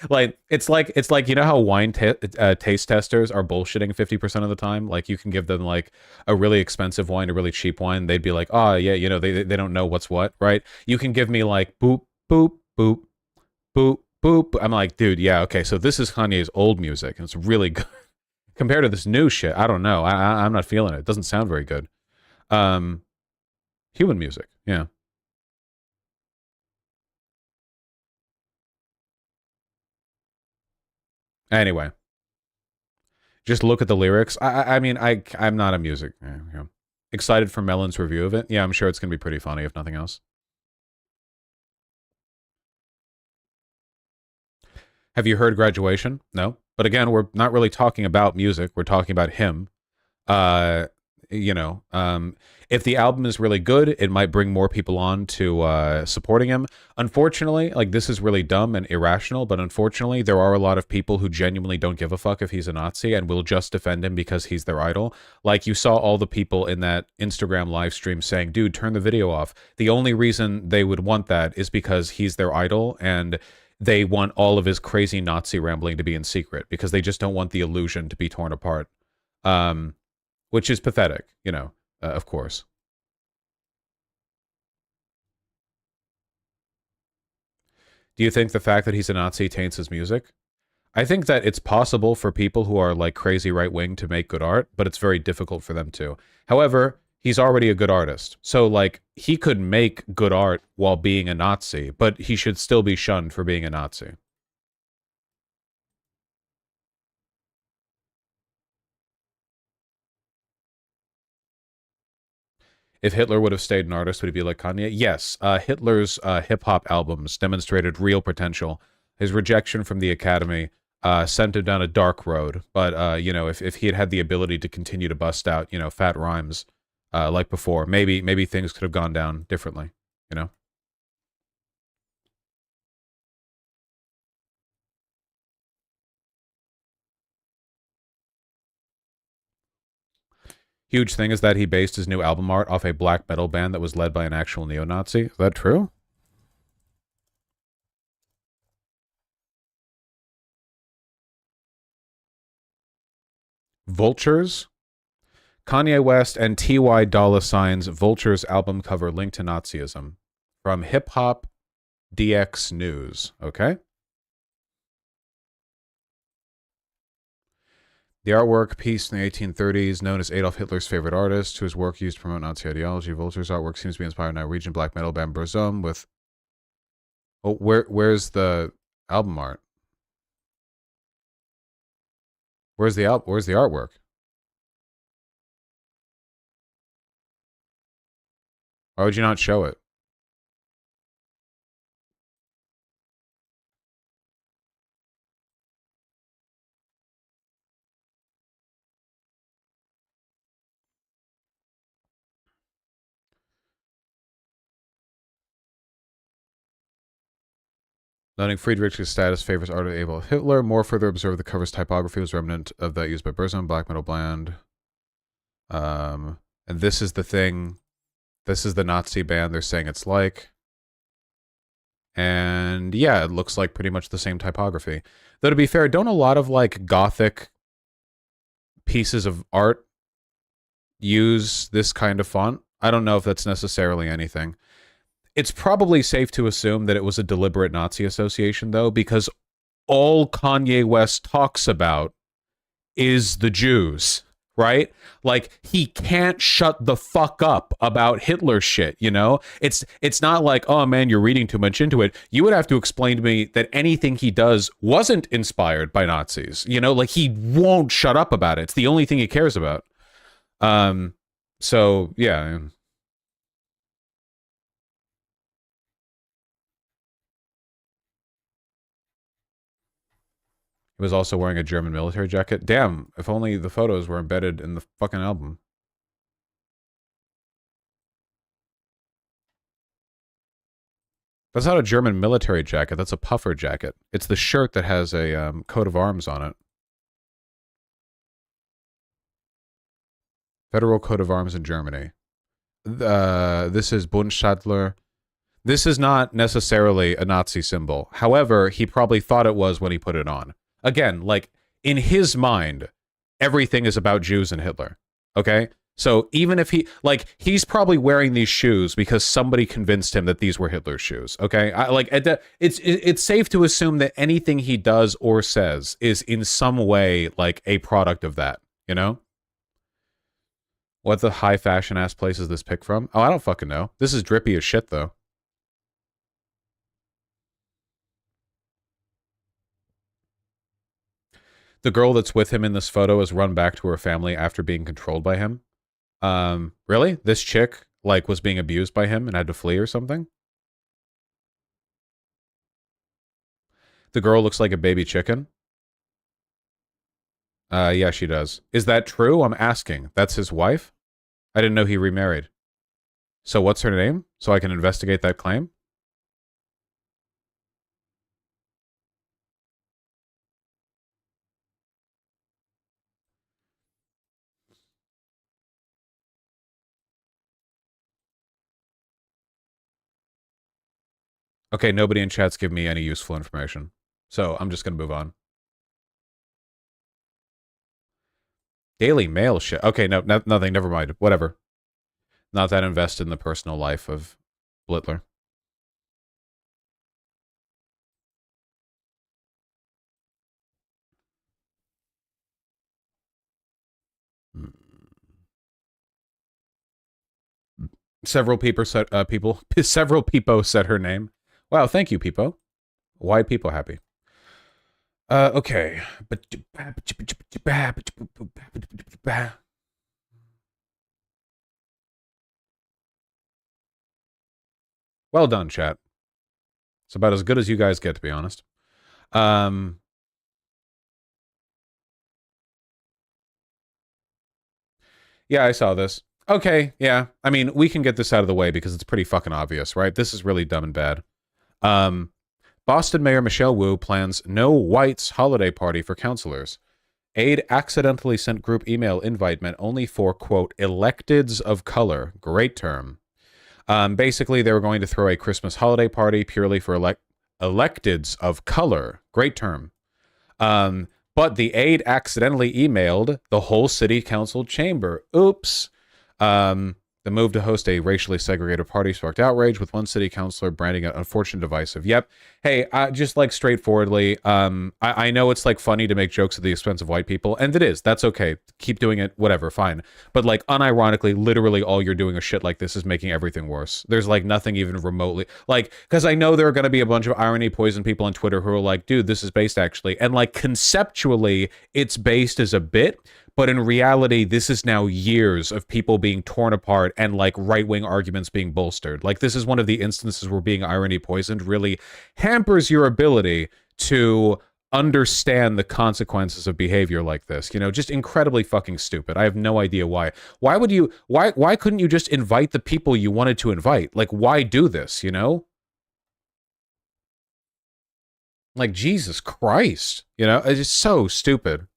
Like, it's like, you know how wine taste testers are bullshitting 50% of the time? Like, you can give them like a really expensive wine, a really cheap wine. They'd be like, oh yeah, you know, they don't know what's what, right? You can give me like boop, boop, boop, boop, boop. I'm like, dude, yeah, okay. So this is Kanye's old music, and it's really good. Compared to this new shit, I don't know. I'm not feeling it. It doesn't sound very good. Human music, yeah. Anyway, just look at the lyrics. I mean, I'm not a music. Yeah. Excited for Melon's review of it. Yeah, I'm sure it's gonna be pretty funny, if nothing else. Have you heard Graduation? No. But again, we're not really talking about music. We're talking about him. You know, if the album is really good, it might bring more people on to supporting him. Unfortunately, like, this is really dumb and irrational, but unfortunately, there are a lot of people who genuinely don't give a fuck if he's a Nazi and will just defend him because he's their idol. Like, you saw all the people in that Instagram live stream saying, dude, turn the video off. The only reason they would want that is because he's their idol, and they want all of his crazy Nazi rambling to be in secret because they just don't want the illusion to be torn apart. Which is pathetic, you know, of course. Do you think the fact that he's a Nazi taints his music? I think that it's possible for people who are like crazy right-wing to make good art, but it's very difficult for them to. However, he's already a good artist. So, like, he could make good art while being a Nazi, but he should still be shunned for being a Nazi. If Hitler would have stayed an artist, would he be like Kanye? Yes. Hitler's hip-hop albums demonstrated real potential. His rejection from the Academy sent him down a dark road. But, you know, if he had had the ability to continue to bust out, you know, fat rhymes like before, maybe things could have gone down differently, you know? Huge thing is that he based his new album art off a black metal band that was led by an actual neo-Nazi. Is that true? Vultures? Kanye West and T.Y. Dolla Sign's Vultures album cover linked to Nazism. From Hip Hop DX News. Okay? The artwork piece in the 1830s, known as Adolf Hitler's favorite artist, whose work used to promote Nazi ideology. Vulture's artwork seems to be inspired by Norwegian black metal band Burzum with... Oh, where's the album art? Where's the artwork? Why would you not show it? Noting Friedrich's status favors art of Adolf Hitler, more further observed the cover's typography was remnant of that used by Burzum, black metal band. And this is the thing. This is the Nazi band they're saying it's like. And yeah, it looks like pretty much the same typography. Though to be fair, don't a lot of like Gothic pieces of art use this kind of font? I don't know if that's necessarily anything. It's probably safe to assume that it was a deliberate Nazi association, though, because all Kanye West talks about is the Jews, right? Like, he can't shut the fuck up about Hitler shit, you know? It's not like, oh man, you're reading too much into it. You would have to explain to me that anything he does wasn't inspired by Nazis, you know? Like, he won't shut up about it. It's the only thing he cares about. So, yeah. He was also wearing a German military jacket. Damn, if only the photos were embedded in the fucking album. That's not a German military jacket. That's a puffer jacket. It's the shirt that has a coat of arms on it. Federal coat of arms in Germany. This is Bundesstadler. This is not necessarily a Nazi symbol. However, he probably thought it was when he put it on. Again, like, in his mind, everything is about Jews and Hitler, okay? So even if he, like, he's probably wearing these shoes because somebody convinced him that these were Hitler's shoes, okay? It's safe to assume that anything he does or says is in some way, like, a product of that, you know? What the high fashion ass place is this pic from? Oh, I don't fucking know. This is drippy as shit, though. The girl that's with him in this photo is run back to her family after being controlled by him. Really? This chick, like, was being abused by him and had to flee or something? The girl looks like a baby chicken. Yeah, she does. Is that true? I'm asking. That's his wife? I didn't know he remarried. So what's her name? So I can investigate that claim? Okay, nobody in chat's give me any useful information. So I'm just going to move on. Daily Mail shit. Okay, no, nothing. Never mind. Whatever. Not that invested in the personal life of Blittler. Several people said several people said her name. Wow, thank you, Peepo. Why people happy? Okay. Well done, chat. It's about as good as you guys get, to be honest. Yeah, I saw this. Okay, yeah. I mean, we can get this out of the way because it's pretty fucking obvious, right? This is really dumb and bad. Boston Mayor Michelle Wu plans no whites holiday party for councilors. Aide accidentally sent group email invite meant only for, quote, electeds of color. Great term. Basically, they were going to throw a Christmas holiday party purely for electeds of color. Great term. But the aide accidentally emailed the whole city council chamber. Oops. The The move to host a racially segregated party sparked outrage, with one city councilor branding it unfortunate divisive. Yep. Hey, just like straightforwardly, I know it's like funny to make jokes at the expense of white people, and it is. That's okay. Keep doing it, whatever, fine. But like unironically, literally all you're doing with shit like this is making everything worse. There's like nothing even remotely like, because I know there are going to be a bunch of irony poison people on Twitter who are like, dude, this is based actually, and like conceptually it's based as a bit. But in reality, this is now years of people being torn apart and like right-wing arguments being bolstered. Like this is one of the instances where being irony poisoned really hampers your ability to understand the consequences of behavior like this. You know, just incredibly fucking stupid. I have no idea why. Why would you, why couldn't you just invite the people you wanted to invite? Like, why do this, you know? Like, Jesus Christ. You know, it's just so stupid.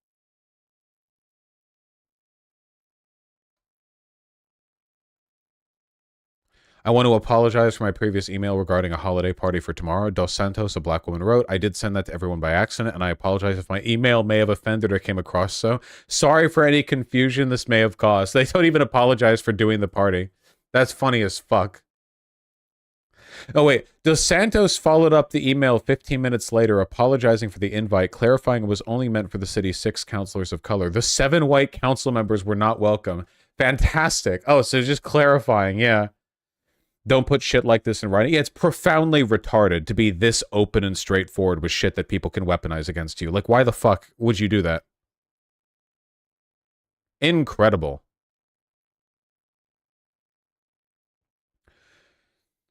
I want to apologize for my previous email regarding a holiday party for tomorrow. Dos Santos, a black woman, wrote, I did send that to everyone by accident, and I apologize if my email may have offended or came across so. Sorry for any confusion this may have caused. They don't even apologize for doing the party. That's funny as fuck. Oh, wait. Dos Santos followed up the email 15 minutes later, apologizing for the invite, clarifying it was only meant for the city's 6 councilors of color. The 7 white council members were not welcome. Fantastic. Oh, so just clarifying, yeah. Don't put shit like this in writing. Yeah, it's profoundly retarded to be this open and straightforward with shit that people can weaponize against you. Like, why the fuck would you do that? Incredible.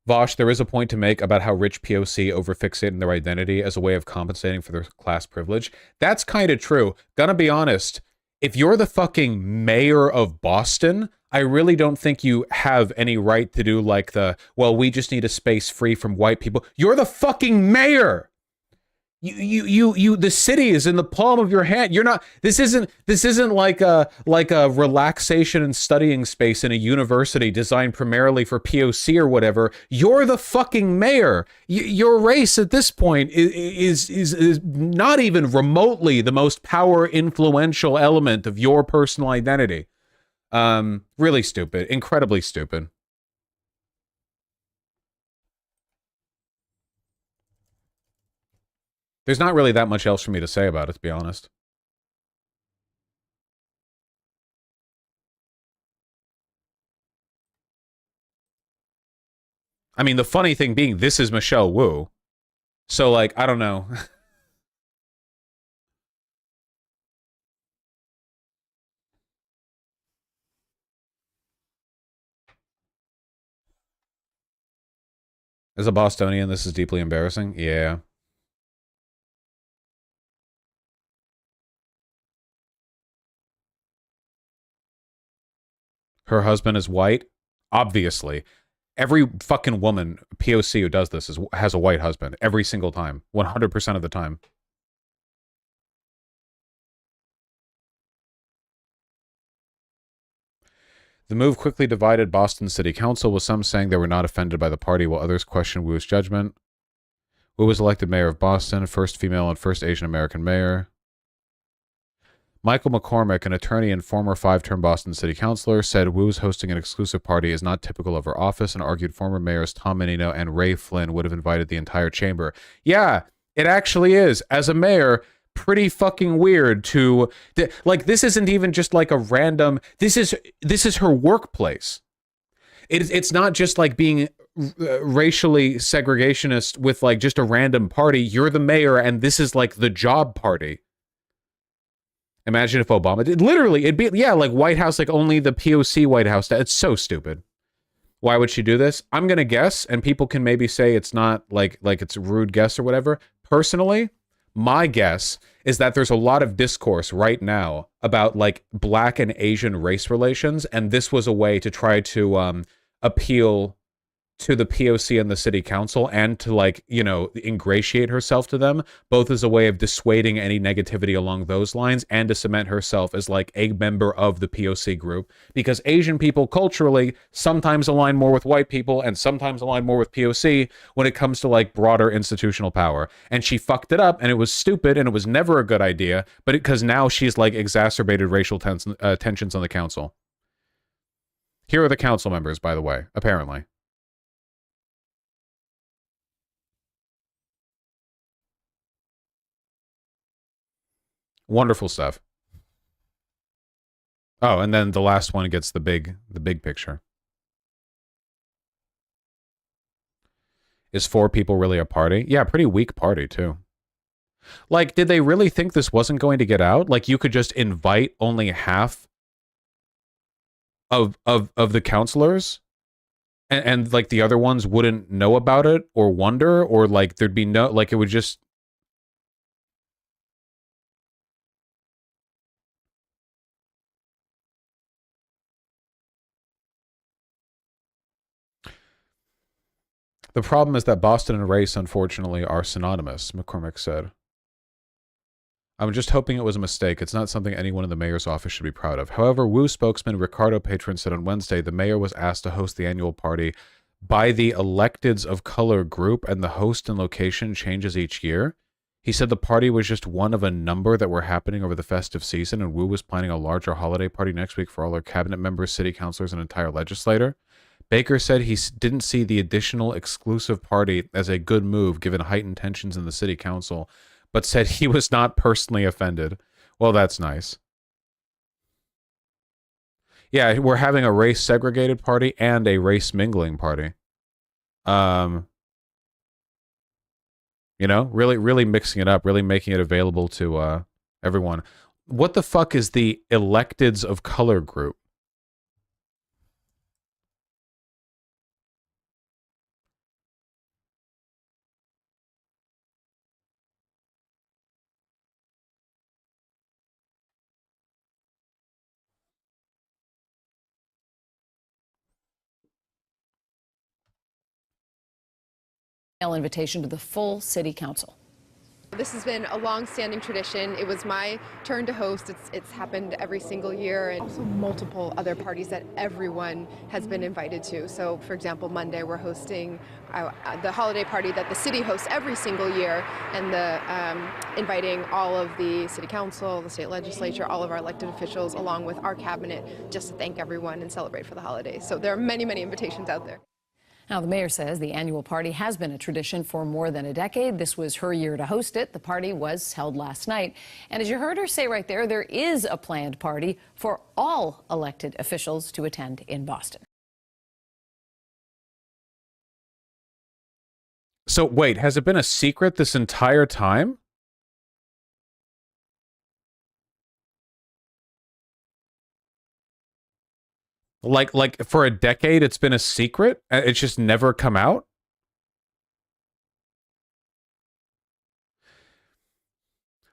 Vosh, there is a point to make about how rich POC overfixate in their identity as a way of compensating for their class privilege. That's kind of true. Gonna be honest, if you're the fucking mayor of Boston, I really don't think you have any right to do like the, well, we just need a space free from white people. You're the fucking mayor. The city is in the palm of your hand. You're not, this isn't like a relaxation and studying space in a university designed primarily for POC or whatever. You're the fucking mayor. Your race at this point is not even remotely the most power influential element of your personal identity. Really stupid, incredibly stupid. There's not really that much else for me to say about it, to be honest. I mean, the funny thing being, this is Michelle Wu. So, like, I don't know. As a Bostonian, this is deeply embarrassing. Yeah. Her husband is white? Obviously. Every fucking woman, POC, who does this has a white husband. Every single time. 100% of the time. The move quickly divided Boston City Council, with some saying they were not offended by the party, while others questioned Wu's judgment. Wu was elected mayor of Boston, first female and first Asian American mayor. Michael McCormick, an attorney and former 5-term Boston City Councilor, said Wu's hosting an exclusive party is not typical of her office, and argued former mayors Tom Menino and Ray Flynn would have invited the entire chamber. Yeah, it actually is. As a mayor, pretty fucking weird to... Like, this isn't even just like a random... This is her workplace. It's not just like being racially segregationist with like just a random party. You're the mayor, and this is like the job party. Imagine if Obama did. Literally, it'd be, yeah, like White House, like only the POC White House. It's so stupid. Why would she do this? I'm going to guess, and people can maybe say it's not like it's a rude guess or whatever. Personally, my guess is that there's a lot of discourse right now about like Black and Asian race relations, and this was a way to try to appeal to the POC and the city council, and to like, you know, ingratiate herself to them, both as a way of dissuading any negativity along those lines and to cement herself as like a member of the POC group, because Asian people culturally sometimes align more with white people and sometimes align more with POC when it comes to like broader institutional power. And she fucked it up, and it was stupid, and it was never a good idea, but because now she's like exacerbated racial tensions on the council. Here are the council members, by the way, apparently. Wonderful stuff. Oh, and then the last one gets the big picture. Is 4 people really a party? Yeah, pretty weak party, too. Like, did they really think this wasn't going to get out? Like, you could just invite only half of the counselors? And like, the other ones wouldn't know about it or wonder? Or, like, there'd be no... Like, it would just... The problem is that Boston and race, unfortunately, are synonymous, McCormick said. I'm just hoping it was a mistake. It's not something anyone in the mayor's office should be proud of. However, Wu spokesman Ricardo Patron said on Wednesday the mayor was asked to host the annual party by the Electeds of Color group, and the host and location changes each year. He said the party was just one of a number that were happening over the festive season, and Wu was planning a larger holiday party next week for all her cabinet members, city councilors, and entire legislature. Baker said he didn't see the additional exclusive party as a good move given heightened tensions in the city council, but said he was not personally offended. Well, that's nice. Yeah, we're having a race-segregated party and a race-mingling party. You know, really mixing it up, really making it available to everyone. What the fuck is the Electeds of Color group? Invitation to the full city council. This has been a long-standing tradition. It was my turn to host. It's happened every single year, and also multiple other parties that everyone has been invited to. So, for example, Monday we're hosting the holiday party that the city hosts every single year, and inviting all of the city council, the state legislature, all of our elected officials, along with our cabinet, just to thank everyone and celebrate for the holidays. So there are many, many invitations out there. Now, the mayor says the annual party has been a tradition for more than a decade. This was her year to host it. The party was held last night. And as you heard her say right there, there is a planned party for all elected officials to attend in Boston. So wait, has it been a secret this entire time? Like for a decade, it's been a secret? It's just never come out?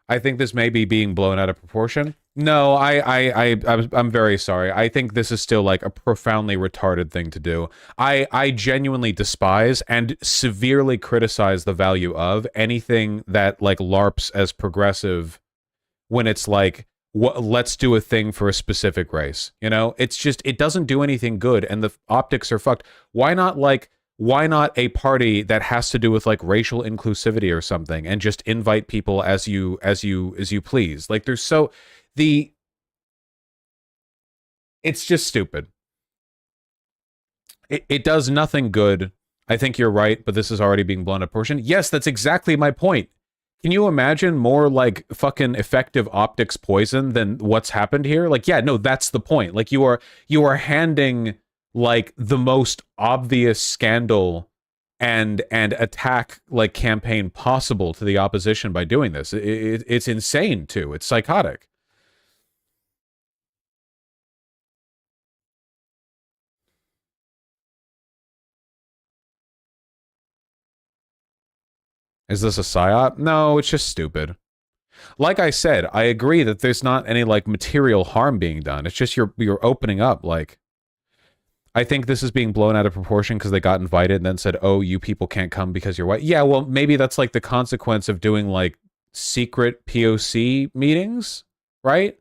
I think this may be being blown out of proportion. No, I'm very sorry. I think this is still like a profoundly retarded thing to do. I genuinely despise and severely criticize the value of anything that like LARPs as progressive when it's like, let's do a thing for a specific race. You know, it's just, it doesn't do anything good and the optics are fucked. Why not a party that has to do with like racial inclusivity or something and just invite people as you please? Like there's it's just stupid. It does nothing good. I think you're right, but this is already being blown out of proportion. Yes, that's exactly my point. Can you imagine more like fucking effective optics poison than what's happened here? Like, yeah, no, that's the point. Like you are handing like the most obvious scandal and attack like campaign possible to the opposition by doing this. It's insane too. It's psychotic. Is this a psyop? No, it's just stupid. Like I said, I agree that there's not any like material harm being done. It's just you're opening up like. I think this is being blown out of proportion because they got invited and then said, "Oh, you people can't come because you're white." Yeah, well, maybe that's like the consequence of doing like secret POC meetings, right?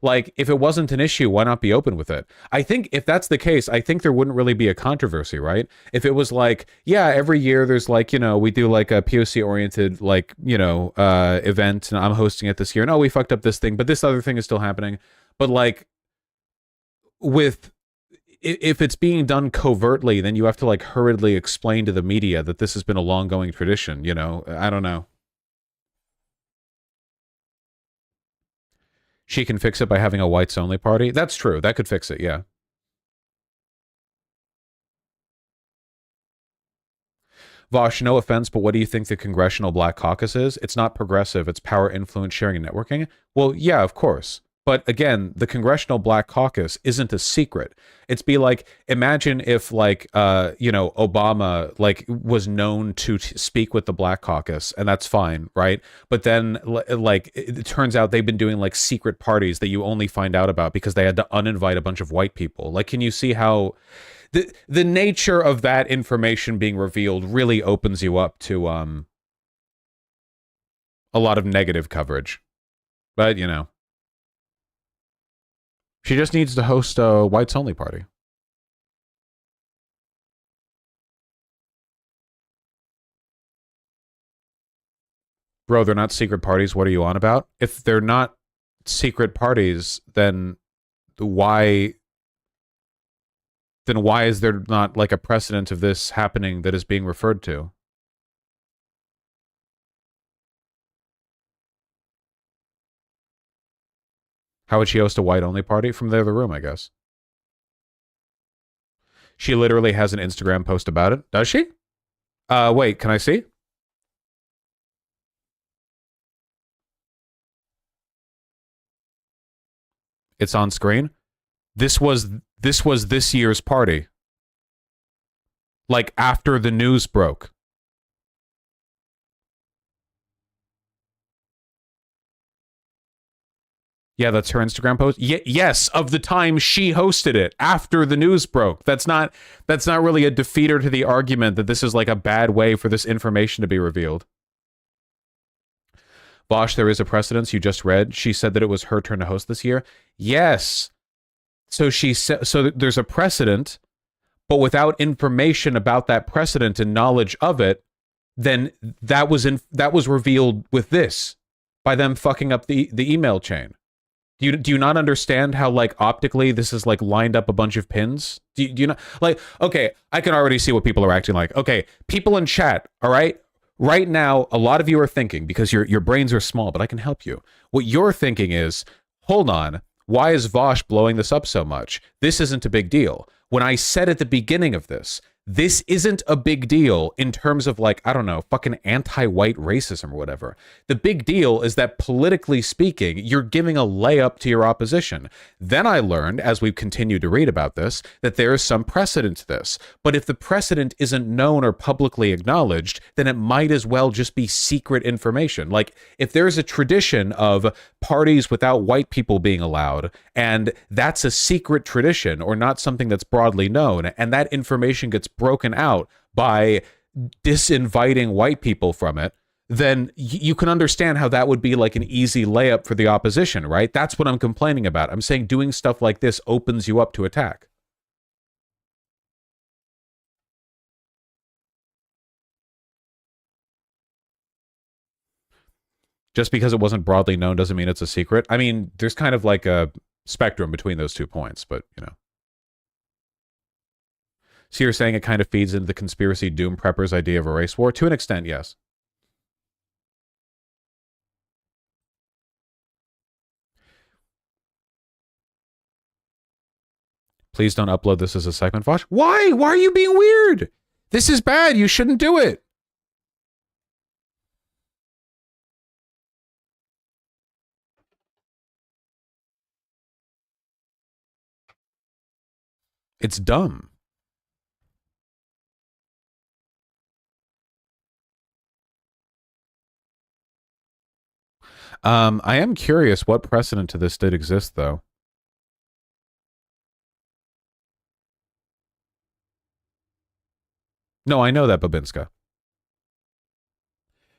Like, if it wasn't an issue, why not be open with it? I think if that's the case, I think there wouldn't really be a controversy, right? If it was like, yeah, every year there's like, you know, we do like a POC-oriented, like, you know, event, and I'm hosting it this year, and oh, we fucked up this thing, but this other thing is still happening. But like, with if it's being done covertly, then you have to like hurriedly explain to the media that this has been a long-going tradition, you know? I don't know. She can fix it by having a whites-only party. That's true. That could fix it, yeah. Vosh, no offense, but what do you think the Congressional Black Caucus is? It's not progressive. It's power, influence, sharing, and networking. Well, yeah, of course. But again, the Congressional Black Caucus isn't a secret. It's be like, imagine if like, you know, Obama like was known to speak with the Black Caucus, and that's fine, right? But then like, it turns out they've been doing like secret parties that you only find out about because they had to uninvite a bunch of white people. Like, can you see how the nature of that information being revealed really opens you up to a lot of negative coverage? But, you know. She just needs to host a whites-only party. Bro, they're not secret parties. What are you on about? If they're not secret parties, then why is there not like a precedent of this happening that is being referred to? How would she host a white-only party? From the other room, I guess. She literally has an Instagram post about it. Does she? Wait, can I see? It's on screen. This was this year's party. Like after the news broke. Yeah, that's her Instagram post. Yes, of the time she hosted it after the news broke. That's not really a defeater to the argument that this is like a bad way for this information to be revealed. Bosch, there is a precedence you just read. She said that it was her turn to host this year. Yes. So so there's a precedent, but without information about that precedent and knowledge of it, then that was revealed with this by them fucking up the email chain. Do you not understand how like optically this is like lined up a bunch of pins? Do you not like, okay, I can already see what people are acting like. Okay, people in chat, all right? Right now, a lot of you are thinking, because your brains are small, but I can help you. What you're thinking is, hold on, why is Vosh blowing this up so much? This isn't a big deal. When I said at the beginning of this isn't a big deal in terms of like, I don't know, fucking anti-white racism or whatever. The big deal is that politically speaking, you're giving a layup to your opposition. Then I learned, as we've continued to read about this, that there is some precedent to this. But if the precedent isn't known or publicly acknowledged, then it might as well just be secret information. Like, if there's a tradition of parties without white people being allowed, and that's a secret tradition or not something that's broadly known, and that information gets broken out by disinviting white people from it, then you can understand how that would be like an easy layup for the opposition, right? That's what I'm complaining about. I'm saying doing stuff like this opens you up to attack. Just because it wasn't broadly known doesn't mean it's a secret. I mean, there's kind of like a spectrum between those 2 points, but, you know. So you're saying it kind of feeds into the conspiracy doom preppers idea of a race war? To an extent, yes. Please don't upload this as a segment, Vosh. Why? Why are you being weird? This is bad. You shouldn't do it. It's dumb. I am curious what precedent to this did exist, though. No, I know that, Babinska.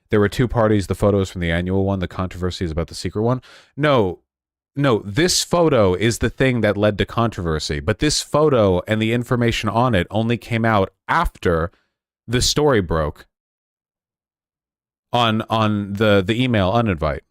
There were 2 parties, the photos from the annual one, the controversy is about the secret one. No, this photo is the thing that led to controversy, but this photo and the information on it only came out after the story broke on the email uninvite.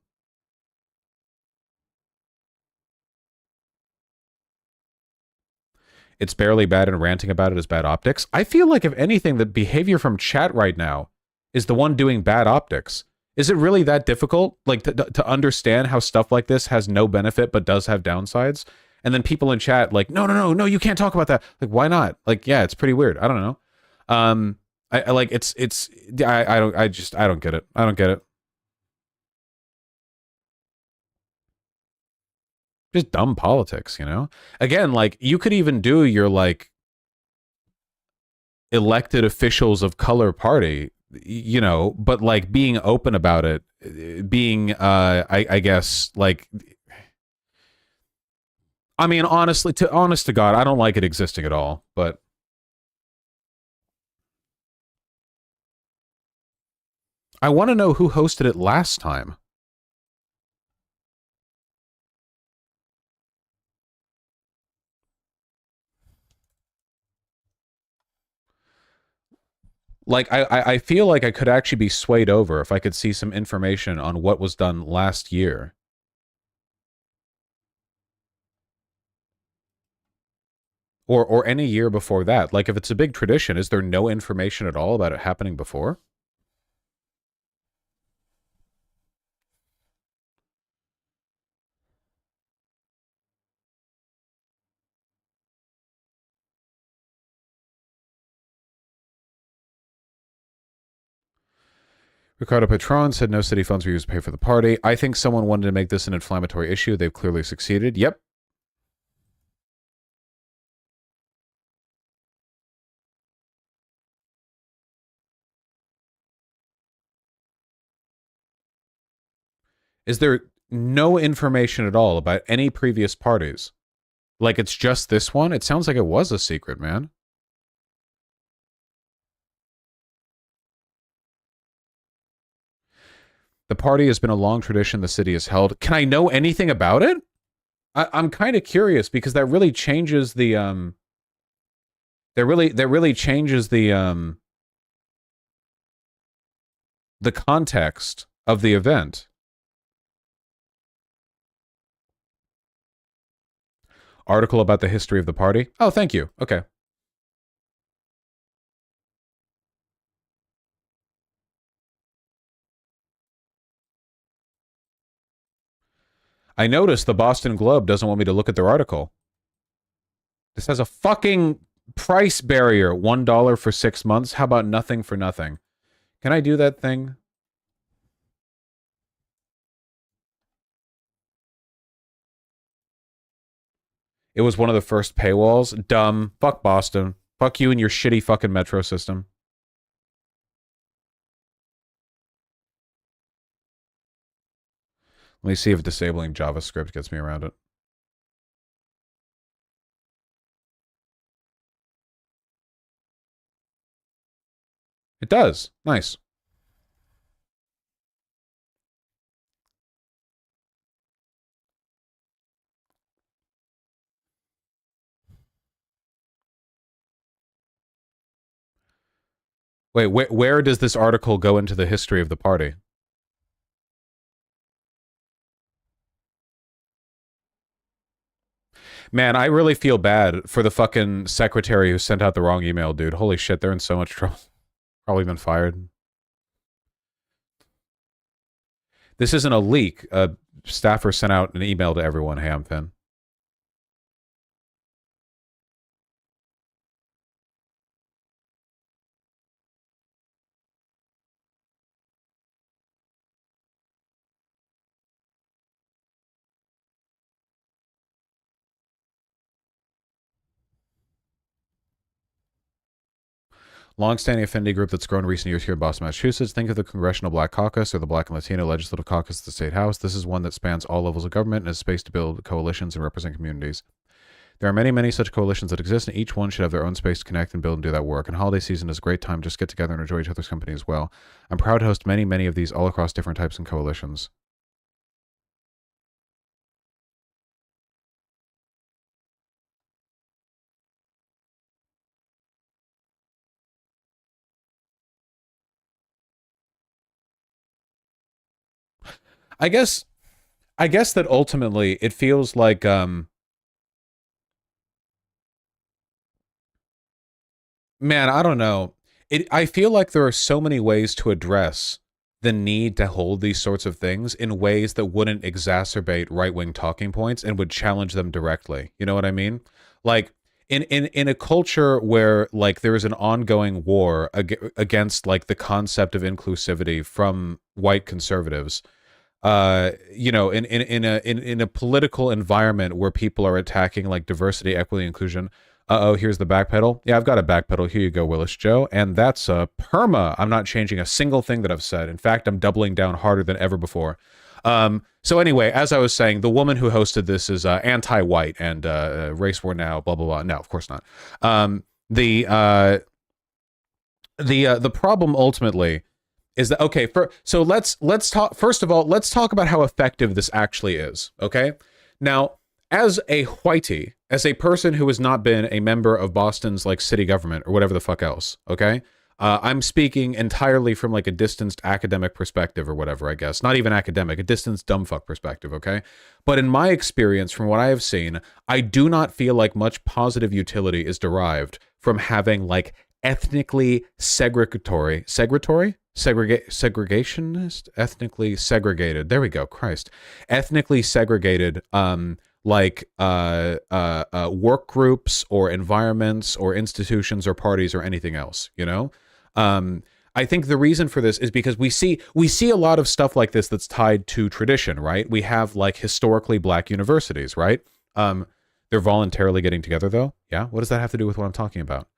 it's barely bad and ranting about it is bad optics. I feel like, if anything, the behavior from chat right now is the one doing bad optics. Is it really that difficult, like, to understand how stuff like this has no benefit but does have downsides? And then people in chat like, no, you can't talk about that. Like, why not? Like, yeah, it's pretty weird. I don't know. I like, I don't get it. I don't get it. Just dumb politics, you know? Again, like, you could even do your, like, elected officials of color party, you know, but, like, being open about it, being, I guess, like, I mean, honest to God, I don't like it existing at all, but I want to know who hosted it last time. Like, I feel like I could actually be swayed over if I could see some information on what was done last year. Or any year before that. Like, if it's a big tradition, is there no information at all about it happening before? Ricardo Petron said no city funds were used to pay for the party. I think someone wanted to make this an inflammatory issue. They've clearly succeeded. Yep. Is there no information at all about any previous parties? Like, it's just this one? It sounds like it was a secret, man. The party has been a long tradition the city has held. Can I know anything about it? I'm kind of curious, because that really changes the that really changes the context of the event. Article about the history of the party. Oh, thank you. Okay. I noticed the Boston Globe doesn't want me to look at their article. This has a fucking price barrier. $1 for 6 months. How about nothing for nothing? Can I do that thing? It was one of the first paywalls. Dumb. Fuck Boston. Fuck you and your shitty fucking metro system. Let me see if disabling JavaScript gets me around it. It does. Nice. Wait, where does this article go into the history of the party? Man, I really feel bad for the fucking secretary who sent out the wrong email, dude. Holy shit, they're in so much trouble. Probably been fired. This isn't a leak. A staffer sent out an email to everyone. Hey, I'm Finn. Long-standing affinity group that's grown in recent years here in Boston, Massachusetts. Think of the Congressional Black Caucus or the Black and Latino Legislative Caucus at the State House. This is one that spans all levels of government and is space to build coalitions and represent communities. There are many such coalitions that exist, and each one should have their own space to connect and build and do that work. And holiday season is a great time to just get together and enjoy each other's company as well. I'm proud to host many of these all across different types and coalitions. I guess that ultimately it feels like Man, I don't know. I feel like there are so many ways to address the need to hold these sorts of things in ways that wouldn't exacerbate right-wing talking points and would challenge them directly. You know what I mean? Like in a culture where like there is an ongoing war against like the concept of inclusivity from white conservatives, you know, in a political environment where people are attacking like diversity, equity, inclusion. Uh-oh, here's the back pedal. Yeah, I've got a back pedal. Here you go, Willis Joe. And that's perma. I'm not changing a single thing that I've said. In fact, I'm doubling down harder than ever before. So anyway, as I was saying, the woman who hosted this is anti-white and race war now, blah, blah, blah. No, of course not. The problem ultimately is that, okay, so let's talk, first of all, let's talk about how effective this actually is, okay? Now, as a whitey, as a person who has not been a member of Boston's like city government or whatever the fuck else, okay? I'm speaking entirely from like a distanced academic perspective or whatever, I guess. Not even academic, a distanced dumbfuck perspective, okay? But in my experience, from what I have seen, I do not feel like much positive utility is derived from having like ethnically segregationist, ethnically segregated, there we go, Christ, ethnically segregated, work groups or environments or institutions or parties or anything else, you know? I think the reason for this is because we see a lot of stuff like this that's tied to tradition, right? We have like historically black universities, right? They're voluntarily getting together though. Yeah. What does that have to do with what I'm talking about?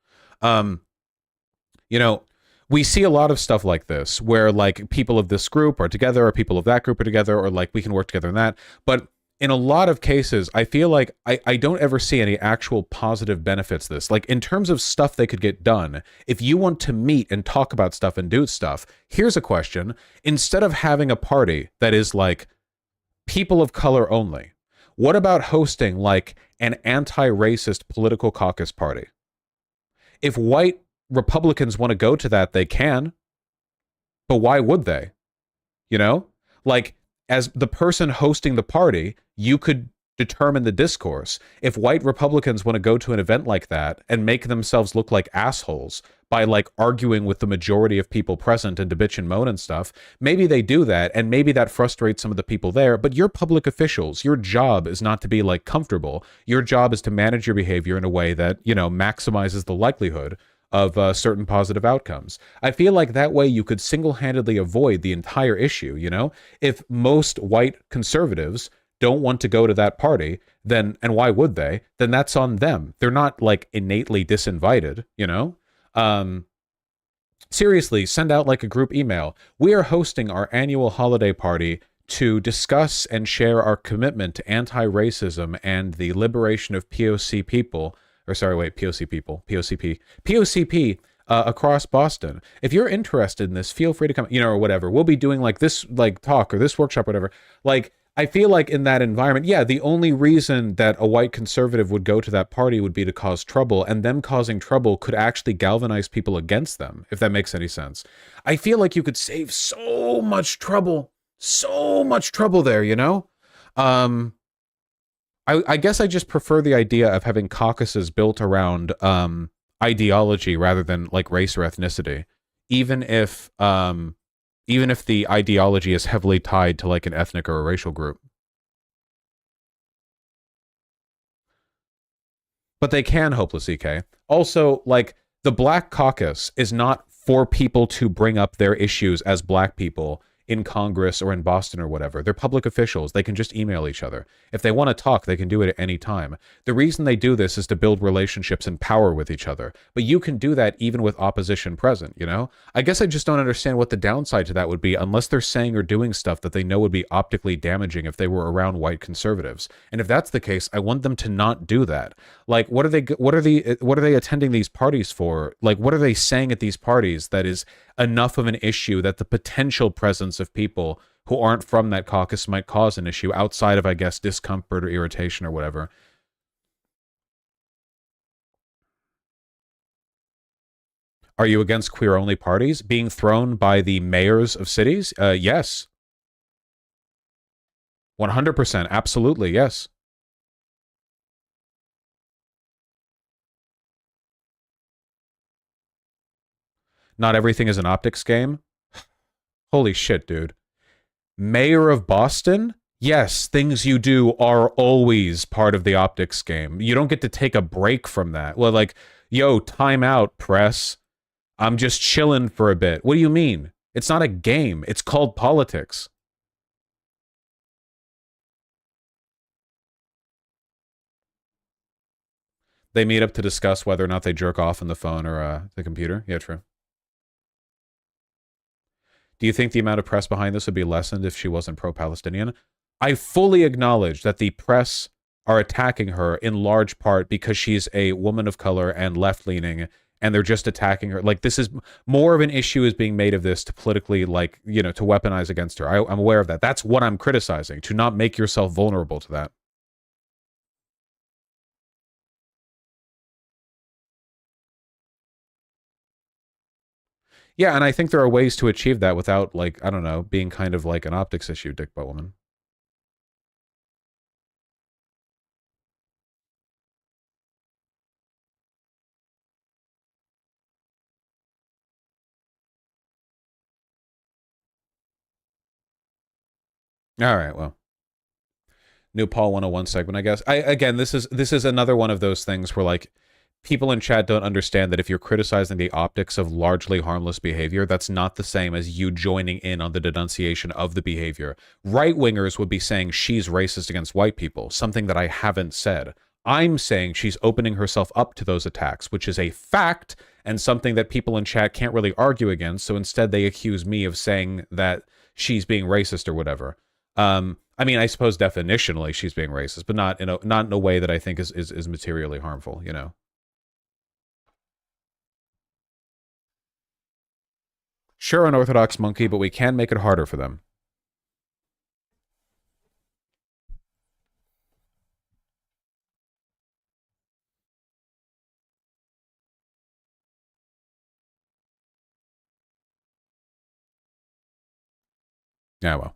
You know, we see a lot of stuff like this where like people of this group are together or people of that group are together or like we can work together in that. But in a lot of cases, I feel like I don't ever see any actual positive benefits to this. Like in terms of stuff they could get done, if you want to meet and talk about stuff and do stuff, here's a question. Instead of having a party that is like people of color only, what about hosting like an anti-racist political caucus party? If white Republicans want to go to that, they can. But why would they? You know? Like, as the person hosting the party, you could determine the discourse. If white Republicans want to go to an event like that and make themselves look like assholes by like arguing with the majority of people present and to bitch and moan and stuff, maybe they do that and maybe that frustrates some of the people there, but you're public officials. Your job is not to be like comfortable. Your job is to manage your behavior in a way that, you know, maximizes the likelihood of certain positive outcomes. I feel like that way you could single-handedly avoid the entire issue, you know? If most white conservatives don't want to go to that party, then, and why would they? Then that's on them. They're not like innately disinvited, you know? Seriously, send out like a group email. We are hosting our annual holiday party to discuss and share our commitment to anti-racism and the liberation of POC people, or sorry, wait, POC people, POCP, across Boston. If you're interested in this, feel free to come, you know, or whatever. We'll be doing like this, like talk or this workshop, whatever. Like, I feel like in that environment, yeah, the only reason that a white conservative would go to that party would be to cause trouble, and them causing trouble could actually galvanize people against them, if that makes any sense. I feel like you could save so much trouble there, you know? I guess I just prefer the idea of having caucuses built around ideology rather than like race or ethnicity, even if the ideology is heavily tied to like an ethnic or a racial group. But they can, Hopeless EK. Also, like, the Black Caucus is not for people to bring up their issues as black people in Congress or in Boston or whatever. They're public officials. They can just email each other. If they want to talk, they can do it at any time. The reason they do this is to build relationships and power with each other. But you can do that even with opposition present, you know? I guess I just don't understand what the downside to that would be unless they're saying or doing stuff that they know would be optically damaging if they were around white conservatives. And if that's the case, I want them to not do that. Like, what are they attending these parties for? Like, what are they saying at these parties that is enough of an issue that the potential presence of people who aren't from that caucus might cause an issue outside of, I guess, discomfort or irritation or whatever? Are you against queer-only parties being thrown by the mayors of cities? Yes. 100%. Absolutely, yes. Not everything is an optics game. Holy shit, dude. Mayor of Boston? Yes, things you do are always part of the optics game. You don't get to take a break from that. Well, like, yo, time out, press. I'm just chilling for a bit. What do you mean? It's not a game. It's called politics. They meet up to discuss whether or not they jerk off on the phone or the computer. Yeah, true. Do you think the amount of press behind this would be lessened if she wasn't pro-Palestinian? I fully acknowledge that the press are attacking her in large part because she's a woman of color and left-leaning, and they're just attacking her. Like, this is more of an issue is being made of this to politically, like, you know, to weaponize against her. I'm aware of that. That's what I'm criticizing, to not make yourself vulnerable to that. Yeah, and I think there are ways to achieve that without, like, I don't know, being kind of like an optics issue, Dick Butt Woman. All right, well. New Paul 101 segment, I guess. Again, this is another one of those things where, like, people in chat don't understand that if you're criticizing the optics of largely harmless behavior, that's not the same as you joining in on the denunciation of the behavior. Right-wingers would be saying she's racist against white people, something that I haven't said. I'm saying she's opening herself up to those attacks, which is a fact and something that people in chat can't really argue against, so instead they accuse me of saying that she's being racist or whatever. I mean, I suppose definitionally she's being racist, but not in a way that I think is materially harmful, you know. Sure, unorthodox monkey, but we can make it harder for them. Yeah, well.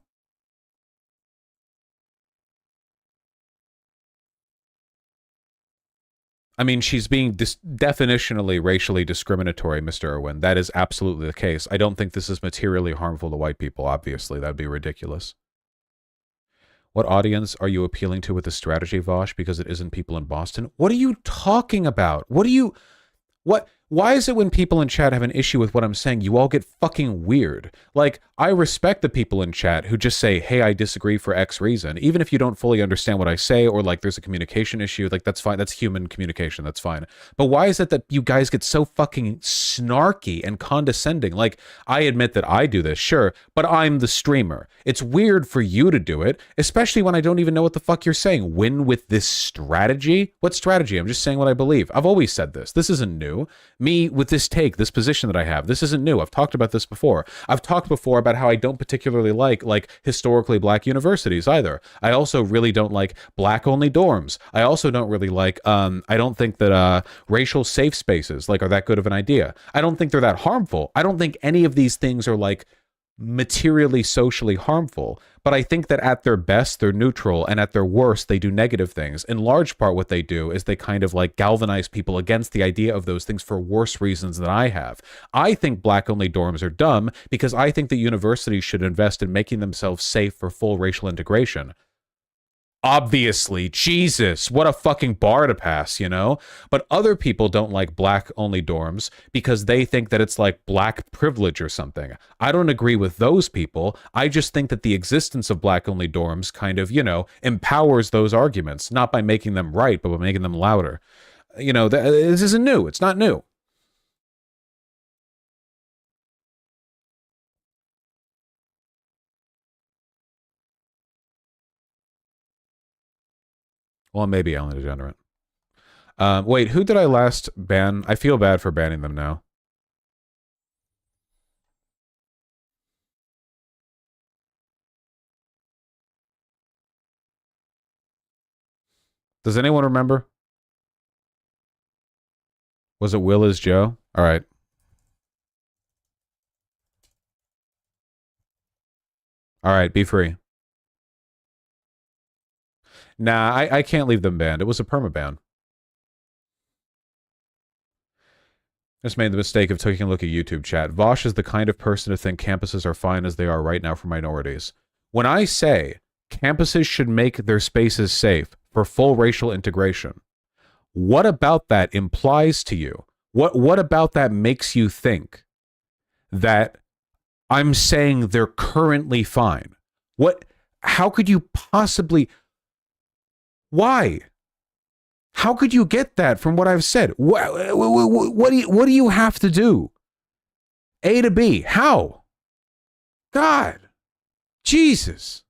I mean, she's being definitionally racially discriminatory, Mr. Irwin. That is absolutely the case. I don't think this is materially harmful to white people, obviously. That'd be ridiculous. What audience are you appealing to with this strategy, Vosh? Because it isn't people in Boston? What are you talking about? Why is it when people in chat have an issue with what I'm saying, you all get fucking weird? Like, I respect the people in chat who just say, hey, I disagree for X reason. Even if you don't fully understand what I say, or like there's a communication issue, like that's fine. That's human communication. That's fine. But why is it that you guys get so fucking snarky and condescending? Like, I admit that I do this, sure, but I'm the streamer. It's weird for you to do it, especially when I don't even know what the fuck you're saying. Win with this strategy? What strategy? I'm just saying what I believe. I've always said this. This isn't new. Me with this take, this position that I have, this isn't new. I've talked about this before. I've talked before about how I don't particularly like historically black universities either. I also really don't like black only dorms. I also don't really like I don't think that racial safe spaces like are that good of an idea. I don't think they're that harmful. I don't think any of these things are like materially socially harmful, but I think that at their best they're neutral, and at their worst they do negative things. In large part what they do is they kind of like galvanize people against the idea of those things for worse reasons than I have. I think black only dorms are dumb because I think that universities should invest in making themselves safe for full racial integration. Obviously, Jesus, what a fucking bar to pass, you know? But other people don't like black-only dorms because they think that it's like black privilege or something. I don't agree with those people. I just think that the existence of black-only dorms kind of, you know, empowers those arguments, not by making them right, but by making them louder. You know, this isn't new. It's not new. Well, maybe Ellen DeGenerate. Wait, who did I last ban? I feel bad for banning them now. Does anyone remember? Was it Will is Joe? All right. All right, be free. Nah, I can't leave them banned. It was a permaban. Just made the mistake of taking a look at YouTube chat. Vosh is the kind of person to think campuses are fine as they are right now for minorities. When I say campuses should make their spaces safe for full racial integration, what about that implies to you? What about that makes you think that I'm saying they're currently fine? How could you possibly... Why? How could you get that from what I've said? What do you have to do? A to B. How? God. Jesus.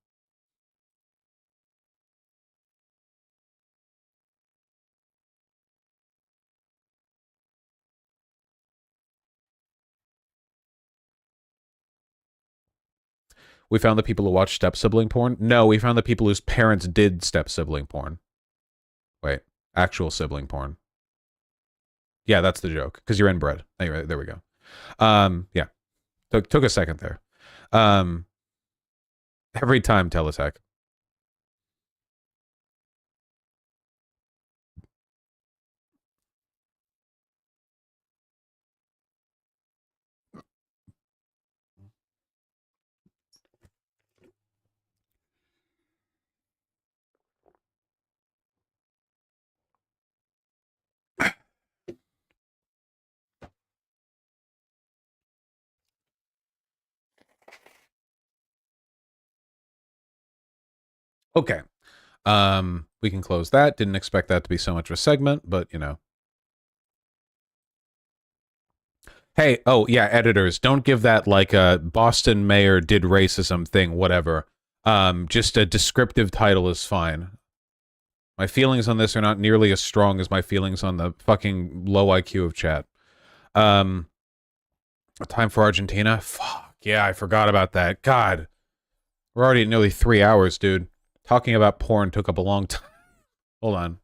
We found the people who watch step-sibling porn? No, we found the people whose parents did step-sibling porn. Wait, actual sibling porn. Yeah, that's the joke, because you're inbred. Anyway, there we go. Yeah. Took a second there. Every time, Teletech. Okay. We can close that. Didn't expect that to be so much of a segment, but you know. Hey, oh yeah, editors, don't give that like a Boston mayor did racism thing, whatever. Just a descriptive title is fine. My feelings on this are not nearly as strong as my feelings on the fucking low IQ of chat. Time for Argentina? Fuck, yeah, I forgot about that. God. We're already at nearly 3 hours, dude. Talking about porn took up a long time. Hold on.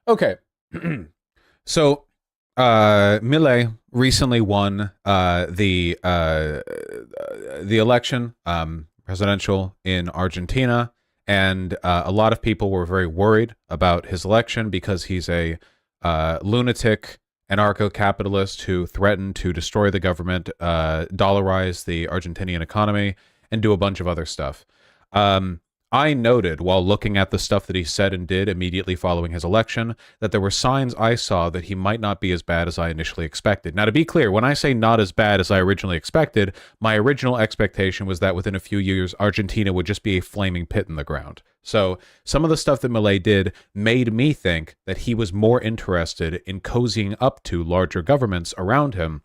Okay. So, Milei recently won the election, presidential in Argentina, and a lot of people were very worried about his election because he's a lunatic anarcho-capitalist who threatened to destroy the government, dollarize the Argentinian economy, and do a bunch of other stuff. I noted, while looking at the stuff that he said and did immediately following his election, that there were signs I saw that he might not be as bad as I initially expected. Now, to be clear, when I say not as bad as I originally expected, my original expectation was that within a few years, Argentina would just be a flaming pit in the ground. So some of the stuff that Milei did made me think that he was more interested in cozying up to larger governments around him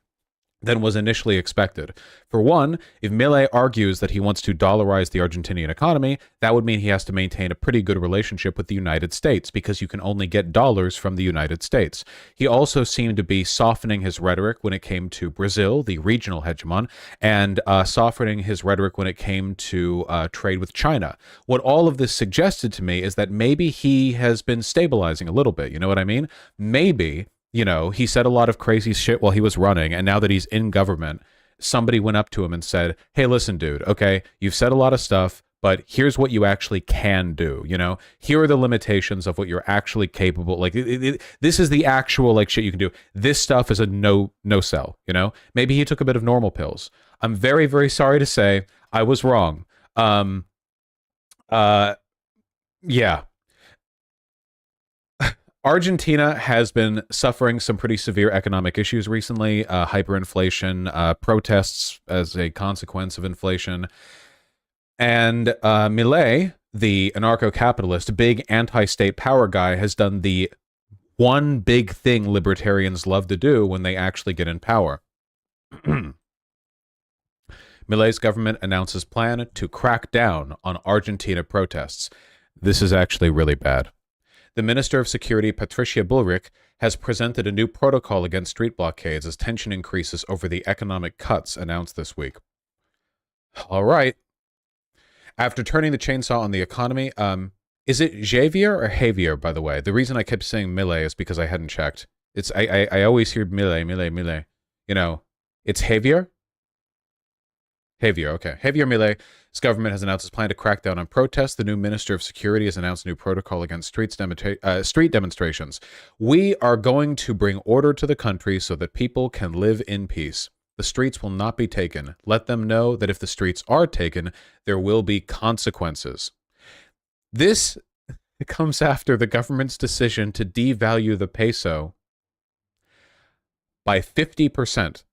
than was initially expected. For one, if Milei argues that he wants to dollarize the Argentinian economy, that would mean he has to maintain a pretty good relationship with the United States, because you can only get dollars from the United States. He also seemed to be softening his rhetoric when it came to Brazil, the regional hegemon, and softening his rhetoric when it came to trade with China. What all of this suggested to me is that maybe he has been stabilizing a little bit, you know what I mean? Maybe, you know, he said a lot of crazy shit while he was running, and now that he's in government, somebody went up to him and said, hey, listen, dude, okay, you've said a lot of stuff, but here's what you actually can do, you know? Here are the limitations of what you're actually capable, like, this is the actual, like, shit you can do. This stuff is a no sell, you know? Maybe he took a bit of normal pills. I'm very, very sorry to say I was wrong. Yeah. Argentina has been suffering some pretty severe economic issues recently, hyperinflation, protests as a consequence of inflation. And Milei, the anarcho-capitalist, big anti-state power guy, has done the one big thing libertarians love to do when they actually get in power. Milei's government announces plan to crack down on Argentina protests. This is actually really bad. The Minister of Security, Patricia Bullrich, has presented a new protocol against street blockades as tension increases over the economic cuts announced this week. All right. After turning the chainsaw on the economy, Is it Javier or Javier, by the way? The reason I kept saying Milei is because I hadn't checked. It's I always hear Milei. You know, it's Javier? Javier, okay. Javier Milei's government has announced its plan to crack down on protests. The new Minister of Security has announced a new protocol against street demonstrations. We are going to bring order to the country so that people can live in peace. The streets will not be taken. Let them know that if the streets are taken, there will be consequences. This comes after the government's decision to devalue the peso by 50%.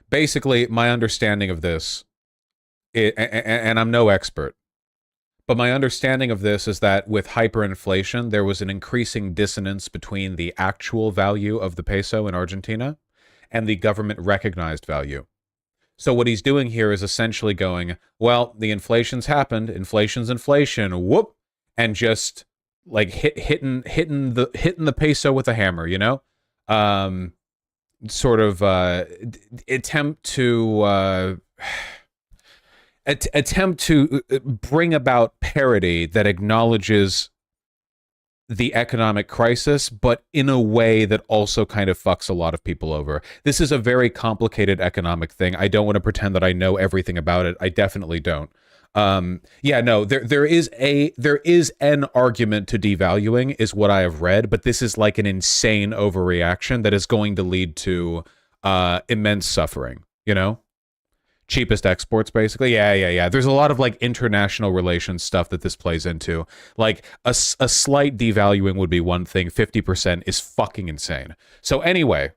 Basically, my understanding of this, and I'm no expert, but my understanding of this is that with hyperinflation, there was an increasing dissonance between the actual value of the peso in Argentina and the government recognized value. So what he's doing here is essentially going, well, the inflation's happened, inflation's inflation, whoop, and just like hitting the peso with a hammer, you know? Sort of attempt to bring about parity that acknowledges the economic crisis, but in a way that also kind of fucks a lot of people over. This is a very complicated economic thing. I don't want to pretend that I know everything about it. I definitely don't. Yeah, no, there is an argument to devaluing, is what I have read, but this is like an insane overreaction that is going to lead to immense suffering, you know? Cheapest exports, basically. Yeah. There's a lot of like international relations stuff that this plays into. Like a slight devaluing would be one thing. 50% is fucking insane. So anyway,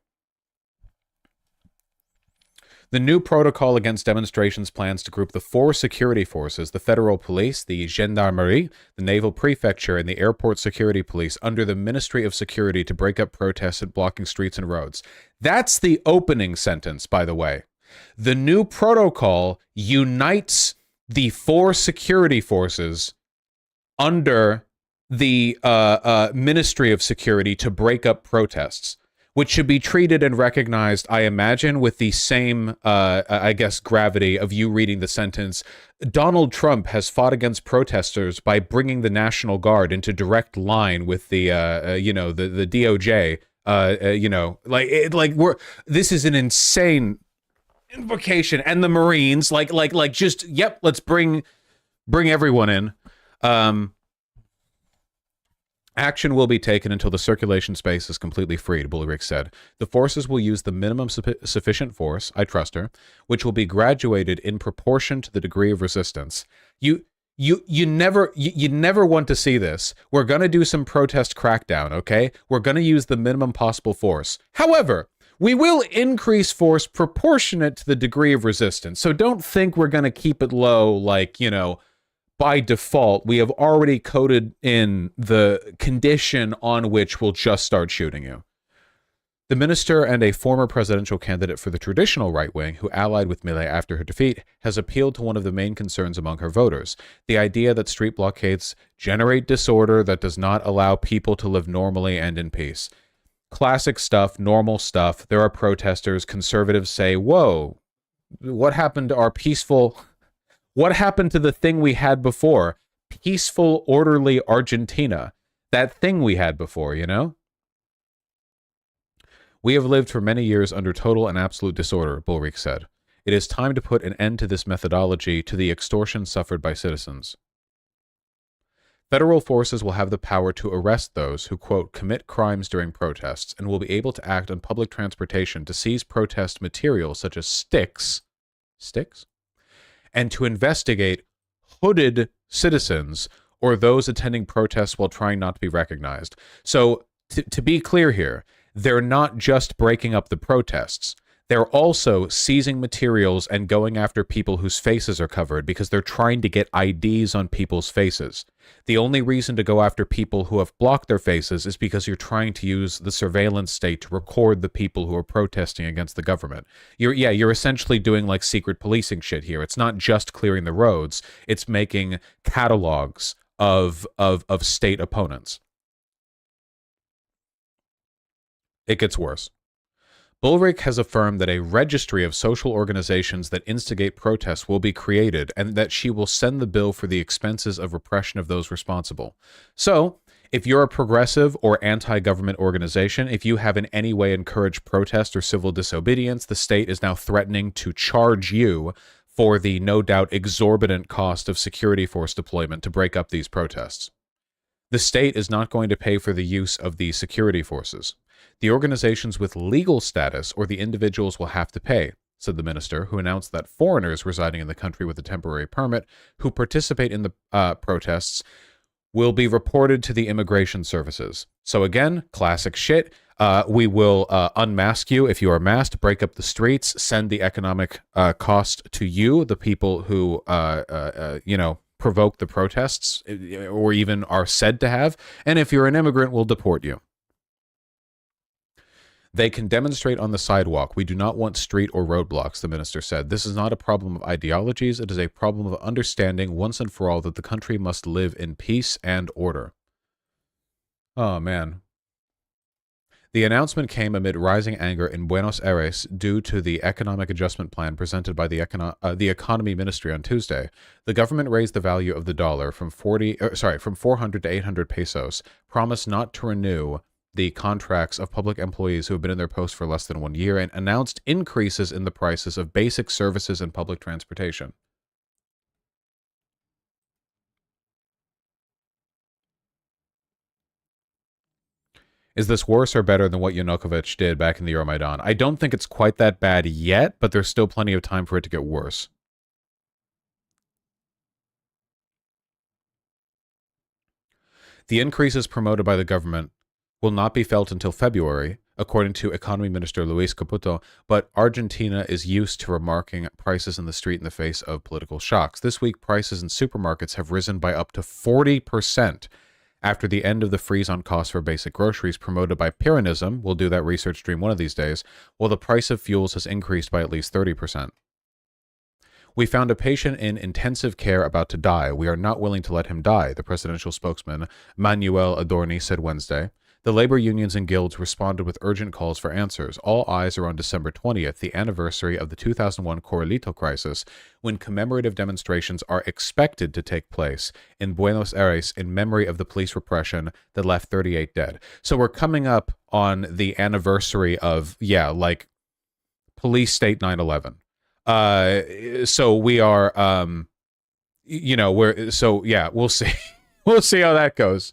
the new protocol against demonstrations plans to group the 4 security forces, the federal police, the gendarmerie, the naval prefecture, and the airport security police under the Ministry of Security to break up protests and blocking streets and roads. That's the opening sentence, by the way. The new protocol unites the 4 security forces under the Ministry of Security to break up protests, which should be treated and recognized, I imagine, with the same, I guess, gravity of you reading the sentence. Donald Trump has fought against protesters by bringing the National Guard into direct line with the, the DOJ. This is an insane invocation, and the Marines, let's bring everyone in. Action will be taken until the circulation space is completely freed, Bullrich said. The forces will use the minimum sufficient force, I trust her, which will be graduated in proportion to the degree of resistance. You never want to see this. We're going to do some protest crackdown, okay? We're going to use the minimum possible force. However, we will increase force proportionate to the degree of resistance. So don't think we're going to keep it low, by default. We have already coded in the condition on which we'll just start shooting you. The minister and a former presidential candidate for the traditional right wing, who allied with Milei after her defeat, has appealed to one of the main concerns among her voters: the idea that street blockades generate disorder that does not allow people to live normally and in peace. Classic stuff, normal stuff. There are protesters. Conservatives say, whoa, what happened to our peaceful... What happened to the thing we had before? Peaceful, orderly Argentina. That thing we had before, you know? We have lived for many years under total and absolute disorder, Bullrich said. It is time to put an end to this methodology, to the extortion suffered by citizens. Federal forces will have the power to arrest those who, quote, commit crimes during protests, and will be able to act on public transportation to seize protest material such as sticks, and to investigate hooded citizens or those attending protests while trying not to be recognized. So, to be clear here, they're not just breaking up the protests. They're also seizing materials and going after people whose faces are covered because they're trying to get IDs on people's faces. The only reason to go after people who have blocked their faces is because you're trying to use the surveillance state to record the people who are protesting against the government. You're essentially doing like secret policing shit here. It's not just clearing the roads. It's making catalogs of state opponents. It gets worse. Bullrich has affirmed that a registry of social organizations that instigate protests will be created and that she will send the bill for the expenses of repression of those responsible. So, if you're a progressive or anti-government organization, if you have in any way encouraged protest or civil disobedience, the state is now threatening to charge you for the no doubt exorbitant cost of security force deployment to break up these protests. The state is not going to pay for the use of the security forces. The organizations with legal status or the individuals will have to pay, said the minister, who announced that foreigners residing in the country with a temporary permit who participate in the protests will be reported to the immigration services. So again, classic shit. We will unmask you if you are masked, break up the streets, send the economic cost to you, the people who, provoke the protests or even are said to have. And if you're an immigrant, we'll deport you. They can demonstrate on the sidewalk. We do not want street or roadblocks, the minister said. This is not a problem of ideologies. It is a problem of understanding once and for all that the country must live in peace and order. Oh, man. The announcement came amid rising anger in Buenos Aires due to the economic adjustment plan presented by the economy ministry on Tuesday. The government raised the value of the dollar from 400 to 800 pesos, promised not to renew the contracts of public employees who have been in their posts for less than 1 year, and announced increases in the prices of basic services and public transportation. Is this worse or better than what Yanukovych did back in the Euromaidan? I don't think it's quite that bad yet, but there's still plenty of time for it to get worse. The increases promoted by the government will not be felt until February, according to Economy Minister Luis Caputo, but Argentina is used to remarking prices in the street in the face of political shocks. This week, prices in supermarkets have risen by up to 40% after the end of the freeze on costs for basic groceries promoted by Peronism. We'll do that research stream one of these days, while the price of fuels has increased by at least 30%. We found a patient in intensive care about to die. We are not willing to let him die, the presidential spokesman, Manuel Adorni, said Wednesday. The labor unions and guilds responded with urgent calls for answers. All eyes are on December 20th, the anniversary of the 2001 Corralito crisis, when commemorative demonstrations are expected to take place in Buenos Aires in memory of the police repression that left 38 dead. So we're coming up on the anniversary of, police state 9/11. So we are, we'll see. We'll see how that goes.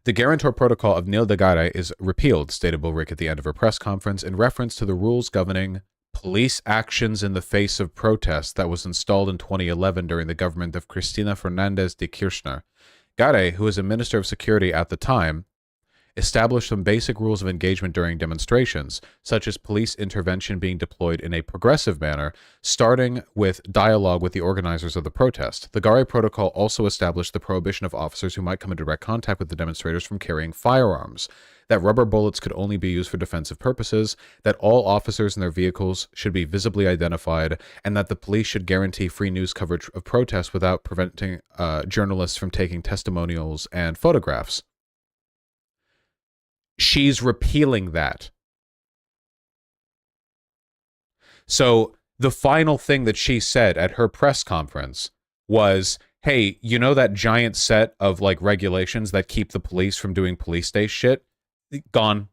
The guarantor protocol of Nil de Garay is repealed, stated Bullrich at the end of her press conference, in reference to the rules governing police actions in the face of protests that was installed in 2011 during the government of Cristina Fernandez de Kirchner. Garay, who was a minister of security at the time, established some basic rules of engagement during demonstrations, such as police intervention being deployed in a progressive manner, starting with dialogue with the organizers of the protest. The Garay Protocol also established the prohibition of officers who might come in direct contact with the demonstrators from carrying firearms, that rubber bullets could only be used for defensive purposes, that all officers in their vehicles should be visibly identified, and that the police should guarantee free news coverage of protests without preventing journalists from taking testimonials and photographs. She's repealing that. So the final thing that she said at her press conference was, hey, you know that giant set of regulations that keep the police from doing police state shit? Gone.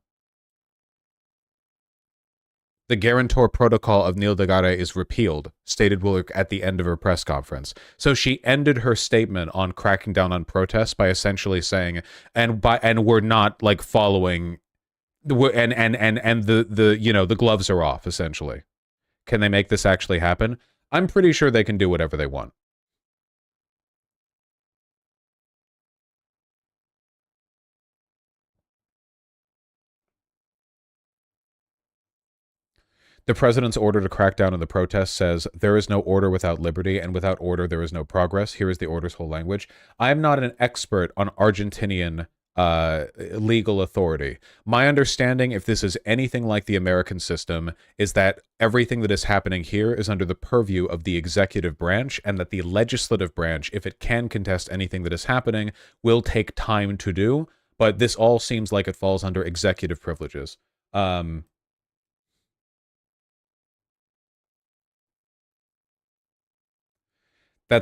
The guarantor protocol of Nil de Garay is repealed, stated Bullrich at the end of her press conference. So she ended her statement on cracking down on protests by essentially saying, and we're not following, the gloves are off, essentially. Can they make this actually happen? I'm pretty sure they can do whatever they want. The president's order to crack down on the protests says, there is no order without liberty, and without order there is no progress. Here is the order's whole language. I am not an expert on Argentinian legal authority. My understanding, if this is anything like the American system, is that everything that is happening here is under the purview of the executive branch, and that the legislative branch, if it can contest anything that is happening, will take time to do, but this all seems like it falls under executive privileges. That's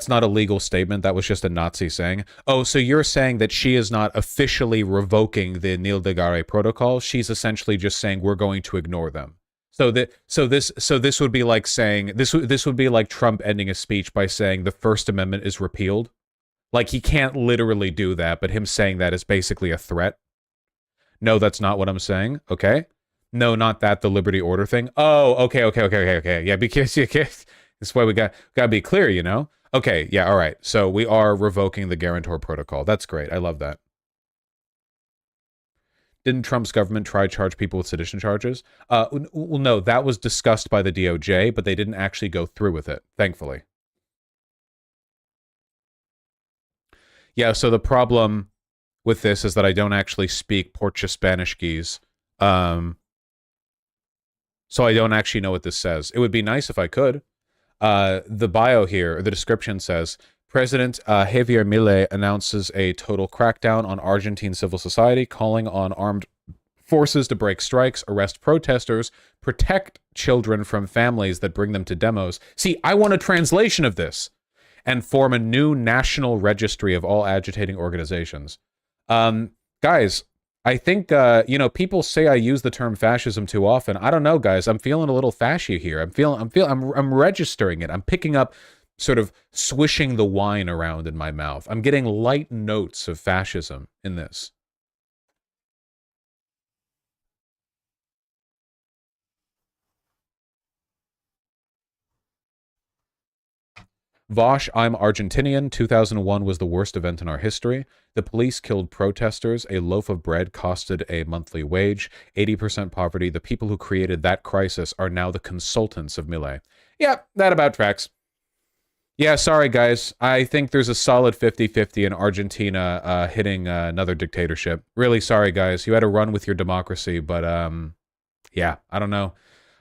not a legal statement. That was just a Nazi saying. Oh, so you're saying that she is not officially revoking the Nil de Gare protocol. She's essentially just saying we're going to ignore them. So this would be like saying this would be like Trump ending a speech by saying the First Amendment is repealed. Like, he can't literally do that, but him saying that is basically a threat. No, that's not what I'm saying. Okay. No, not that, the Liberty Order thing. Oh, okay. Yeah, because that's why we gotta be clear, you know? Okay, yeah, all right. So we are revoking the guarantor protocol. That's great. I love that. Didn't Trump's government try to charge people with sedition charges? Well, no, that was discussed by the DOJ, but they didn't actually go through with it, thankfully. Yeah, so the problem with this is that I don't actually speak Portuguese. So I don't actually know what this says. It would be nice if I could. The bio here, or the description says, President Javier Milei announces a total crackdown on Argentine civil society, calling on armed forces to break strikes, arrest protesters, protect children from families that bring them to demos. See, I want a translation of this. And form a new national registry of all agitating organizations. Guys, I think, you know, people say I use the term fascism too often. I don't know, guys. I'm feeling a little fashy here. I'm registering it. I'm picking up, sort of swishing the wine around in my mouth. I'm getting light notes of fascism in this. Vosh, I'm Argentinian. 2001 was the worst event in our history. The police killed protesters. A loaf of bread costed a monthly wage. 80% poverty. The people who created that crisis are now the consultants of Milei. Yeah, that about tracks. Yeah, sorry, guys. I think there's a solid 50-50 in Argentina hitting another dictatorship. Really sorry, guys. You had a run with your democracy, but yeah, I don't know.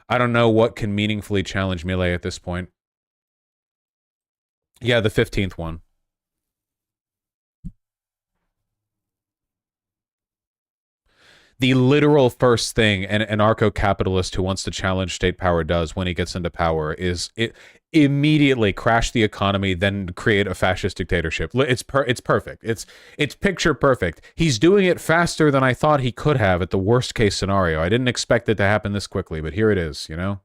I don't know what can meaningfully challenge Milei at this point. Yeah, the 15th one. The literal first thing an anarcho-capitalist who wants to challenge state power does when he gets into power is immediately crash the economy, then create a fascist dictatorship. It's perfect. It's picture perfect. He's doing it faster than I thought he could have at the worst case scenario. I didn't expect it to happen this quickly, but here it is, you know?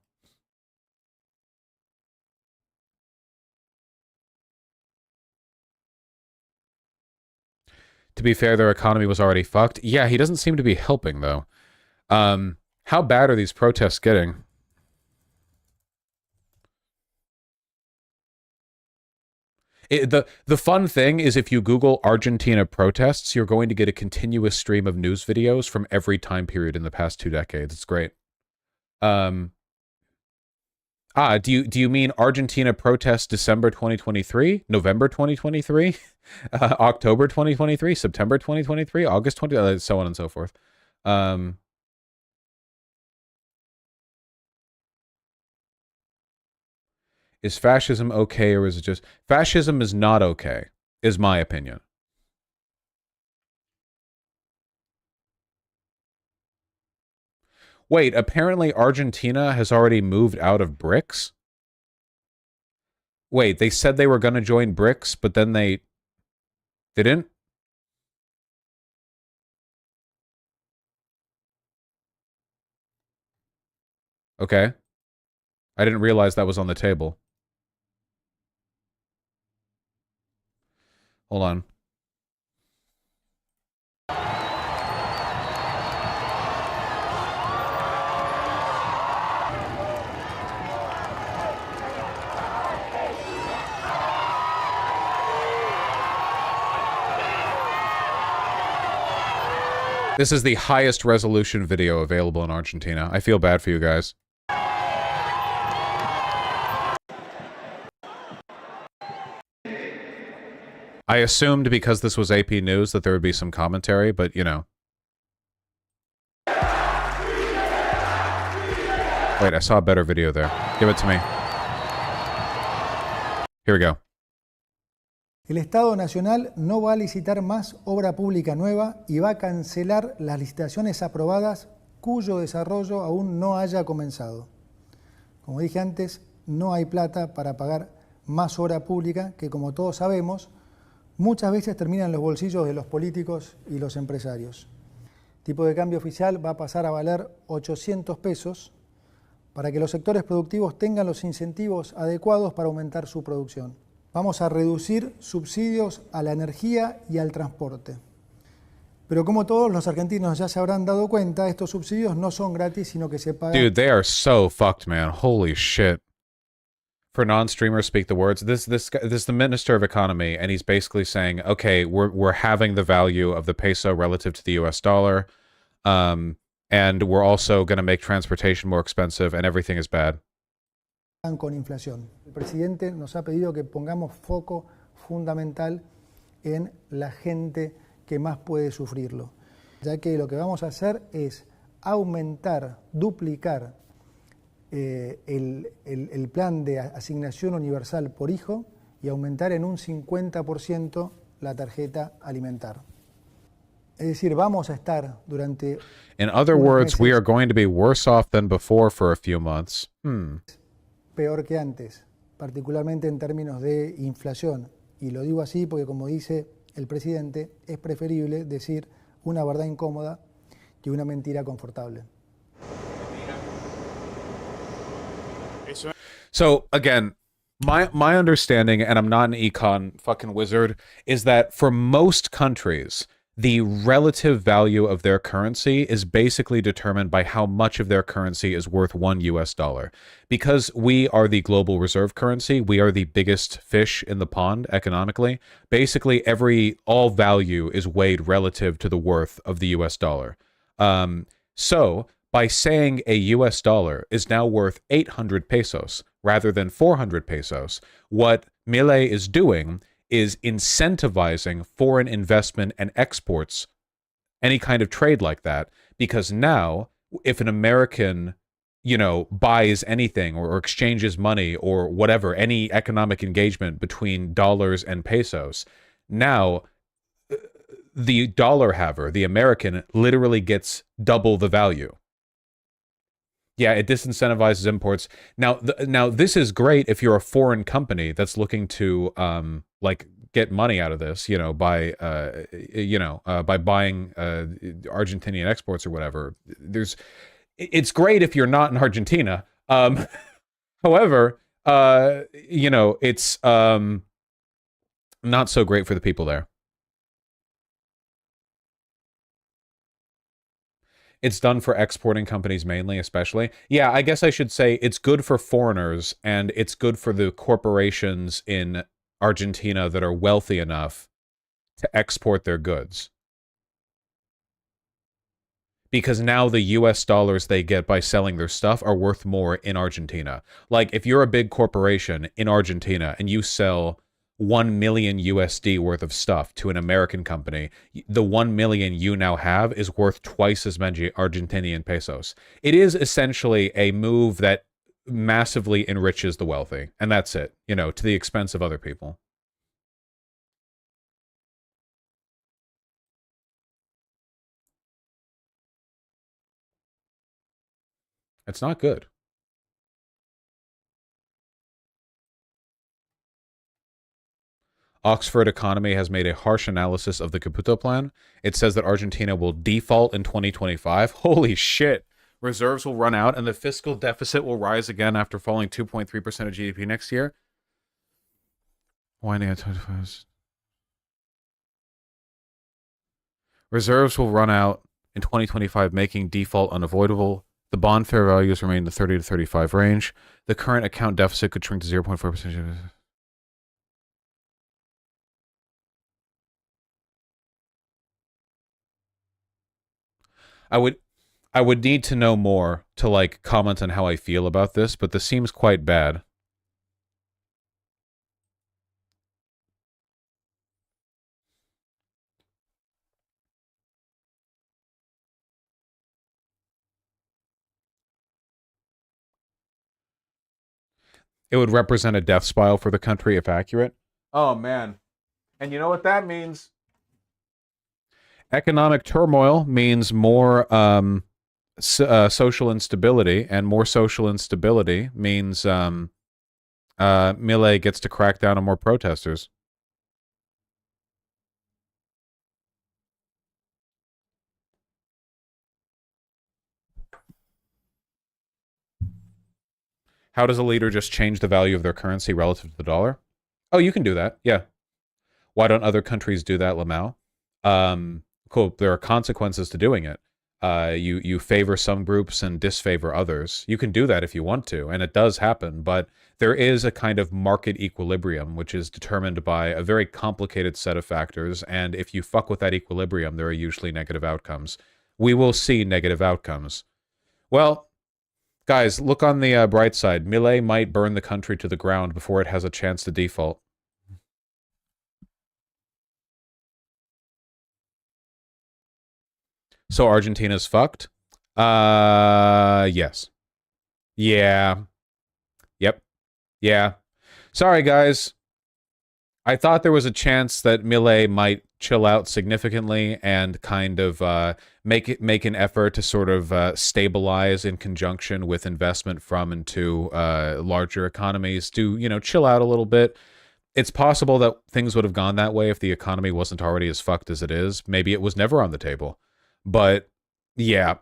To be fair, their economy was already fucked. Yeah, he doesn't seem to be helping, though. How bad are these protests getting? The fun thing is if you Google Argentina protests, you're going to get a continuous stream of news videos from every time period in the past 2 decades. It's great. Do you mean Argentina protests December 2023, November 2023, October 2023, September 2023, August 20, so on and so forth. Is fascism okay, or is it just fascism is not okay, is my opinion. Wait, apparently Argentina has already moved out of BRICS? Wait, they said they were going to join BRICS, but then they didn't? Okay. I didn't realize that was on the table. Hold on. This is the highest resolution video available in Argentina. I feel bad for you guys. I assumed because this was AP News that there would be some commentary, but you know. Wait, I saw a better video there. Give it to me. Here we go. El Estado Nacional no va a licitar más obra pública nueva y va a cancelar las licitaciones aprobadas cuyo desarrollo aún no haya comenzado. Como dije antes, no hay plata para pagar más obra pública que, como todos sabemos, muchas veces termina en los bolsillos de los políticos y los empresarios. El tipo de cambio oficial va a pasar a valer 800 pesos para que los sectores productivos tengan los incentivos adecuados para aumentar su producción. Vamos a reducir subsidios a la energía y al transporte. Pero como todos los argentinos ya se habrán dado cuenta, estos subsidios no son gratis, sino que se pagan... Dude, they are so fucked, man. Holy shit. For non-streamers, speak the words. This is the Minister of Economy, and he's basically saying, okay, we're having the value of the peso relative to the US dollar, and we're also going to make transportation more expensive, and everything is bad. Con inflación. El presidente nos ha pedido que pongamos foco fundamental en la gente que más puede sufrirlo, ya que lo que vamos a hacer es aumentar, duplicar el plan de asignación universal por hijo y aumentar en un 50% la tarjeta alimentar. Es decir, vamos a estar durante... In other words, we are going to be worse off than before for a few months. Peor que antes, particularmente en términos de inflación. Y lo digo así porque, como dice el presidente, es preferible decir una verdad incómoda que una mentira confortable. So, again, my understanding, and I'm not an econ fucking wizard, is that for most countries, the relative value of their currency is basically determined by how much of their currency is worth $1 US. Because we are the global reserve currency, we are the biggest fish in the pond economically. Basically, all value is weighed relative to the worth of the US dollar. So, by saying a US dollar is now worth 800 pesos rather than 400 pesos, what Milei is doing is incentivizing foreign investment and exports, any kind of trade like that, because now if an American, buys anything or exchanges money or whatever, any economic engagement between dollars and pesos, now the dollar haver, the American, literally gets double the value. Yeah, it disincentivizes imports. Now, this is great if you're a foreign company that's looking to get money out of this, by buying Argentinian exports or whatever. It's great if you're not in Argentina. However, it's not so great for the people there. It's done for exporting companies mainly, especially. Yeah, I guess I should say it's good for foreigners, and it's good for the corporations in Argentina that are wealthy enough to export their goods. Because now the US dollars they get by selling their stuff are worth more in Argentina. Like, if you're a big corporation in Argentina and you sell 1 million USD worth of stuff to an American company, the 1 million you now have is worth twice as many Argentinian pesos. It is essentially a move that massively enriches the wealthy, and that's it, to the expense of other people. It's not good. Oxford Economy has made a harsh analysis of the Caputo plan. It says that Argentina will default in 2025. Holy shit. Reserves will run out and the fiscal deficit will rise again after falling 2.3% of GDP next year. Reserves will run out in 2025, making default unavoidable. The bond fair values remain in the 30 to 35 range. The current account deficit could shrink to 0.4%. I would need to know more to comment on how I feel about this, but this seems quite bad. It would represent a death spiral for the country if accurate. Oh man. And you know what that means? Economic turmoil means more social instability, and more social instability means Milei gets to crack down on more protesters. How does a leader just change the value of their currency relative to the dollar? Oh, you can do that. Yeah. Why don't other countries do that, Lamau? Cool. There are consequences to doing it. You favor some groups and disfavor others. You can do that if you want to, and it does happen, but there is a kind of market equilibrium, which is determined by a very complicated set of factors, and if you fuck with that equilibrium, there are usually negative outcomes. We will see negative outcomes. Well, guys, look on the bright side. Milei might burn the country to the ground before it has a chance to default. So Argentina's fucked? Yes. Yeah. Yep. Yeah. Sorry, guys. I thought there was a chance that Milei might chill out significantly and kind of make an effort to sort of stabilize in conjunction with investment from and to larger economies to, you know, chill out a little bit. It's possible that things would have gone that way if the economy wasn't already as fucked as it is. Maybe it was never on the table. But yeah.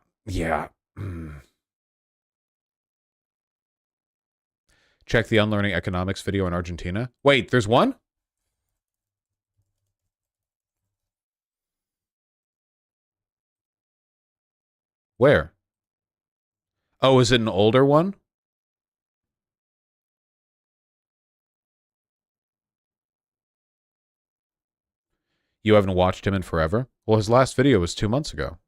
Check the Unlearning Economics video in Argentina. Wait, there's one? Where? Oh, is it an older one? You haven't watched him in forever? Well, his last video was 2 months ago.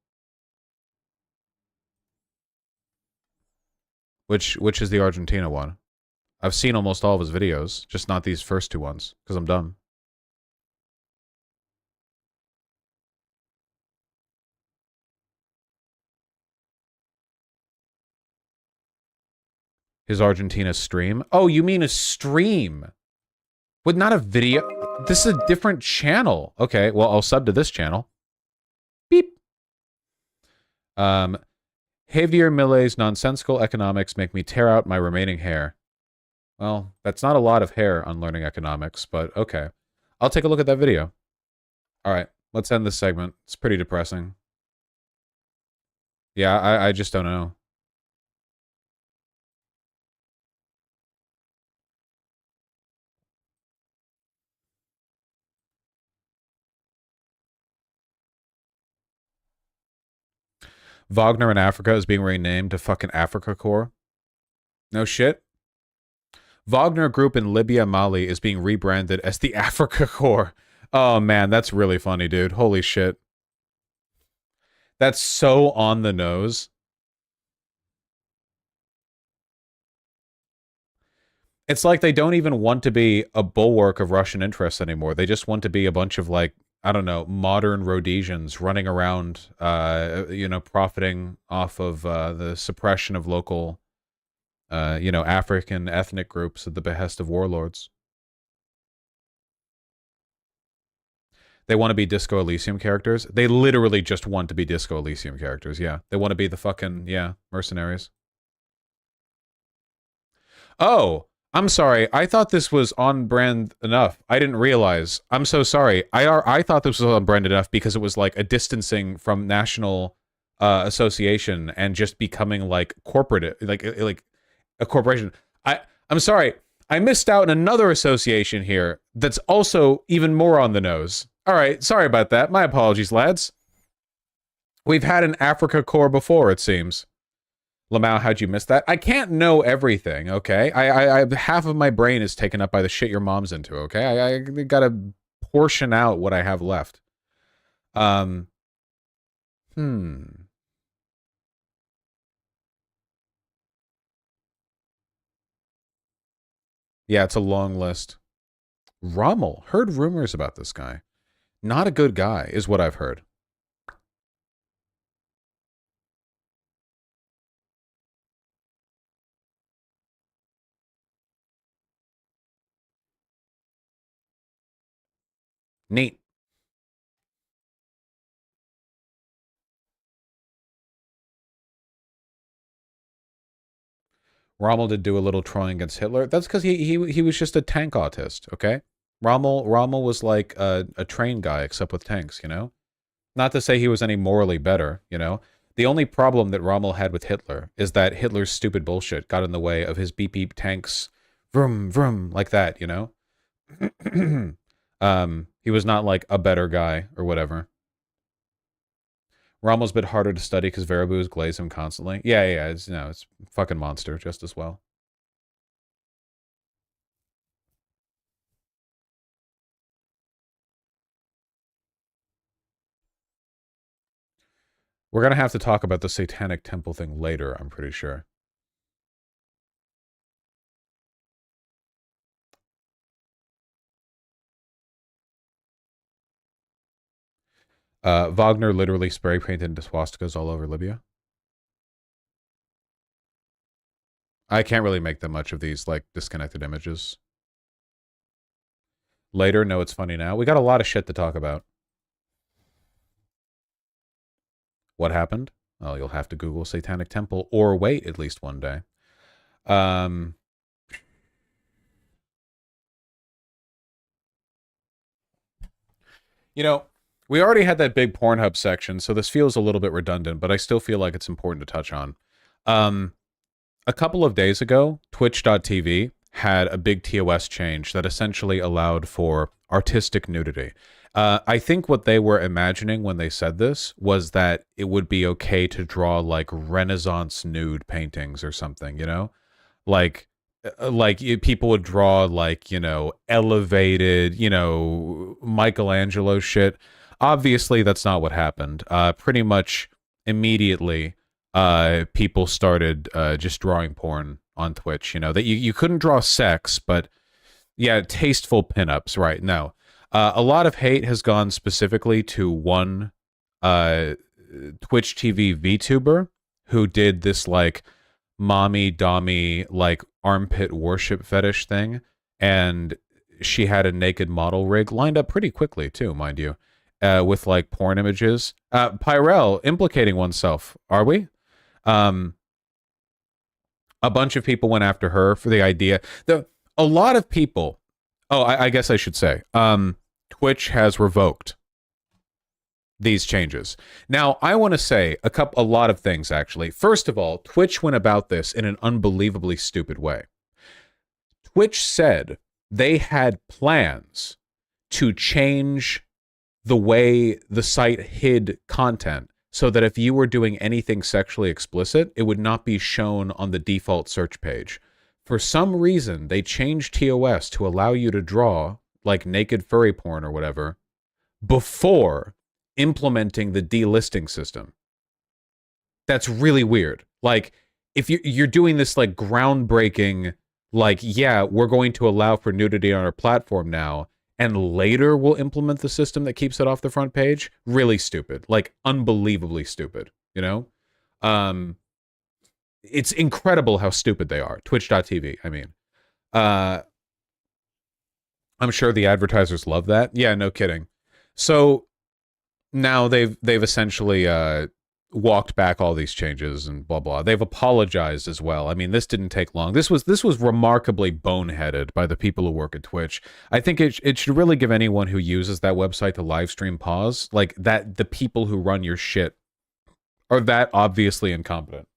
Which is the Argentina one? I've seen almost all of his videos, just not these first two ones, because I'm dumb. His Argentina stream? Oh, you mean a stream? But not a video? This is a different channel. Okay, well, I'll sub to this channel. Beep. Javier Milei's nonsensical economics make me tear out my remaining hair. Well, that's not a lot of hair on learning economics, but okay. I'll take a look at that video. All right, let's end this segment. It's pretty depressing. Yeah, I just don't know. Wagner in Africa is being renamed to fucking Africa Corps. No shit. Wagner Group in Libya, Mali is being rebranded as the Africa Corps. Oh man, that's really funny, dude. Holy shit. That's so on the nose. It's like they don't even want to be a bulwark of Russian interests anymore. They just want to be a bunch of, like, I don't know, modern Rhodesians running around, you know, profiting off of the suppression of local, you know, African ethnic groups at the behest of warlords. They want to be Disco Elysium characters. They literally just want to be Disco Elysium characters, yeah. They want to be the fucking, yeah, mercenaries. Oh, I'm sorry. I thought this was on brand enough. I didn't realize. I'm so sorry. I thought this was on brand enough because it was like a distancing from national association and just becoming like corporate, like a corporation. I'm sorry. I missed out on another association here that's also even more on the nose. All right, sorry about that. My apologies, lads. We've had an Africa Corps before, it seems. Lamau, how'd you miss that? I can't know everything, okay? I half of my brain is taken up by the shit your mom's into, okay? I gotta portion out what I have left. Yeah, it's a long list. Rommel. Heard rumors about this guy. Not a good guy, is what I've heard. Neat. Rommel did do a little trolling against Hitler. That's because he was just a tank autist, okay? Rommel was like a train guy, except with tanks, you know? Not to say he was any morally better, you know? The only problem that Rommel had with Hitler is that Hitler's stupid bullshit got in the way of his beep-beep tanks, vroom, vroom, like that, you know? He was not like a better guy or whatever. Rommel's a bit harder to study because Verabus glaze him constantly. Yeah, it's, you know, it's fucking monster just as well. We're going to have to talk about the Satanic Temple thing later, I'm pretty sure. Wagner literally spray painted swastikas all over Libya. I can't really make that much of these, like, disconnected images. Later, no, it's funny now. We got a lot of shit to talk about. What happened? Well, you'll have to Google Satanic Temple or wait at least one day. You know, we already had that big Pornhub section, so this feels a little bit redundant, but I still feel like it's important to touch on. A couple of days ago, Twitch.tv had a big TOS change that essentially allowed for artistic nudity. I think what they were imagining when they said this was that it would be okay to draw like Renaissance nude paintings or something, you know? Like people would draw like, you know, elevated, you know, Michelangelo shit. Obviously, that's not what happened. Pretty much immediately, people started just drawing porn on Twitch. You know, that you couldn't draw sex, but yeah, tasteful pinups, right? No. A lot of hate has gone specifically to one Twitch TV VTuber who did this like mommy dommy like armpit worship fetish thing, and she had a naked model rig lined up pretty quickly too, mind you, with like porn images. Pyrel implicating oneself, are we? A bunch of people went after her for the idea. A lot of people. Oh, I guess I should say. Twitch has revoked these changes. Now, I want to say a lot of things, actually. First of all, Twitch went about this in an unbelievably stupid way. Twitch said they had plans to change the way the site hid content so that if you were doing anything sexually explicit, it would not be shown on the default search page. For some reason, they changed TOS to allow you to draw like naked furry porn or whatever before implementing the delisting system. That's really weird. Like, if you're doing this like groundbreaking, like, yeah, we're going to allow for nudity on our platform now, and later we'll implement the system that keeps it off the front page, really stupid. Like, unbelievably stupid, you know? It's incredible how stupid they are. Twitch.tv, I mean. I'm sure the advertisers love that. Yeah, no kidding. So now they've essentially walked back all these changes and blah blah. They've apologized as well. I mean, this didn't take long. This was remarkably boneheaded by the people who work at Twitch. I think it should really give anyone who uses that website to live stream pause. Like that, the people who run your shit are that obviously incompetent.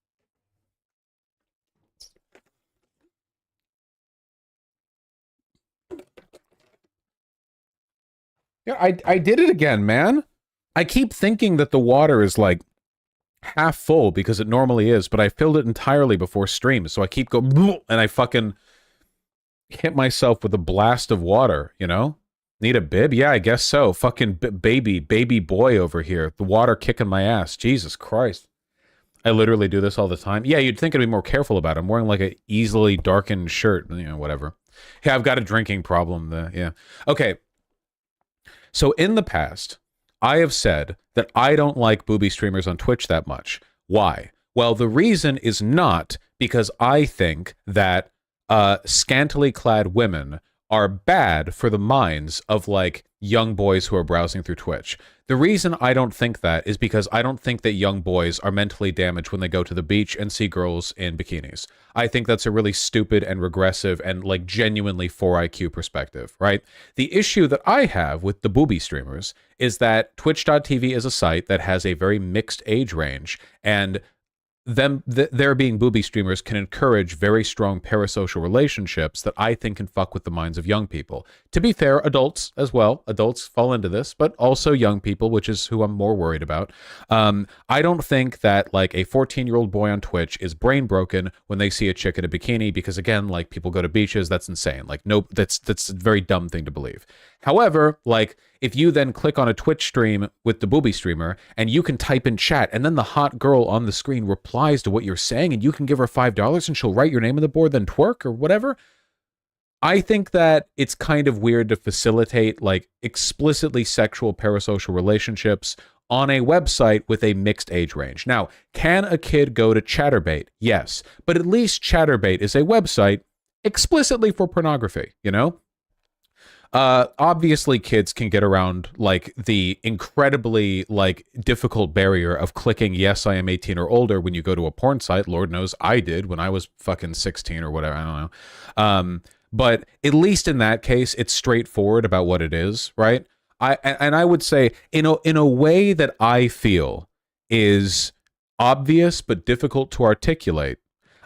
Yeah, I did it again, man. I keep thinking that the water is like half full because it normally is, but I filled it entirely before stream, so I keep going and I fucking hit myself with a blast of water, you know? Need a bib? Yeah, I guess so. Fucking baby boy over here. The water kicking my ass. Jesus Christ. I literally do this all the time. Yeah, you'd think I'd be more careful about it. I'm wearing like an easily darkened shirt, you know, whatever. Yeah, I've got a drinking problem. Yeah. Okay. So in the past, I have said that I don't like booby streamers on Twitch that much. Why? Well, the reason is not because I think that scantily clad women are bad for the minds of like young boys who are browsing through Twitch. The reason I don't think that is because I don't think that young boys are mentally damaged when they go to the beach and see girls in bikinis. I think that's a really stupid and regressive and like genuinely 4 IQ perspective, right? The issue that I have with the booby streamers is that Twitch.tv is a site that has a very mixed age range, and there being booby streamers can encourage very strong parasocial relationships that I think can fuck with the minds of young people. To be fair, adults as well. Adults fall into this, but also young people, which is who I'm more worried about. I don't think that like a 14-year-old boy on Twitch is brain broken when they see a chick in a bikini, because again, like people go to beaches. That's insane. Like, nope, that's a very dumb thing to believe. However, like if you then click on a Twitch stream with the booby streamer and you can type in chat and then the hot girl on the screen replies to what you're saying and you can give her $5 and she'll write your name on the board, then twerk or whatever. I think that it's kind of weird to facilitate like explicitly sexual parasocial relationships on a website with a mixed age range. Now, can a kid go to Chatterbait? Yes, but at least Chatterbait is a website explicitly for pornography, you know? Obviously kids can get around like the incredibly like difficult barrier of clicking yes I am 18 or older when you go to a porn site. Lord knows I did when I was fucking 16 or whatever, I don't know. But at least in that case it's straightforward about what it is, right? I would say in a way that I feel is obvious but difficult to articulate,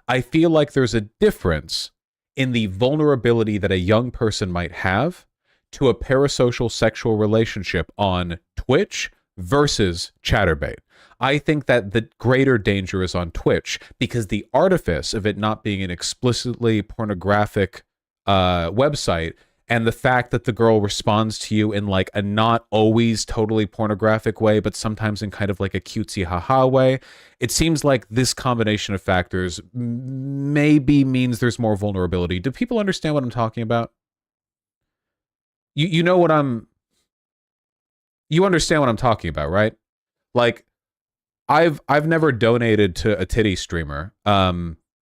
I feel like there's a difference in the vulnerability that a young person might have to a parasocial sexual relationship on Twitch versus Chatterbait. I think that the greater danger is on Twitch because the artifice of it not being an explicitly pornographic website, and the fact that the girl responds to you in like a not always totally pornographic way, but sometimes in kind of like a cutesy haha way, it seems like this combination of factors maybe means there's more vulnerability. Do people understand what I'm talking about? You know what you understand what I'm talking about, right? Like I've never donated to a titty streamer.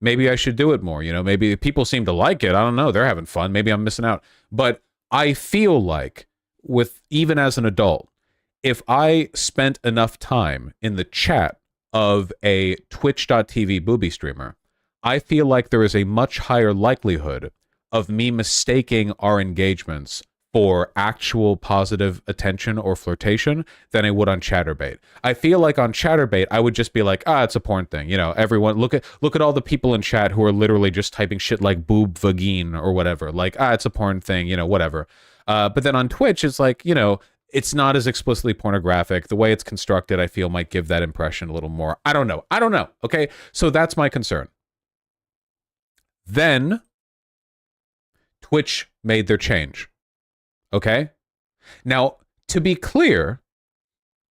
Maybe I should do it more, you know, maybe people seem to like it. I don't know. They're having fun. Maybe I'm missing out. But I feel like even as an adult, if I spent enough time in the chat of a Twitch.tv booby streamer, I feel like there is a much higher likelihood of me mistaking our engagements for actual positive attention or flirtation than I would on Chatterbait. I feel like on Chatterbait, I would just be like, it's a porn thing. You know, everyone, look at all the people in chat who are literally just typing shit like boob vagine or whatever. Like, it's a porn thing, you know, whatever. But then on Twitch, it's like, you know, it's not as explicitly pornographic. The way it's constructed, I feel might give that impression a little more. I don't know. Okay. So that's my concern. Then Twitch made their change. Okay? Now, to be clear,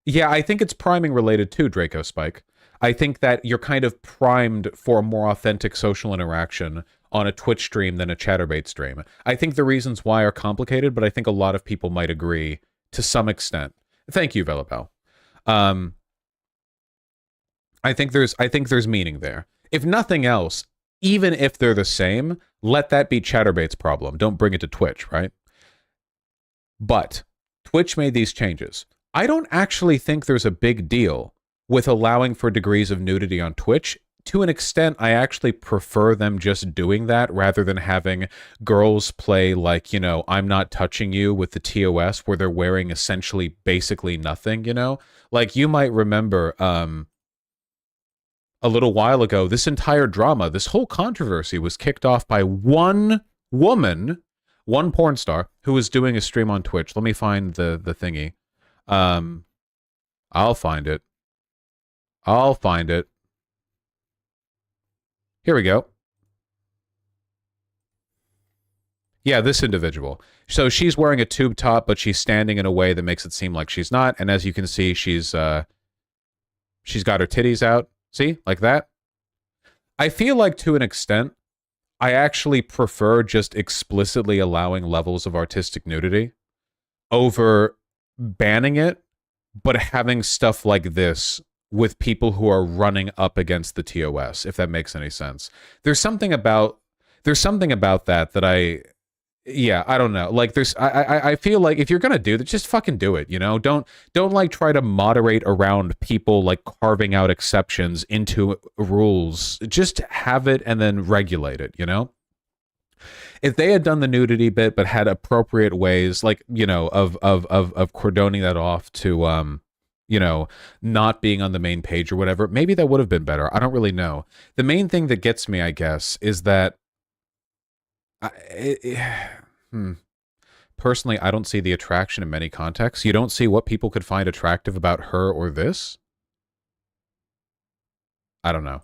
yeah, I think it's priming related to Draco Spike. I think that you're kind of primed for a more authentic social interaction on a Twitch stream than a Chatterbait stream. I think the reasons why are complicated, but I think a lot of people might agree to some extent. Thank you, Velabel. I think there's meaning there. If nothing else, even if they're the same, let that be Chatterbait's problem. Don't bring it to Twitch, right? But Twitch made these changes. I don't actually think there's a big deal with allowing for degrees of nudity on Twitch. To an extent, I actually prefer them just doing that rather than having girls play like, you know, I'm not touching you with the TOS where they're wearing essentially basically nothing, you know? Like you might remember a little while ago, this entire drama, this whole controversy was kicked off by one woman, one porn star who was doing a stream on Twitch. Let me find the thingy. I'll find it. Here we go. Yeah, this individual. So she's wearing a tube top, but she's standing in a way that makes it seem like she's not. And as you can see, she's got her titties out. See? Like that. I feel like to an extent, I actually prefer just explicitly allowing levels of artistic nudity over banning it, but having stuff like this with people who are running up against the TOS, if that makes any sense. There's something about that yeah, I don't know. Like there's I feel like if you're gonna do that, just fucking do it, you know? Don't like try to moderate around people like carving out exceptions into rules. Just have it and then regulate it, you know? If they had done the nudity bit but had appropriate ways, like, you know, of cordoning that off to you know, not being on the main page or whatever, maybe that would have been better. I don't really know. The main thing that gets me, I guess, is that personally, I don't see the attraction in many contexts. You don't see what people could find attractive about her or this. I don't know.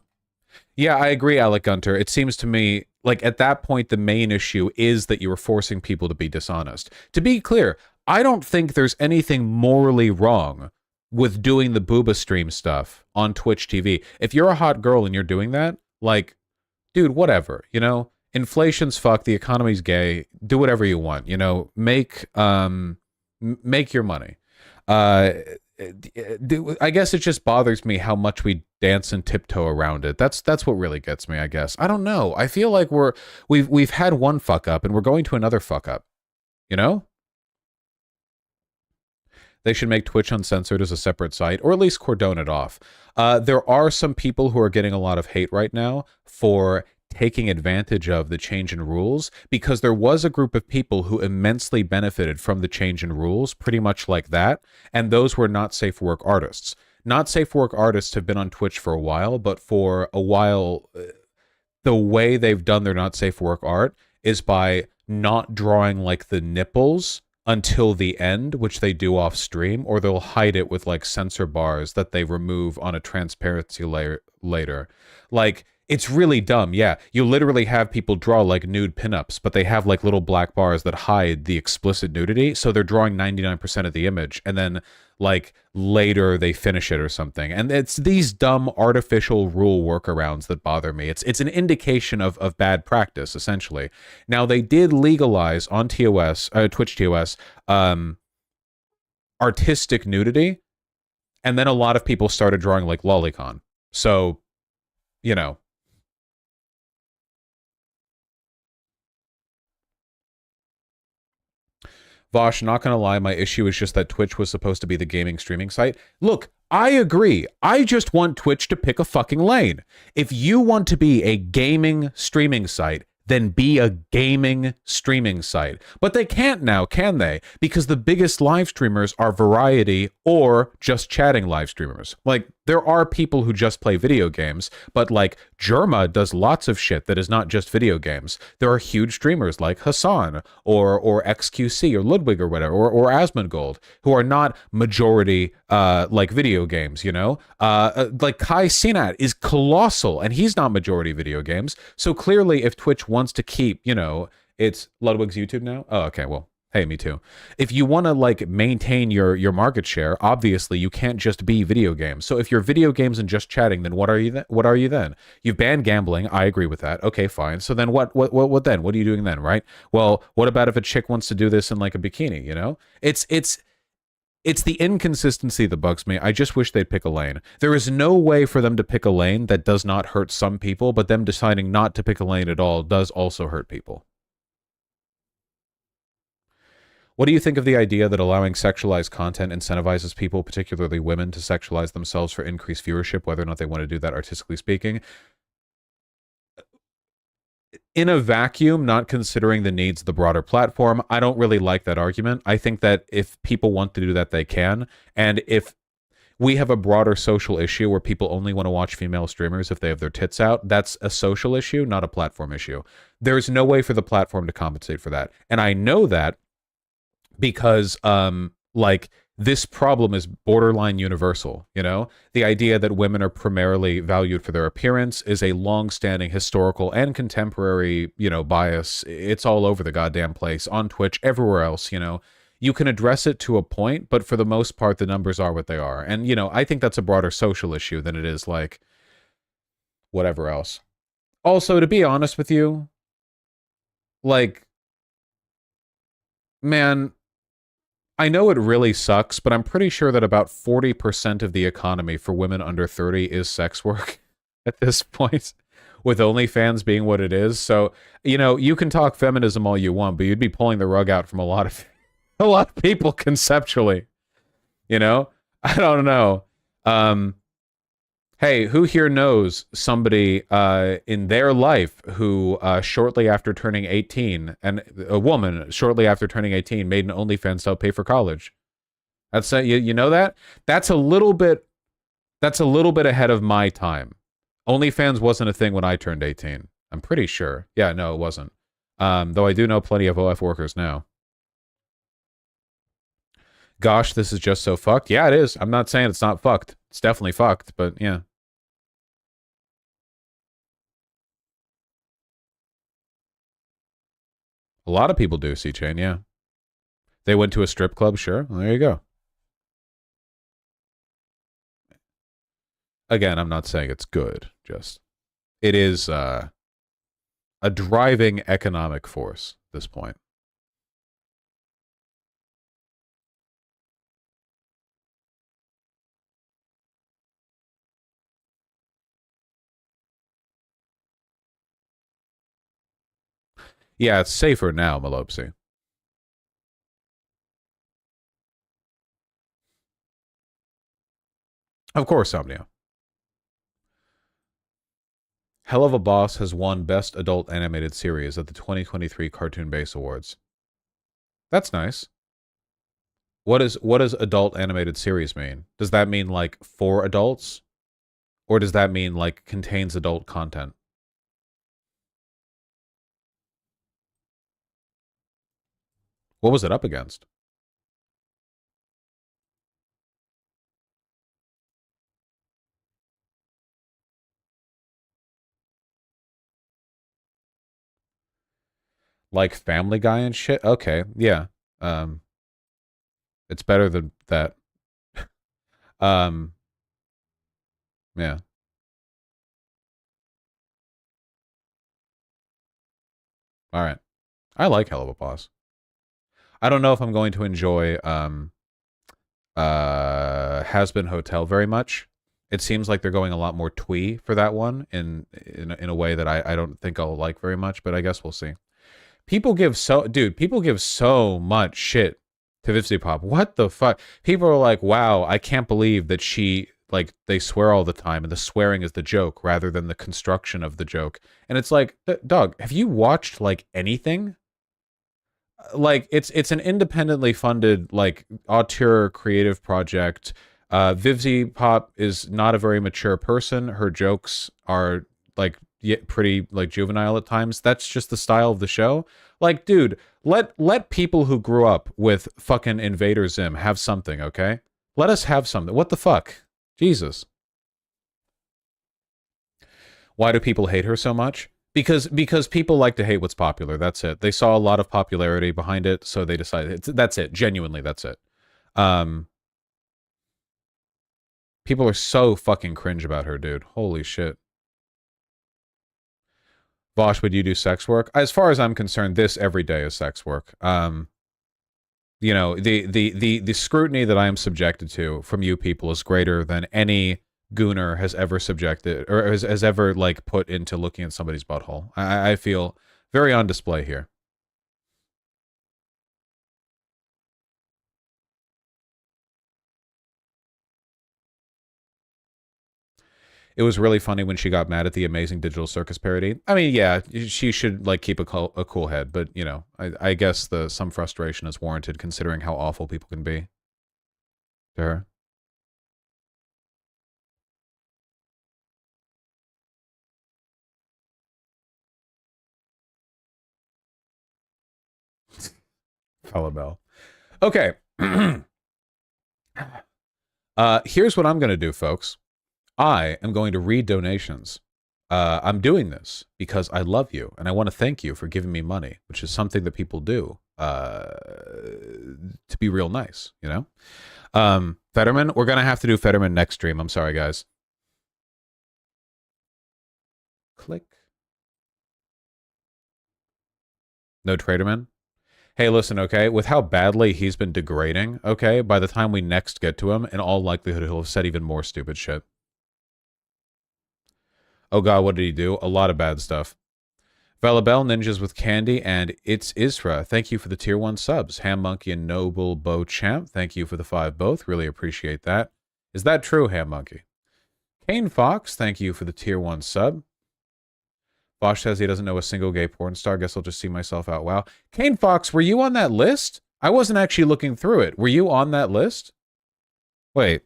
Yeah, I agree, Alec Gunter. It seems to me like at that point, the main issue is that you were forcing people to be dishonest. To be clear, I don't think there's anything morally wrong with doing the booba stream stuff on Twitch TV. If you're a hot girl and you're doing that, like, dude, whatever, you know? Inflation's fucked, the economy's gay, do whatever you want, you know? Make your money. I guess it just bothers me how much we dance and tiptoe around it. That's what really gets me, I guess. I don't know. I feel like we've had one fuck up and we're going to another fuck up. You know? They should make Twitch Uncensored as a separate site, or at least cordon it off. There are some people who are getting a lot of hate right now for taking advantage of the change in rules, because there was a group of people who immensely benefited from the change in rules, pretty much like that, and those were not safe for work artists. Not safe for work artists have been on Twitch for a while, but for a while, the way they've done their not safe for work art is by not drawing like the nipples until the end, which they do off stream, or they'll hide it with like censor bars that they remove on a transparency layer later. Like, it's really dumb. Yeah, you literally have people draw like nude pinups, but they have like little black bars that hide the explicit nudity, so they're drawing 99% of the image, and then like later they finish it or something. And it's these dumb artificial rule workarounds that bother me. It's an indication of bad practice, essentially. Now, they did legalize on TOS, Twitch TOS, artistic nudity, and then a lot of people started drawing like lolicon. So, you know. Vosh, not gonna lie, my issue is just that Twitch was supposed to be the gaming streaming site. Look, I agree. I just want Twitch to pick a fucking lane. If you want to be a gaming streaming site, then be a gaming streaming site. But they can't now, can they? Because the biggest live streamers are variety or just chatting live streamers. Like, there are people who just play video games, but like Germa does lots of shit that is not just video games. There are huge streamers like Hassan or XQC or Ludwig or whatever, or Asmongold, who are not majority like video games, you know? Like Kai Cenat is colossal, and he's not majority video games. So clearly, if Twitch wants to keep, you know, it's Ludwig's YouTube now? Oh, okay, well, hey, me too. If you want to like maintain your market share, obviously you can't just be video games. So if you're video games and just chatting, then what are you then? What are you then? You've banned gambling. I agree with that. Okay, fine. So then what then? What are you doing then, right? Well, what about if a chick wants to do this in like a bikini, you know? It's the inconsistency that bugs me. I just wish they'd pick a lane. There is no way for them to pick a lane that does not hurt some people, but them deciding not to pick a lane at all does also hurt people. What do you think of the idea that allowing sexualized content incentivizes people, particularly women, to sexualize themselves for increased viewership, whether or not they want to do that artistically speaking? In a vacuum, not considering the needs of the broader platform, I don't really like that argument. I think that if people want to do that, they can. And if we have a broader social issue where people only want to watch female streamers if they have their tits out, that's a social issue, not a platform issue. There's no way for the platform to compensate for that. And I know that because like this problem is borderline universal, you know? The idea that women are primarily valued for their appearance is a long-standing historical and contemporary, you know, bias. It's all over the goddamn place, on Twitch, everywhere else, you know? You can address it to a point, but for the most part, the numbers are what they are. And, you know, I think that's a broader social issue than it is, like, whatever else. Also, to be honest with you, like, man, I know it really sucks, but I'm pretty sure that about 40% of the economy for women under 30 is sex work at this point. with OnlyFans being what it is. So, you know, you can talk feminism all you want, but you'd be pulling the rug out from a lot of people conceptually. You know? I don't know. Hey, who here knows somebody in their life who shortly after turning 18, and a woman shortly after turning 18 made an OnlyFans to help pay for college? That's you know that? That's a little bit ahead of my time. OnlyFans wasn't a thing when I turned 18. I'm pretty sure. Yeah, no, it wasn't. Though I do know plenty of OF workers now. Gosh, this is just so fucked. Yeah, it is. I'm not saying it's not fucked. It's definitely fucked, but yeah. A lot of people do, C-Chain, yeah. They went to a strip club, sure. Well, there you go. Again, I'm not saying it's good, just it is a driving economic force at this point. Yeah, it's safer now, Malopsy. Of course, Omnia. Hell of a Boss has won Best Adult Animated Series at the 2023 Cartoon Base Awards. That's nice. What does adult animated series mean? Does that mean like for adults? Or does that mean like contains adult content? What was it up against? Like Family Guy and shit? Okay, yeah. It's better than that. Yeah. All right. I like Hell of a Boss. I don't know if I'm going to enjoy Has Been Hotel very much. It seems like they're going a lot more twee for that one in a way that I don't think I'll like very much, but I guess we'll see. People give so much shit to Vivzy Pop. What the fuck? People are like, wow, I can't believe that she, like, they swear all the time and the swearing is the joke rather than the construction of the joke. And it's like, dog, have you watched like anything? Like it's an independently funded like auteur creative project. Vivzy Pop is not a very mature person. Her jokes are like pretty like juvenile at times. That's just the style of the show. Like, dude, let people who grew up with fucking Invader Zim have something, okay? Let us have something. What the fuck? Jesus. Why do people hate her so much? Because people like to hate what's popular. That's it. They saw a lot of popularity behind it, so they decided that's it. Genuinely, that's it. People are so fucking cringe about her, dude. Holy shit. Vosh, would you do sex work? As far as I'm concerned, this every day is sex work. You know, the scrutiny that I am subjected to from you people is greater than any gooner has ever subjected or has ever like put into looking at somebody's butthole. I feel very on display here. It was really funny when she got mad at the Amazing Digital Circus parody. I mean, yeah, she should like keep a cool head, but you know, I guess some frustration is warranted considering how awful people can be to her. Follow Bell. Okay. Here's what I'm going to do, folks. I am going to read donations. I'm doing this because I love you, and I want to thank you for giving me money, which is something that people do to be real nice, you know? Fetterman, we're going to have to do Fetterman next stream. I'm sorry, guys. Click. No Traderman? Hey, listen, okay? With how badly he's been degrading, okay? By the time we next get to him, in all likelihood, he'll have said even more stupid shit. Oh god, what did he do? A lot of bad stuff. Valabel, Ninjas with Candy, and It's Isra. Thank you for the tier 1 subs. Ham Monkey and Noble Bow Champ, thank you for the 5 both. Really appreciate that. Is that true, Ham Monkey? Kane Fox, thank you for the tier 1 sub. Bosch says he doesn't know a single gay porn star. Guess I'll just see myself out. Wow. Kane Fox, were you on that list? I wasn't actually looking through it. Were you on that list? Wait.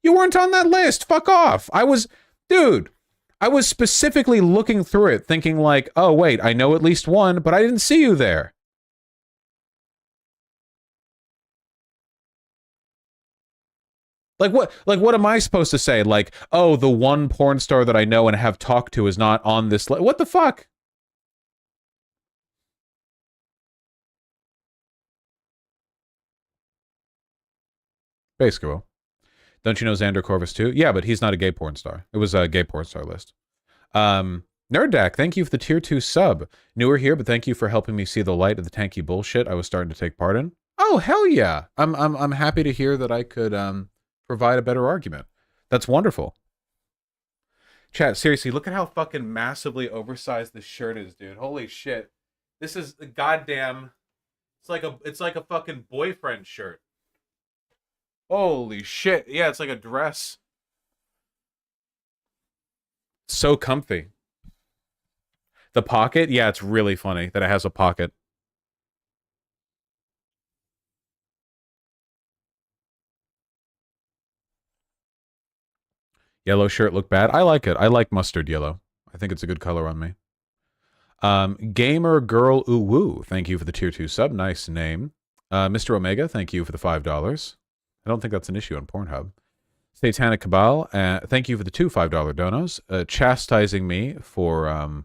You weren't on that list. Fuck off. Dude, I was specifically looking through it thinking like, oh, wait, I know at least one, but I didn't see you there. Like what am I supposed to say? Like, oh, the one porn star that I know and have talked to is not on this list. What the fuck? Basically. Don't you know Xander Corvus too? Yeah, but he's not a gay porn star. It was a gay porn star list. Nerddak, thank you for the tier 2 sub. Newer here, but thank you for helping me see the light of the tanky bullshit I was starting to take part in. Oh, hell yeah. I'm happy to hear that I could provide a better argument. That's wonderful. Chat, seriously, look at how fucking massively oversized this shirt is, dude. Holy shit. This is a goddamn it's like a fucking boyfriend shirt. Holy shit. Yeah, it's like a dress. So comfy. The pocket? Yeah, it's really funny that it has a pocket. Yellow shirt look bad. I like it. I like mustard yellow. I think it's a good color on me. Gamer Girl Ooh Woo, thank you for the tier 2 sub. Nice name. Mr. Omega, thank you for the $5. I don't think that's an issue on Pornhub. Satanic Cabal, thank you for the 2 $5 donos. Chastising me for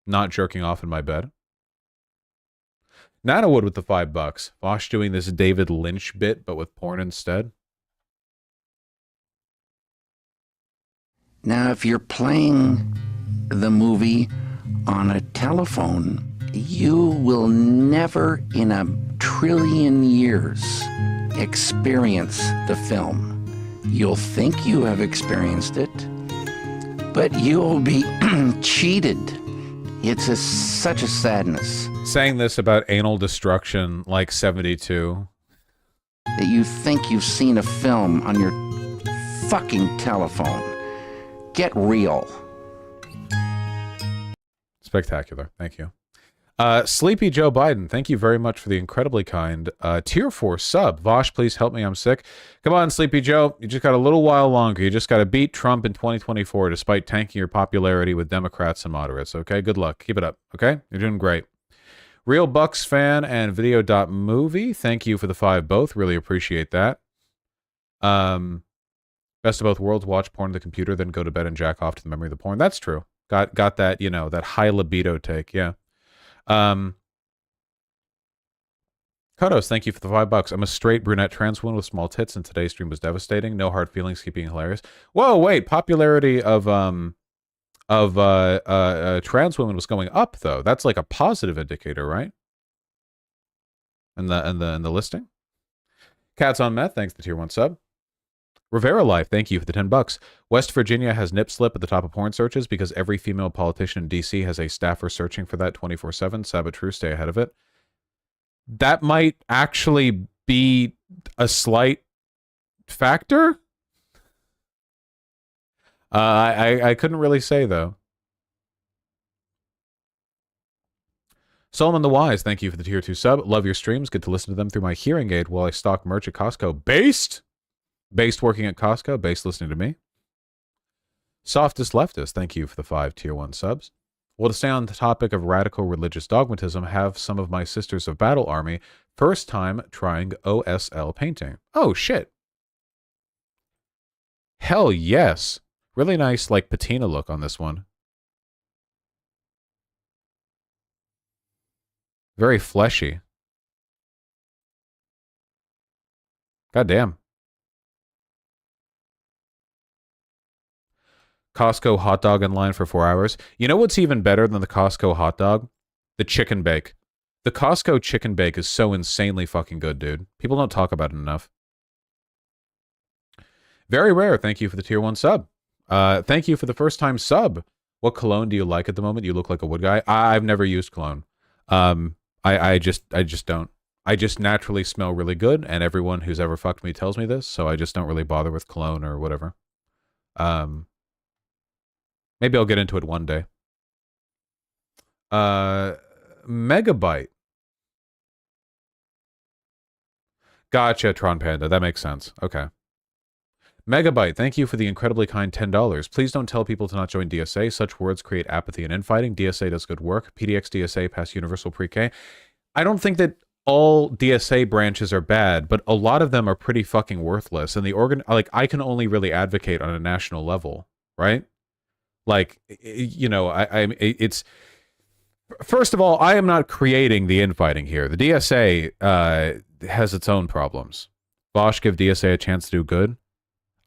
not jerking off in my bed. Nanawood with the $5. Vosh doing this David Lynch bit, but with porn instead. Now, if you're playing the movie on a telephone, you will never in a trillion years experience the film. You'll think you have experienced it, but you'll be cheated. It's such a sadness. Saying this about anal destruction like 72. That you think you've seen a film on your fucking telephone. Get real. Spectacular. Thank you. Sleepy Joe Biden, thank you very much for the incredibly kind tier 4 sub. Vosh, please help me. I'm sick. Come on, Sleepy Joe. You just got a little while longer. You just got to beat Trump in 2024 despite tanking your popularity with Democrats and moderates. Okay, good luck. Keep it up. Okay, you're doing great. Real Bucks fan and Video.movie, thank you for the 5 both. Really appreciate that. Best of both worlds, watch porn on the computer, then go to bed and jack off to the memory of the porn. That's true. Got that, you know, that high libido take, yeah. Kodos, thank you for the $5. I'm a straight brunette trans woman with small tits, and today's stream was devastating. No hard feelings, keep being hilarious. Whoa, wait, popularity of trans women was going up though. That's like a positive indicator, right? In the listing. Cats on Meth, thanks for the tier 1 sub. Rivera Life, thank you for the $10. West Virginia has nip slip at the top of porn searches because every female politician in D.C. has a staffer searching for that 24/7. Sabatru, stay ahead of it. That might actually be a slight factor. I couldn't really say, though. Solomon the Wise, thank you for the tier 2 sub. Love your streams. Get to listen to them through my hearing aid while I stock merch at Costco. Based working at Costco, based listening to me. Softest Leftist, thank you for the 5 tier 1 subs. Well, to stay on the topic of radical religious dogmatism, have some of my Sisters of Battle Army first time trying OSL painting. Oh, shit. Hell yes. Really nice, like, patina look on this one. Very fleshy. Goddamn. Costco hot dog in line for 4 hours. You know what's even better than the Costco hot dog? The chicken bake. The Costco chicken bake is so insanely fucking good, dude. People don't talk about it enough. Very rare. Thank you for the tier 1 sub. Thank you for the first time sub. What cologne do you like at the moment? You look like a wood guy. I've never used cologne. I just don't. I just naturally smell really good, and everyone who's ever fucked me tells me this, so I just don't really bother with cologne or whatever. Maybe I'll get into it one day. Megabyte. Gotcha, Tron Panda. That makes sense. Okay. Megabyte, thank you for the incredibly kind $10. Please don't tell people to not join DSA. Such words create apathy and infighting. DSA does good work. PDX DSA pass universal pre-K. I don't think that all DSA branches are bad, but a lot of them are pretty fucking worthless. And the I can only really advocate on a national level, right? Like, you know, it's... First of all, I am not creating the infighting here. The DSA has its own problems. Bosch give DSA a chance to do good.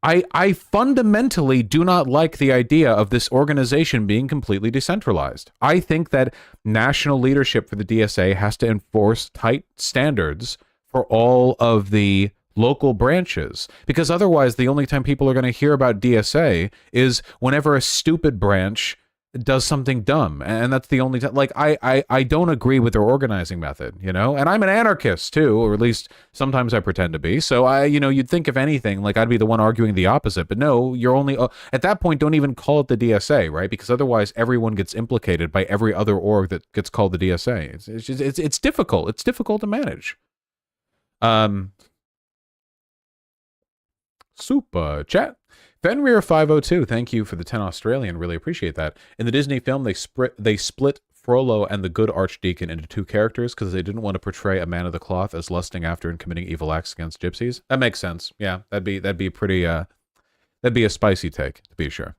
I fundamentally do not like the idea of this organization being completely decentralized. I think that national leadership for the DSA has to enforce tight standards for all of the local branches, because otherwise the only time people are going to hear about DSA is whenever a stupid branch does something dumb, and that's the only time. Like, I don't agree with their organizing method, you know, and I'm an anarchist too, or at least sometimes I pretend to be. So you know, you'd think if anything, like I'd be the one arguing the opposite, but no, you're only at that point. Don't even call it the DSA, right? Because otherwise, everyone gets implicated by every other org that gets called the DSA. It's difficult. It's difficult to manage. Super chat. Fenrir 502, thank you for the 10 Australian. Really appreciate that. In the Disney film, they split Frollo and the good archdeacon into two characters because they didn't want to portray a man of the cloth as lusting after and committing evil acts against gypsies. That makes sense. Yeah, that'd be pretty that'd be a spicy take, to be sure.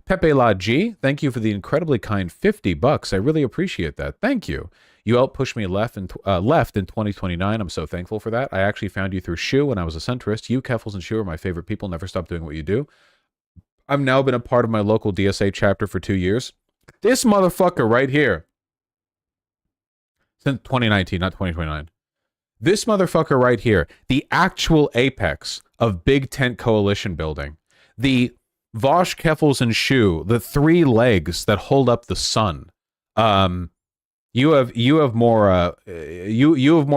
Pepe La G, thank you for the incredibly kind $50. I really appreciate that. Thank you. You outpushed me left in 2029. I'm so thankful for that. I actually found you through Shu when I was a centrist. You, Keffels, and Shu are my favorite people. Never stop doing what you do. I've now been a part of my local DSA chapter for 2 years. This motherfucker right here. Since 2019, not 2029. This motherfucker right here. The actual apex of big tent coalition building. The Vosh, Keffels, and Shu. The three legs that hold up the sun. You have more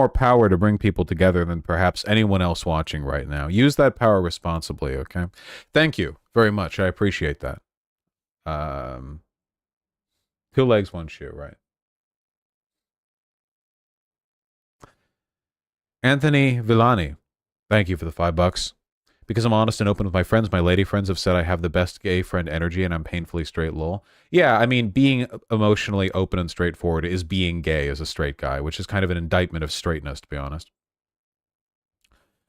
power to bring people together than perhaps anyone else watching right now. Use that power responsibly, okay? Thank you very much. I appreciate that. 2 legs, 1 shoe, right? Anthony Villani, thank you for the $5. Because I'm honest and open with my friends, my lady friends have said I have the best gay friend energy and I'm painfully straight lol. Yeah, I mean, being emotionally open and straightforward is being gay as a straight guy, which is kind of an indictment of straightness, to be honest.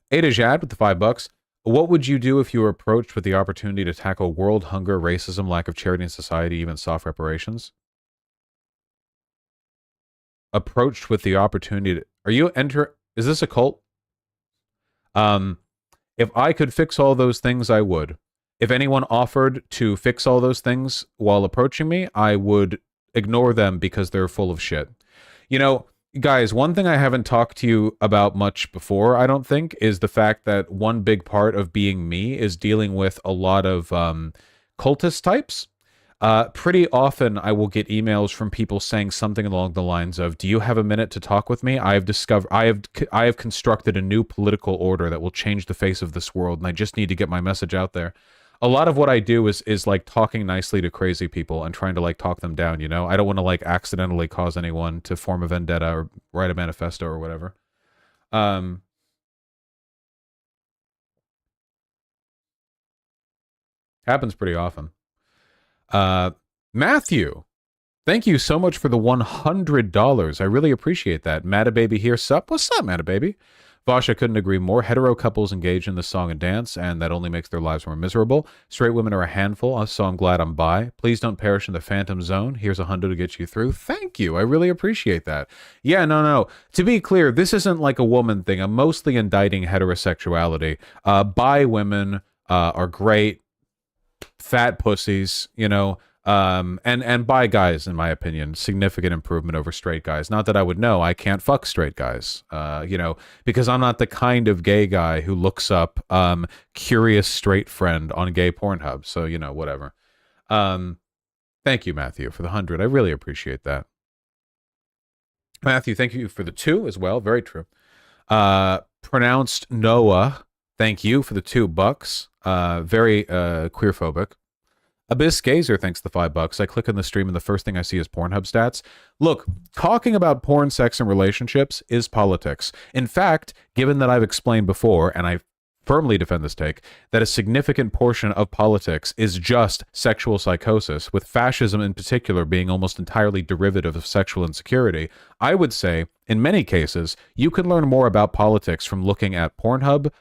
Ada Jad with the $5. What would you do if you were approached with the opportunity to tackle world hunger, racism, lack of charity in society, even soft reparations? Approached with the opportunity to... Is this a cult? If I could fix all those things, I would. If anyone offered to fix all those things while approaching me, I would ignore them because they're full of shit. You know, guys, one thing I haven't talked to you about much before, I don't think, is the fact that one big part of being me is dealing with a lot of cultist types. Pretty often I will get emails from people saying something along the lines of, do you have a minute to talk with me? I have constructed a new political order that will change the face of this world, and I just need to get my message out there. A lot of what I do is like talking nicely to crazy people and trying to like talk them down, you know? I don't want to like accidentally cause anyone to form a vendetta or write a manifesto or whatever. Happens pretty often. Matthew, thank you so much for the $100. I really appreciate that. Matababy here, sup? What's up, Matababy? Vosh, I couldn't agree more. Hetero couples engage in the song and dance, and that only makes their lives more miserable. Straight women are a handful, so I'm glad I'm bi. Please don't perish in the phantom zone. Here's $100 to get you through. Thank you. I really appreciate that. Yeah, no. To be clear, this isn't like a woman thing. I'm mostly indicting heterosexuality. Bi women are great. Fat pussies, you know, And bi guys, in my opinion, significant improvement over straight guys. Not that I would know, I can't fuck straight guys, you know, because I'm not the kind of gay guy who looks up curious straight friend on gay Pornhub. So, you know, whatever. Thank you, Matthew, for the 100. I really appreciate that. Matthew, thank you for the 2 as well. Very true. Pronounced Noah, thank you for the $2. Very queerphobic. Abyss Gazer, thanks the $5. I click on the stream and the first thing I see is Pornhub stats. Look, talking about porn, sex, and relationships is politics. In fact, given that I've explained before, and I firmly defend this take, that a significant portion of politics is just sexual psychosis, with fascism in particular being almost entirely derivative of sexual insecurity, I would say, in many cases, you can learn more about politics from looking at Pornhub,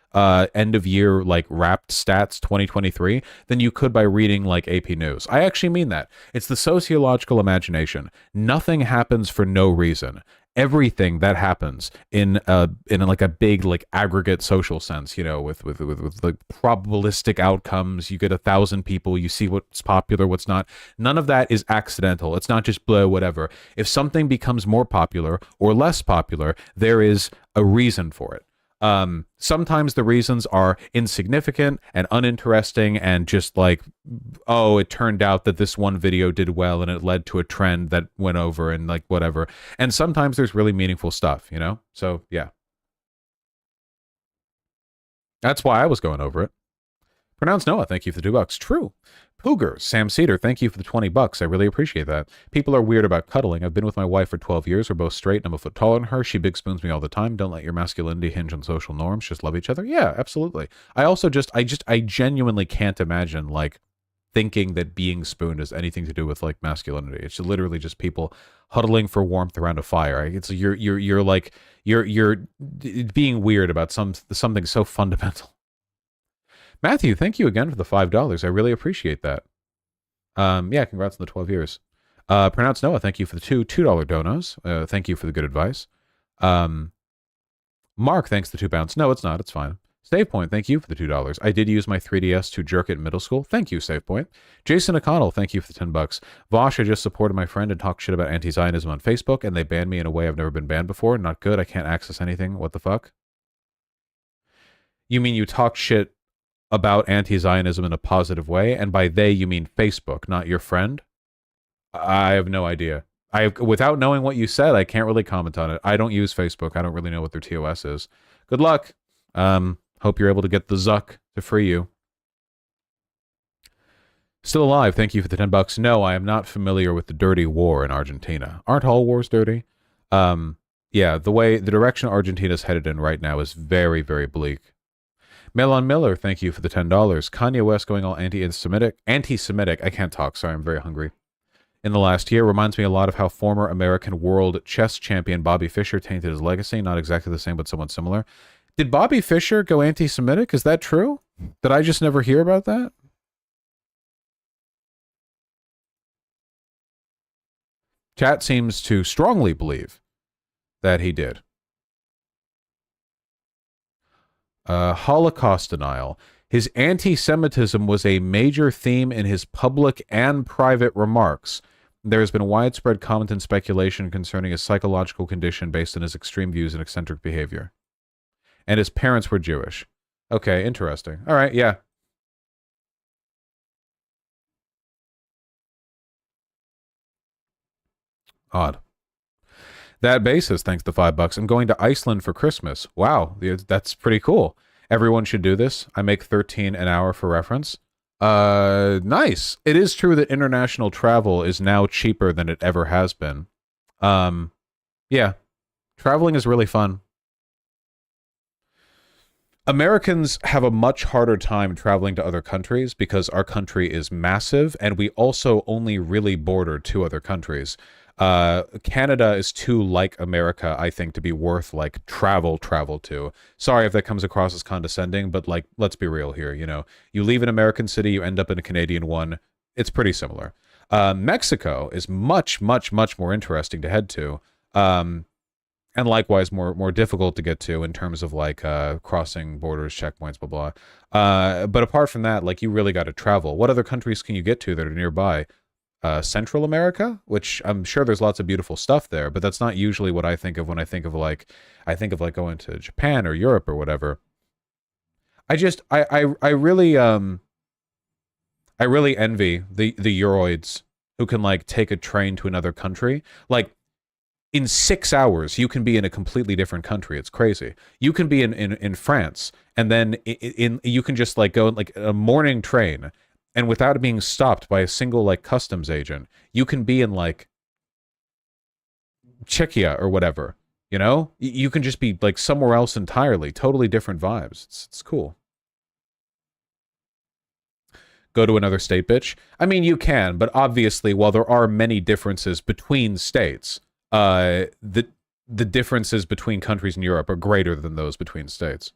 end of year, like, wrapped stats 2023, than you could by reading, like, AP News. I actually mean that. It's the sociological imagination. Nothing happens for no reason. Everything that happens in like a big, like, aggregate social sense, you know, with like probabilistic outcomes, you get 1,000 people, you see what's popular, what's not. None of that is accidental. It's not just blah, whatever. If something becomes more popular or less popular, there is a reason for it. Sometimes the reasons are insignificant and uninteresting and just like, oh, it turned out that this one video did well and it led to a trend that went over and like whatever. And sometimes there's really meaningful stuff, you know? So yeah. That's why I was going over it. Pronounced Noah, thank you for the $2. True. Pooger, Sam Cedar, thank you for the $20. I really appreciate that. People are weird about cuddling. I've been with my wife for 12 years. We're both straight and I'm a foot taller than her. She big spoons me all the time. Don't let your masculinity hinge on social norms. Just love each other. Yeah, absolutely. I genuinely can't imagine like thinking that being spooned has anything to do with like masculinity. It's literally just people huddling for warmth around a fire. It's you're being weird about something so fundamental. Matthew, thank you again for the $5. I really appreciate that. Yeah, congrats on the 12 years. Pronounced Noah, thank you for the $2 donos. Thank you for the good advice. Mark, thanks for the £2. No, it's not. It's fine. SavePoint, thank you for the $2. I did use my 3DS to jerk it in middle school. Thank you, SavePoint. Jason O'Connell, thank you for the $10. Vosh, I just supported my friend and talked shit about anti-Zionism on Facebook, and they banned me in a way I've never been banned before. Not good. I can't access anything. What the fuck? You mean you talked shit about anti-Zionism in a positive way, and by they you mean Facebook, not your friend? I have no idea. Without knowing what you said, I can't really comment on it. I don't use Facebook. I don't really know what their TOS is. Good luck. Hope you're able to get the Zuck to free you. Still alive, thank you for the $10. No, I am not familiar with the dirty war in Argentina. Aren't all wars dirty? Yeah, the direction Argentina's headed in right now is very, very bleak. Melon Miller, thank you for the $10. Kanye West going all anti-Semitic, I can't talk, sorry, I'm very hungry. In the last year, reminds me a lot of how former American world chess champion Bobby Fischer tainted his legacy. Not exactly the same, but somewhat similar. Did Bobby Fischer go anti-Semitic? Is that true? Did I just never hear about that? Chat seems to strongly believe that he did. Holocaust denial. His anti-Semitism was a major theme in his public and private remarks. There has been widespread comment and speculation concerning his psychological condition based on his extreme views and eccentric behavior. And his parents were Jewish. Okay, interesting. All right, yeah. Odd. That basis, thanks to $5. I'm going to Iceland for Christmas. Wow, that's pretty cool. Everyone should do this. I make $13 an hour for reference. Nice. It is true that international travel is now cheaper than it ever has been. Yeah. Traveling is really fun. Americans have a much harder time traveling to other countries because our country is massive and we also only really border 2 other countries. Canada is too like America, I think, to be worth like travel to. Sorry if that comes across as condescending, but like, let's be real here. You know, you leave an American city, you end up in a Canadian one. It's pretty similar. Mexico is much more interesting to head to. And likewise more difficult to get to in terms of like crossing borders, checkpoints, blah, blah. But apart from that, like you really got to travel. What other countries can you get to that are nearby? Central America, which I'm sure there's lots of beautiful stuff there, but that's not usually what I think of when I think of like going to Japan or Europe or whatever. I really envy the Euroids who can like take a train to another country. Like in 6 hours, you can be in a completely different country. It's crazy. You can be in France, and then you can just like go in like a morning train, and without being stopped by a single like customs agent, you can be in like Czechia or whatever. You know, you can just be like somewhere else entirely, totally different vibes. It's cool. Go to another state, bitch. I mean, you can, but obviously, while there are many differences between states, the differences between countries in Europe are greater than those between states.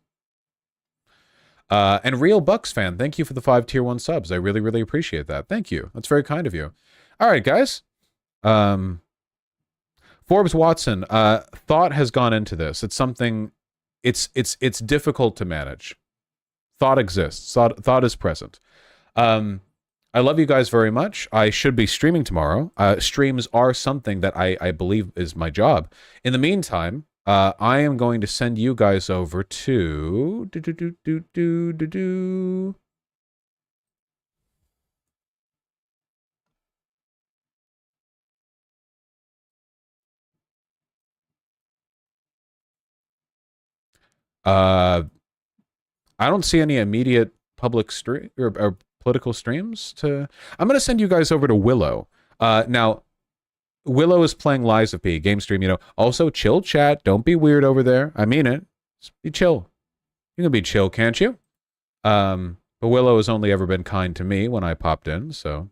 And Real Bucks fan, thank you for the 5 tier 1 subs. I really, really appreciate that. Thank you. That's very kind of you. All right, guys. Forbes Watson, thought has gone into this. It's something, it's difficult to manage. Thought exists. Thought is present. I love you guys very much. I should be streaming tomorrow. Streams are something that I believe is my job. In the meantime, I am going to send you guys over to... I don't see any immediate public stream or political streams to... I'm going to send you guys over to Willow. Now, Willow is playing Lies of P, game stream, you know. Also, chill chat. Don't be weird over there. I mean it. Just be chill. You can be chill, can't you? But Willow has only ever been kind to me when I popped in, so...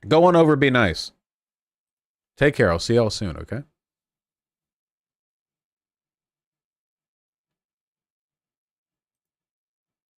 Go on over, be nice. Take care. I'll see y'all soon, okay?